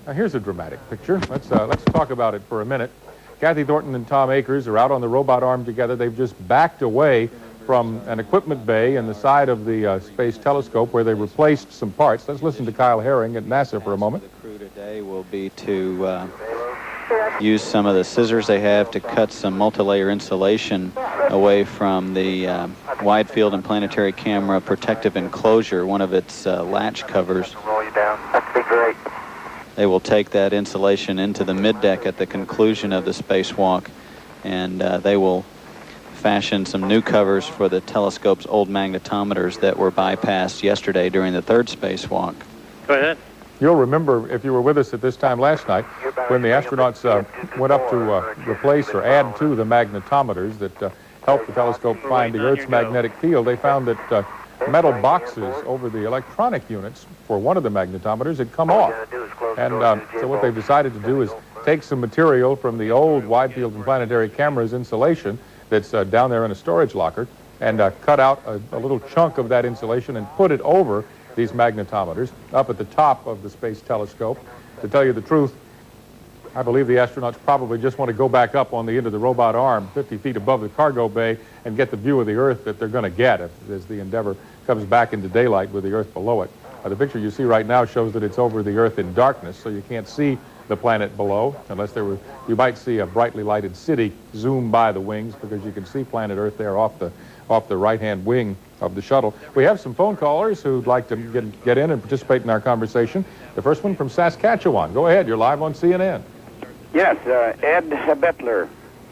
Now here's a dramatic picture. Let's talk about it for a minute. Kathy Thornton and Tom Akers are out on the robot arm together. They've just backed away from an equipment bay in the side of the Space Telescope where they replaced some parts. Let's listen to Kyle Herring at NASA for a moment. The crew today will be to use some of the scissors they have to cut some multi-layer insulation away from the wide field and planetary camera protective enclosure, one of its latch covers. Roll you down. That'd be great. They will take that insulation into the middeck at the conclusion of the spacewalk, and they will fashion some new covers for the telescope's old magnetometers that were bypassed yesterday during the third spacewalk. Go ahead. You'll remember, if you were with us at this time last night, when the astronauts went up to replace or add to the magnetometers that helped the telescope find the Earth's magnetic field, they found that metal boxes over the electronic units for one of the magnetometers had come off. And so what they've decided to do is take some material from the old wide field and planetary cameras insulation that's down there in a storage locker and cut out a little chunk of that insulation and put it over these magnetometers up at the top of the Space Telescope. To tell you the truth, I believe the astronauts probably just want to go back up on the end of the robot arm 50 feet above the cargo bay and get the view of the Earth that they're going to get as the Endeavour comes back into daylight with the Earth below it. The picture you see right now shows that it's over the Earth in darkness, so you can't see the planet below, unless you might see a brightly lighted city zoom by the wings, because you can see planet Earth there off the right-hand wing of the shuttle. We have some phone callers who'd like to get in and participate in our conversation. The first one from Saskatchewan. Go ahead, you're live on CNN. Yes, Ed Bettler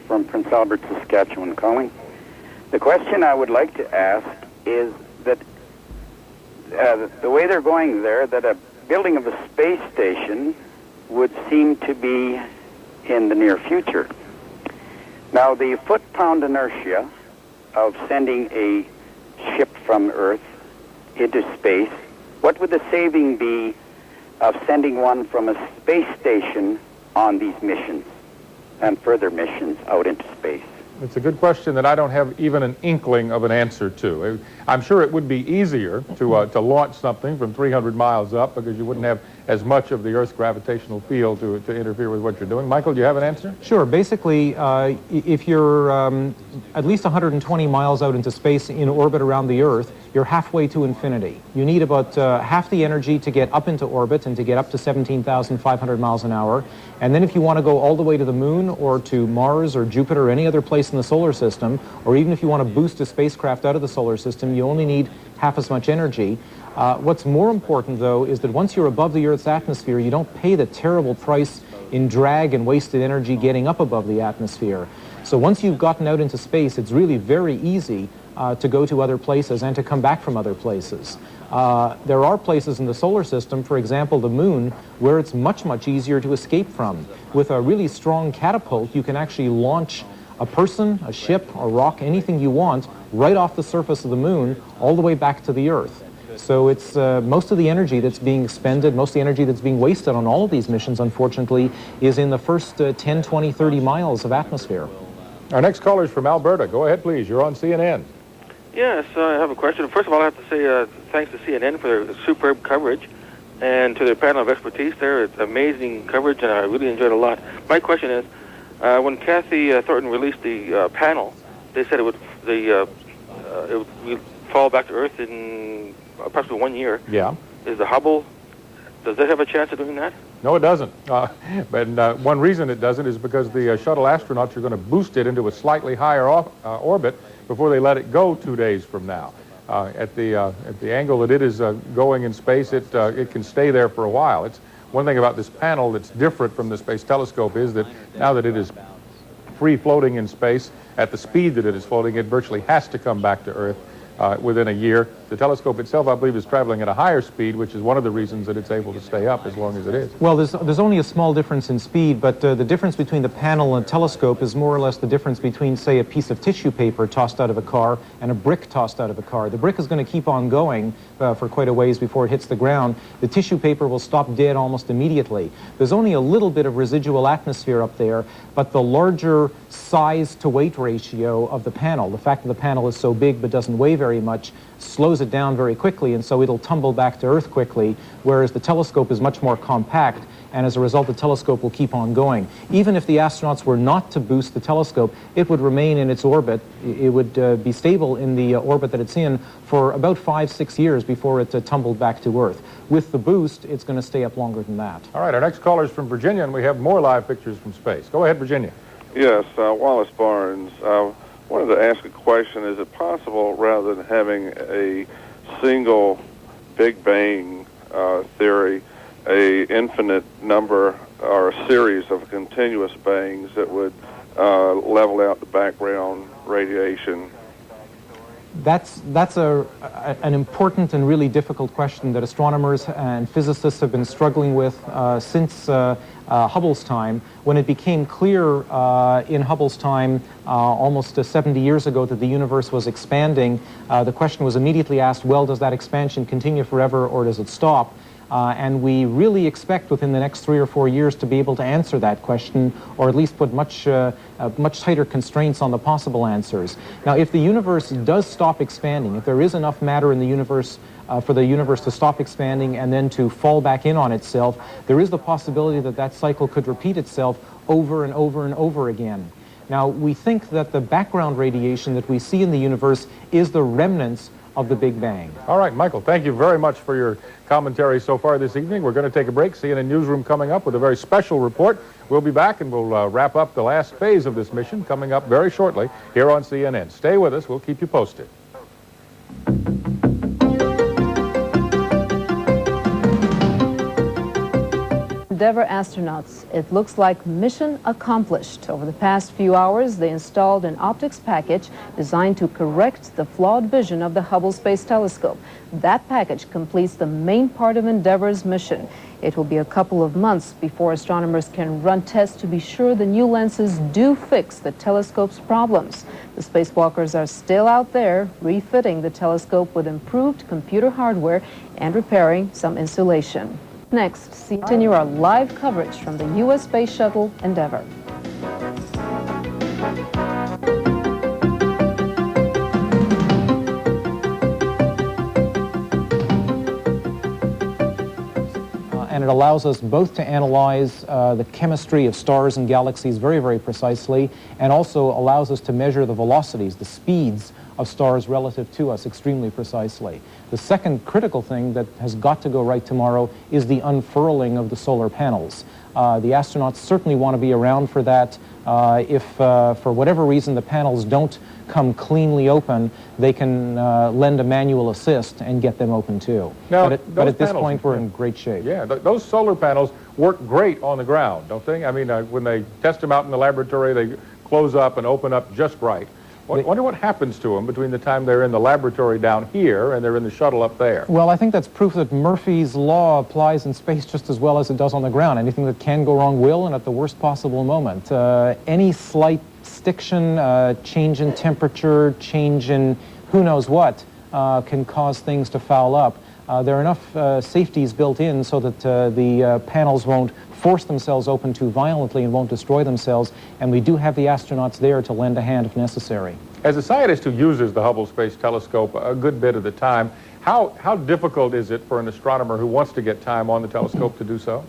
from Prince Albert, Saskatchewan calling. The question I would like to ask is that the way they're going there, that a building of a space station would seem to be in the near future. Now, the foot-pound inertia of sending a ship from Earth into space, what would the saving be of sending one from a space station on these missions and further missions out into space? It's a good question that I don't have even an inkling of an answer to. I'm sure it would be easier to launch something from 300 miles up, because you wouldn't have as much of the Earth's gravitational field to interfere with what you're doing. Michael, do you have an answer? Sure. Basically, if you're at least 120 miles out into space in orbit around the Earth, you're halfway to infinity. You need about half the energy to get up into orbit and to get up to 17,500 miles an hour. And then if you want to go all the way to the Moon or to Mars or Jupiter or any other place in the solar system, or even if you want to boost a spacecraft out of the solar system, you only need half as much energy. What's more important, though, is that once you're above the Earth's atmosphere, you don't pay the terrible price in drag and wasted energy getting up above the atmosphere. So once you've gotten out into space, it's really very easy to go to other places and to come back from other places. There are places in the solar system, for example, the Moon, where it's much, much easier to escape from. With a really strong catapult, you can actually launch a person, a ship, a rock, anything you want, right off the surface of the Moon, all the way back to the Earth. So it's most of the energy that's being expended, most of the energy that's being wasted on all of these missions, unfortunately, is in the first 10, 20, 30 miles of atmosphere. Our next caller is from Alberta. Go ahead, please. You're on CNN. Yes, I have a question. First of all, I have to say thanks to CNN for their superb coverage, and to their panel of expertise there. It's amazing coverage, and I really enjoyed it a lot. My question is, when Kathy Thornton released the panel, they said it would fall back to Earth in approximately 1 year. Yeah. Is the Hubble, does that have a chance of doing that? No, it doesn't. One reason it doesn't is because the shuttle astronauts are going to boost it into a slightly higher orbit before they let it go 2 days from now. At the angle that it is going in space, it can stay there for a while. It's one thing about this panel that's different from the Space Telescope is that now that it is free floating in space at the speed that it is floating, it virtually has to come back to Earth within a year. The telescope itself, I believe, is traveling at a higher speed, which is one of the reasons that it's able to stay up as long as it is. Well, there's only a small difference in speed, but the difference between the panel and telescope is more or less the difference between, say, a piece of tissue paper tossed out of a car and a brick tossed out of a car. The brick is going to keep on going for quite a ways before it hits the ground. The tissue paper will stop dead almost immediately. There's only a little bit of residual atmosphere up there, but the larger size to weight ratio of the panel, the fact that the panel is so big but doesn't weigh very much, slows it down very quickly, and so it'll tumble back to Earth quickly, whereas the telescope is much more compact, and as a result the telescope will keep on going. Even if the astronauts were not to boost the telescope, it would remain in its orbit. It would be stable in the orbit that it's in for about 5-6 years before it tumbled back to Earth. With the boost, it's going to stay up longer than that. All right, our next caller is from Virginia, and we have more live pictures from space. Go ahead, Virginia. Yes, Wallace Barnes. Wanted to ask a question. Is it possible, rather than having a single Big Bang theory, a infinite number or a series of continuous bangs that would level out the background radiation? That's an important and really difficult question that astronomers and physicists have been struggling with since Hubble's time. When it became clear in Hubble's time, almost 70 years ago, that the universe was expanding, the question was immediately asked, well, does that expansion continue forever or does it stop? And we really expect within the next 3 or 4 years to be able to answer that question, or at least put much tighter constraints on the possible answers. Now, if the universe does stop expanding, if there is enough matter in the universe for the universe to stop expanding and then to fall back in on itself, there is the possibility that that cycle could repeat itself over and over and over again. Now, we think that the background radiation that we see in the universe is the remnants of the Big Bang. All right, Michael, thank you very much for your commentary so far this evening. We're going to take a break. CNN Newsroom coming up with a very special report. We'll be back and we'll wrap up the last phase of this mission coming up very shortly here on CNN. Stay with us. We'll keep you posted. Endeavour astronauts, it looks like mission accomplished. Over the past few hours, they installed an optics package designed to correct the flawed vision of the Hubble Space Telescope. That package completes the main part of Endeavour's mission. It will be a couple of months before astronomers can run tests to be sure the new lenses do fix the telescope's problems. The spacewalkers are still out there refitting the telescope with improved computer hardware and repairing some insulation. Next, continue our live coverage from the U.S. Space Shuttle Endeavour. And it allows us both to analyze the chemistry of stars and galaxies very, very precisely, and also allows us to measure the velocities, the speeds of stars relative to us extremely precisely. The second critical thing that has got to go right tomorrow is the unfurling of the solar panels. The astronauts certainly want to be around for that. If for whatever reason the panels don't come cleanly open, they can lend a manual assist and get them open too. Now, but at this point, we're in great shape. Yeah, those solar panels work great on the ground, don't they? I mean, when they test them out in the laboratory, they close up and open up just right. I wonder what happens to them between the time they're in the laboratory down here and they're in the shuttle up there. Well, I think that's proof that Murphy's law applies in space just as well as it does on the ground. Anything that can go wrong will, and at the worst possible moment. Any slight stiction, change in temperature, change in who knows what, can cause things to foul up. There are enough safeties built in so that the panels won't force themselves open too violently and won't destroy themselves, and we do have the astronauts there to lend a hand if necessary. As a scientist who uses the Hubble Space Telescope a good bit of the time, how difficult is it for an astronomer who wants to get time on the telescope to do so?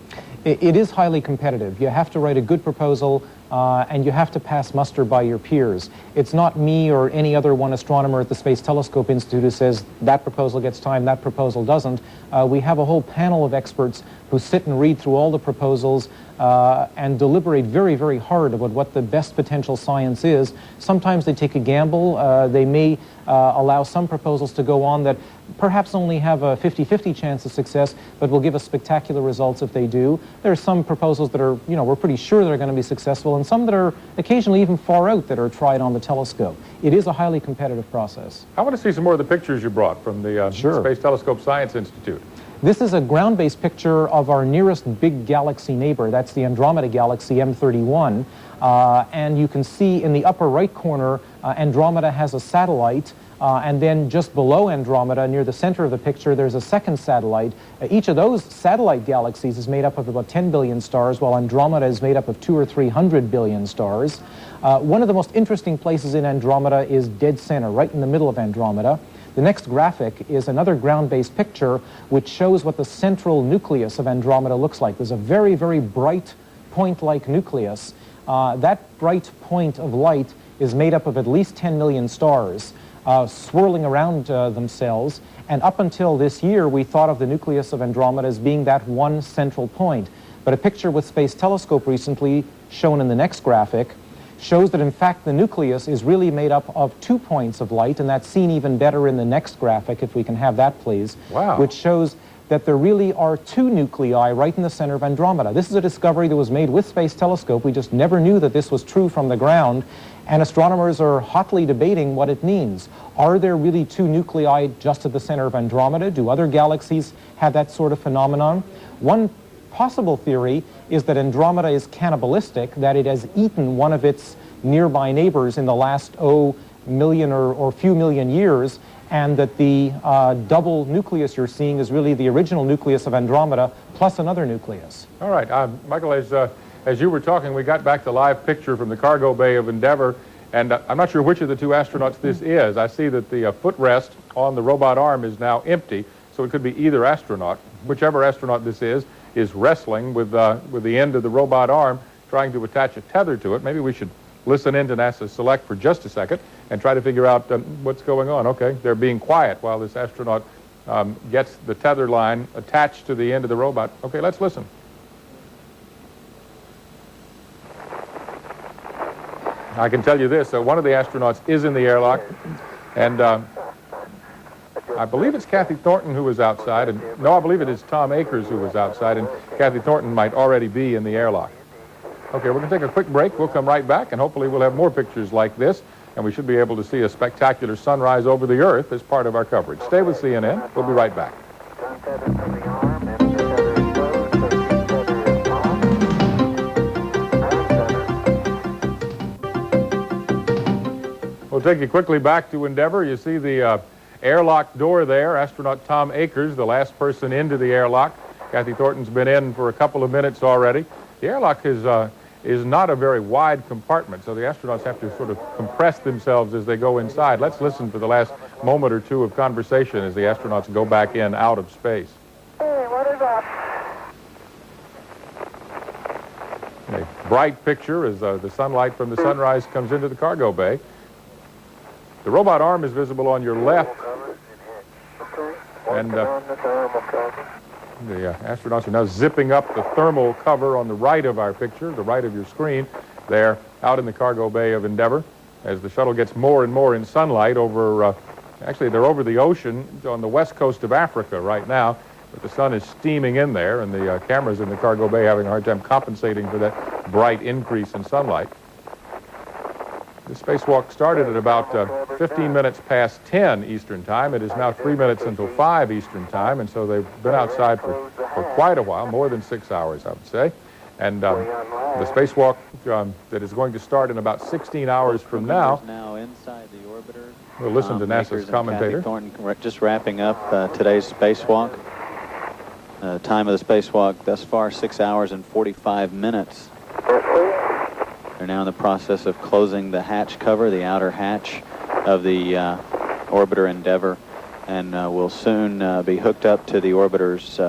It is highly competitive. You have to write a good proposal, and you have to pass muster by your peers. It's not me or any other one astronomer at the Space Telescope Institute who says that proposal gets time, that proposal doesn't. We have a whole panel of experts who sit and read through all the proposals and deliberate very, very hard about what the best potential science is. Sometimes they take a gamble. They may allow some proposals to go on that perhaps only have a 50-50 chance of success, but will give us spectacular results if they do. There are some proposals that are, we're pretty sure they're going to be successful, and some that are occasionally even far out that are tried on the telescope. It is a highly competitive process. I want to see some more of the pictures you brought from the Space Telescope Science Institute. This is a ground-based picture of our nearest big galaxy neighbor. That's the Andromeda galaxy, M31. And you can see in the upper right corner, Andromeda has a satellite. And then just below Andromeda, near the center of the picture, there's a second satellite. Each of those satellite galaxies is made up of about 10 billion stars, while Andromeda is made up of 200 or 300 billion stars. One of the most interesting places in Andromeda is dead center, right in the middle of Andromeda. The next graphic is another ground-based picture which shows what the central nucleus of Andromeda looks like. There's a very, very bright point-like nucleus. That bright point of light is made up of at least 10 million stars swirling around themselves. And up until this year, we thought of the nucleus of Andromeda as being that one central point. But a picture with Space Telescope recently, shown in the next graphic, shows that in fact the nucleus is really made up of 2 points of light, and that's seen even better in the next graphic, if we can have that please. Wow. Which shows that there really are 2 nuclei right in the center of Andromeda. This is a discovery that was made with Space Telescope. We just never knew that this was true from the ground, and astronomers are hotly debating what it means. Are there really 2 nuclei just at the center of Andromeda? Do other galaxies have that sort of phenomenon? One possible theory is that Andromeda is cannibalistic, that it has eaten one of its nearby neighbors in the last, million or few million years, and that the double nucleus you're seeing is really the original nucleus of Andromeda plus another nucleus. All right, Michael, as you were talking, we got back the live picture from the cargo bay of Endeavour, and I'm not sure which of the two astronauts this is. I see that the footrest on the robot arm is now empty, so it could be either astronaut. Whichever astronaut this is wrestling with the end of the robot arm, trying to attach a tether to it. Maybe we should listen in to NASA Select for just a second and try to figure out what's going on. Okay, they're being quiet while this astronaut gets the tether line attached to the end of the robot. Okay, let's listen. I can tell you this, one of the astronauts is in the airlock, and I believe it's Kathy Thornton who was outside, and no, I believe it is Tom Akers who was outside, and Kathy Thornton might already be in the airlock. Okay, we're going to take a quick break. We'll come right back, and hopefully we'll have more pictures like this, and we should be able to see a spectacular sunrise over the Earth as part of our coverage. Stay with CNN. We'll be right back. We'll take you quickly back to Endeavour. You see the airlock door there. Astronaut Tom Akers, the last person into the airlock. Kathy Thornton's been in for a couple of minutes already. The airlock is not a very wide compartment, so the astronauts have to sort of compress themselves as they go inside. Let's listen for the last moment or two of conversation as the astronauts go back in out of space. Hey, what is up? A bright picture as the sunlight from the sunrise comes into the cargo bay. The robot arm is visible on your left, and the astronauts are now zipping up the thermal cover on the right of our picture, the right of your screen. They're out in the cargo bay of Endeavour as the shuttle gets more and more in sunlight over, actually they're over the ocean on the west coast of Africa right now, but the sun is steaming in there, and the cameras in the cargo bay having a hard time compensating for that bright increase in sunlight. The spacewalk started at about 15 minutes past 10 Eastern Time. It is now 3 minutes until 5 Eastern Time, and so they've been outside for quite a while, more than 6 hours, I would say. And the spacewalk that is going to start in about 16 hours from now. Now inside the orbiter. We'll listen to NASA's commentator. Thornton just wrapping up today's spacewalk. Time of the spacewalk thus far, 6 hours and 45 minutes. They're now in the process of closing the hatch cover, the outer hatch of the orbiter Endeavour, and will soon be hooked up to the orbiter's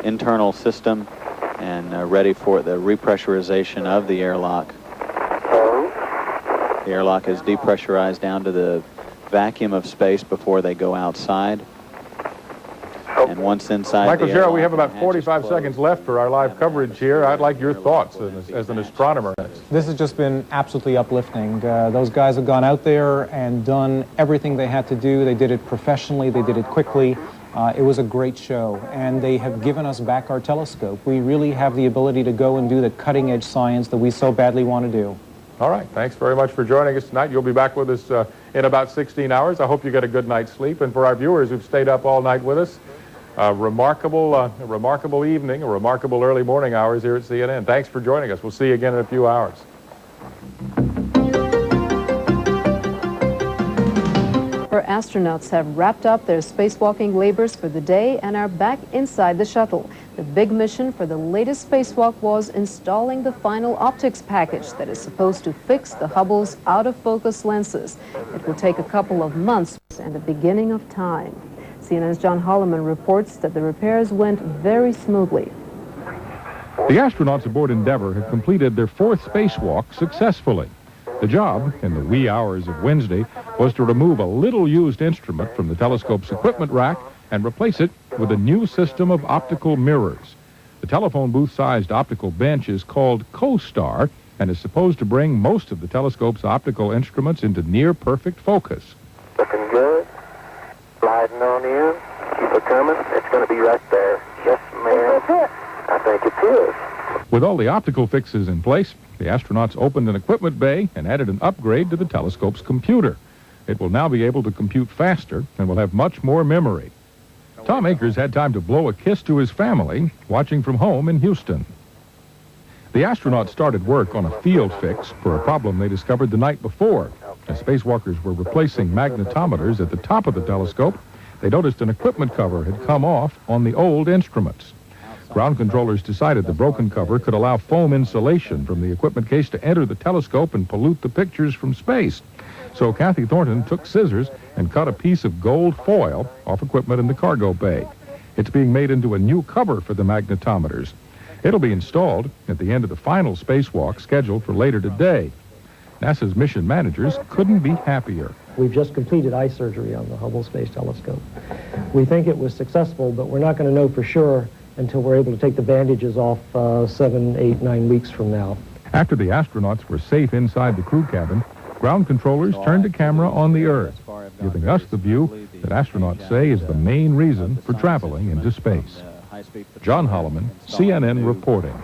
internal system and ready for the repressurization of the airlock. The airlock is depressurized down to the vacuum of space before they go outside. And once inside Michael the Sherrill, we have about 45 seconds left for our live coverage here. I'd like your thoughts as an astronomer. This has just been absolutely uplifting. Those guys have gone out there and done everything they had to do. They did it professionally. They did it quickly. It was a great show, and they have given us back our telescope. We really have the ability to go and do the cutting-edge science that we so badly want to do. All right. Thanks very much for joining us tonight. You'll be back with us in about 16 hours. I hope you get a good night's sleep. And for our viewers who've stayed up all night with us, a remarkable evening, a remarkable early morning hours here at CNN. Thanks for joining us. We'll see you again in a few hours. Our astronauts have wrapped up their spacewalking labors for the day and are back inside the shuttle. The big mission for the latest spacewalk was installing the final optics package that is supposed to fix the Hubble's out-of-focus lenses. It will take a couple of months and the beginning of time. CNN's John Holloman reports that the repairs went very smoothly. The astronauts aboard Endeavour have completed their fourth spacewalk successfully. The job, in the wee hours of Wednesday, was to remove a little-used instrument from the telescope's equipment rack and replace it with a new system of optical mirrors. The telephone booth-sized optical bench is called Costar and is supposed to bring most of the telescope's optical instruments into near-perfect focus. Looking good. Sliding on in. Keep it coming. It's going to be right there. Yes, ma'am. I think it is. With all the optical fixes in place, the astronauts opened an equipment bay and added an upgrade to the telescope's computer. It will now be able to compute faster and will have much more memory. Tom Akers had time to blow a kiss to his family watching from home in Houston. The astronauts started work on a field fix for a problem they discovered the night before. As spacewalkers were replacing magnetometers at the top of the telescope, they noticed an equipment cover had come off on the old instruments. Ground controllers decided the broken cover could allow foam insulation from the equipment case to enter the telescope and pollute the pictures from space. So Kathy Thornton took scissors and cut a piece of gold foil off equipment in the cargo bay. It's being made into a new cover for the magnetometers. It'll be installed at the end of the final spacewalk scheduled for later today. NASA's mission managers couldn't be happier. We've just completed eye surgery on the Hubble Space Telescope. We think it was successful, but we're not going to know for sure until we're able to take the bandages off 7, 8, 9 weeks from now. After the astronauts were safe inside the crew cabin, ground controllers turned a camera on the Earth, giving us the view that astronauts say is the main reason for traveling into space. John Holloman, CNN reporting.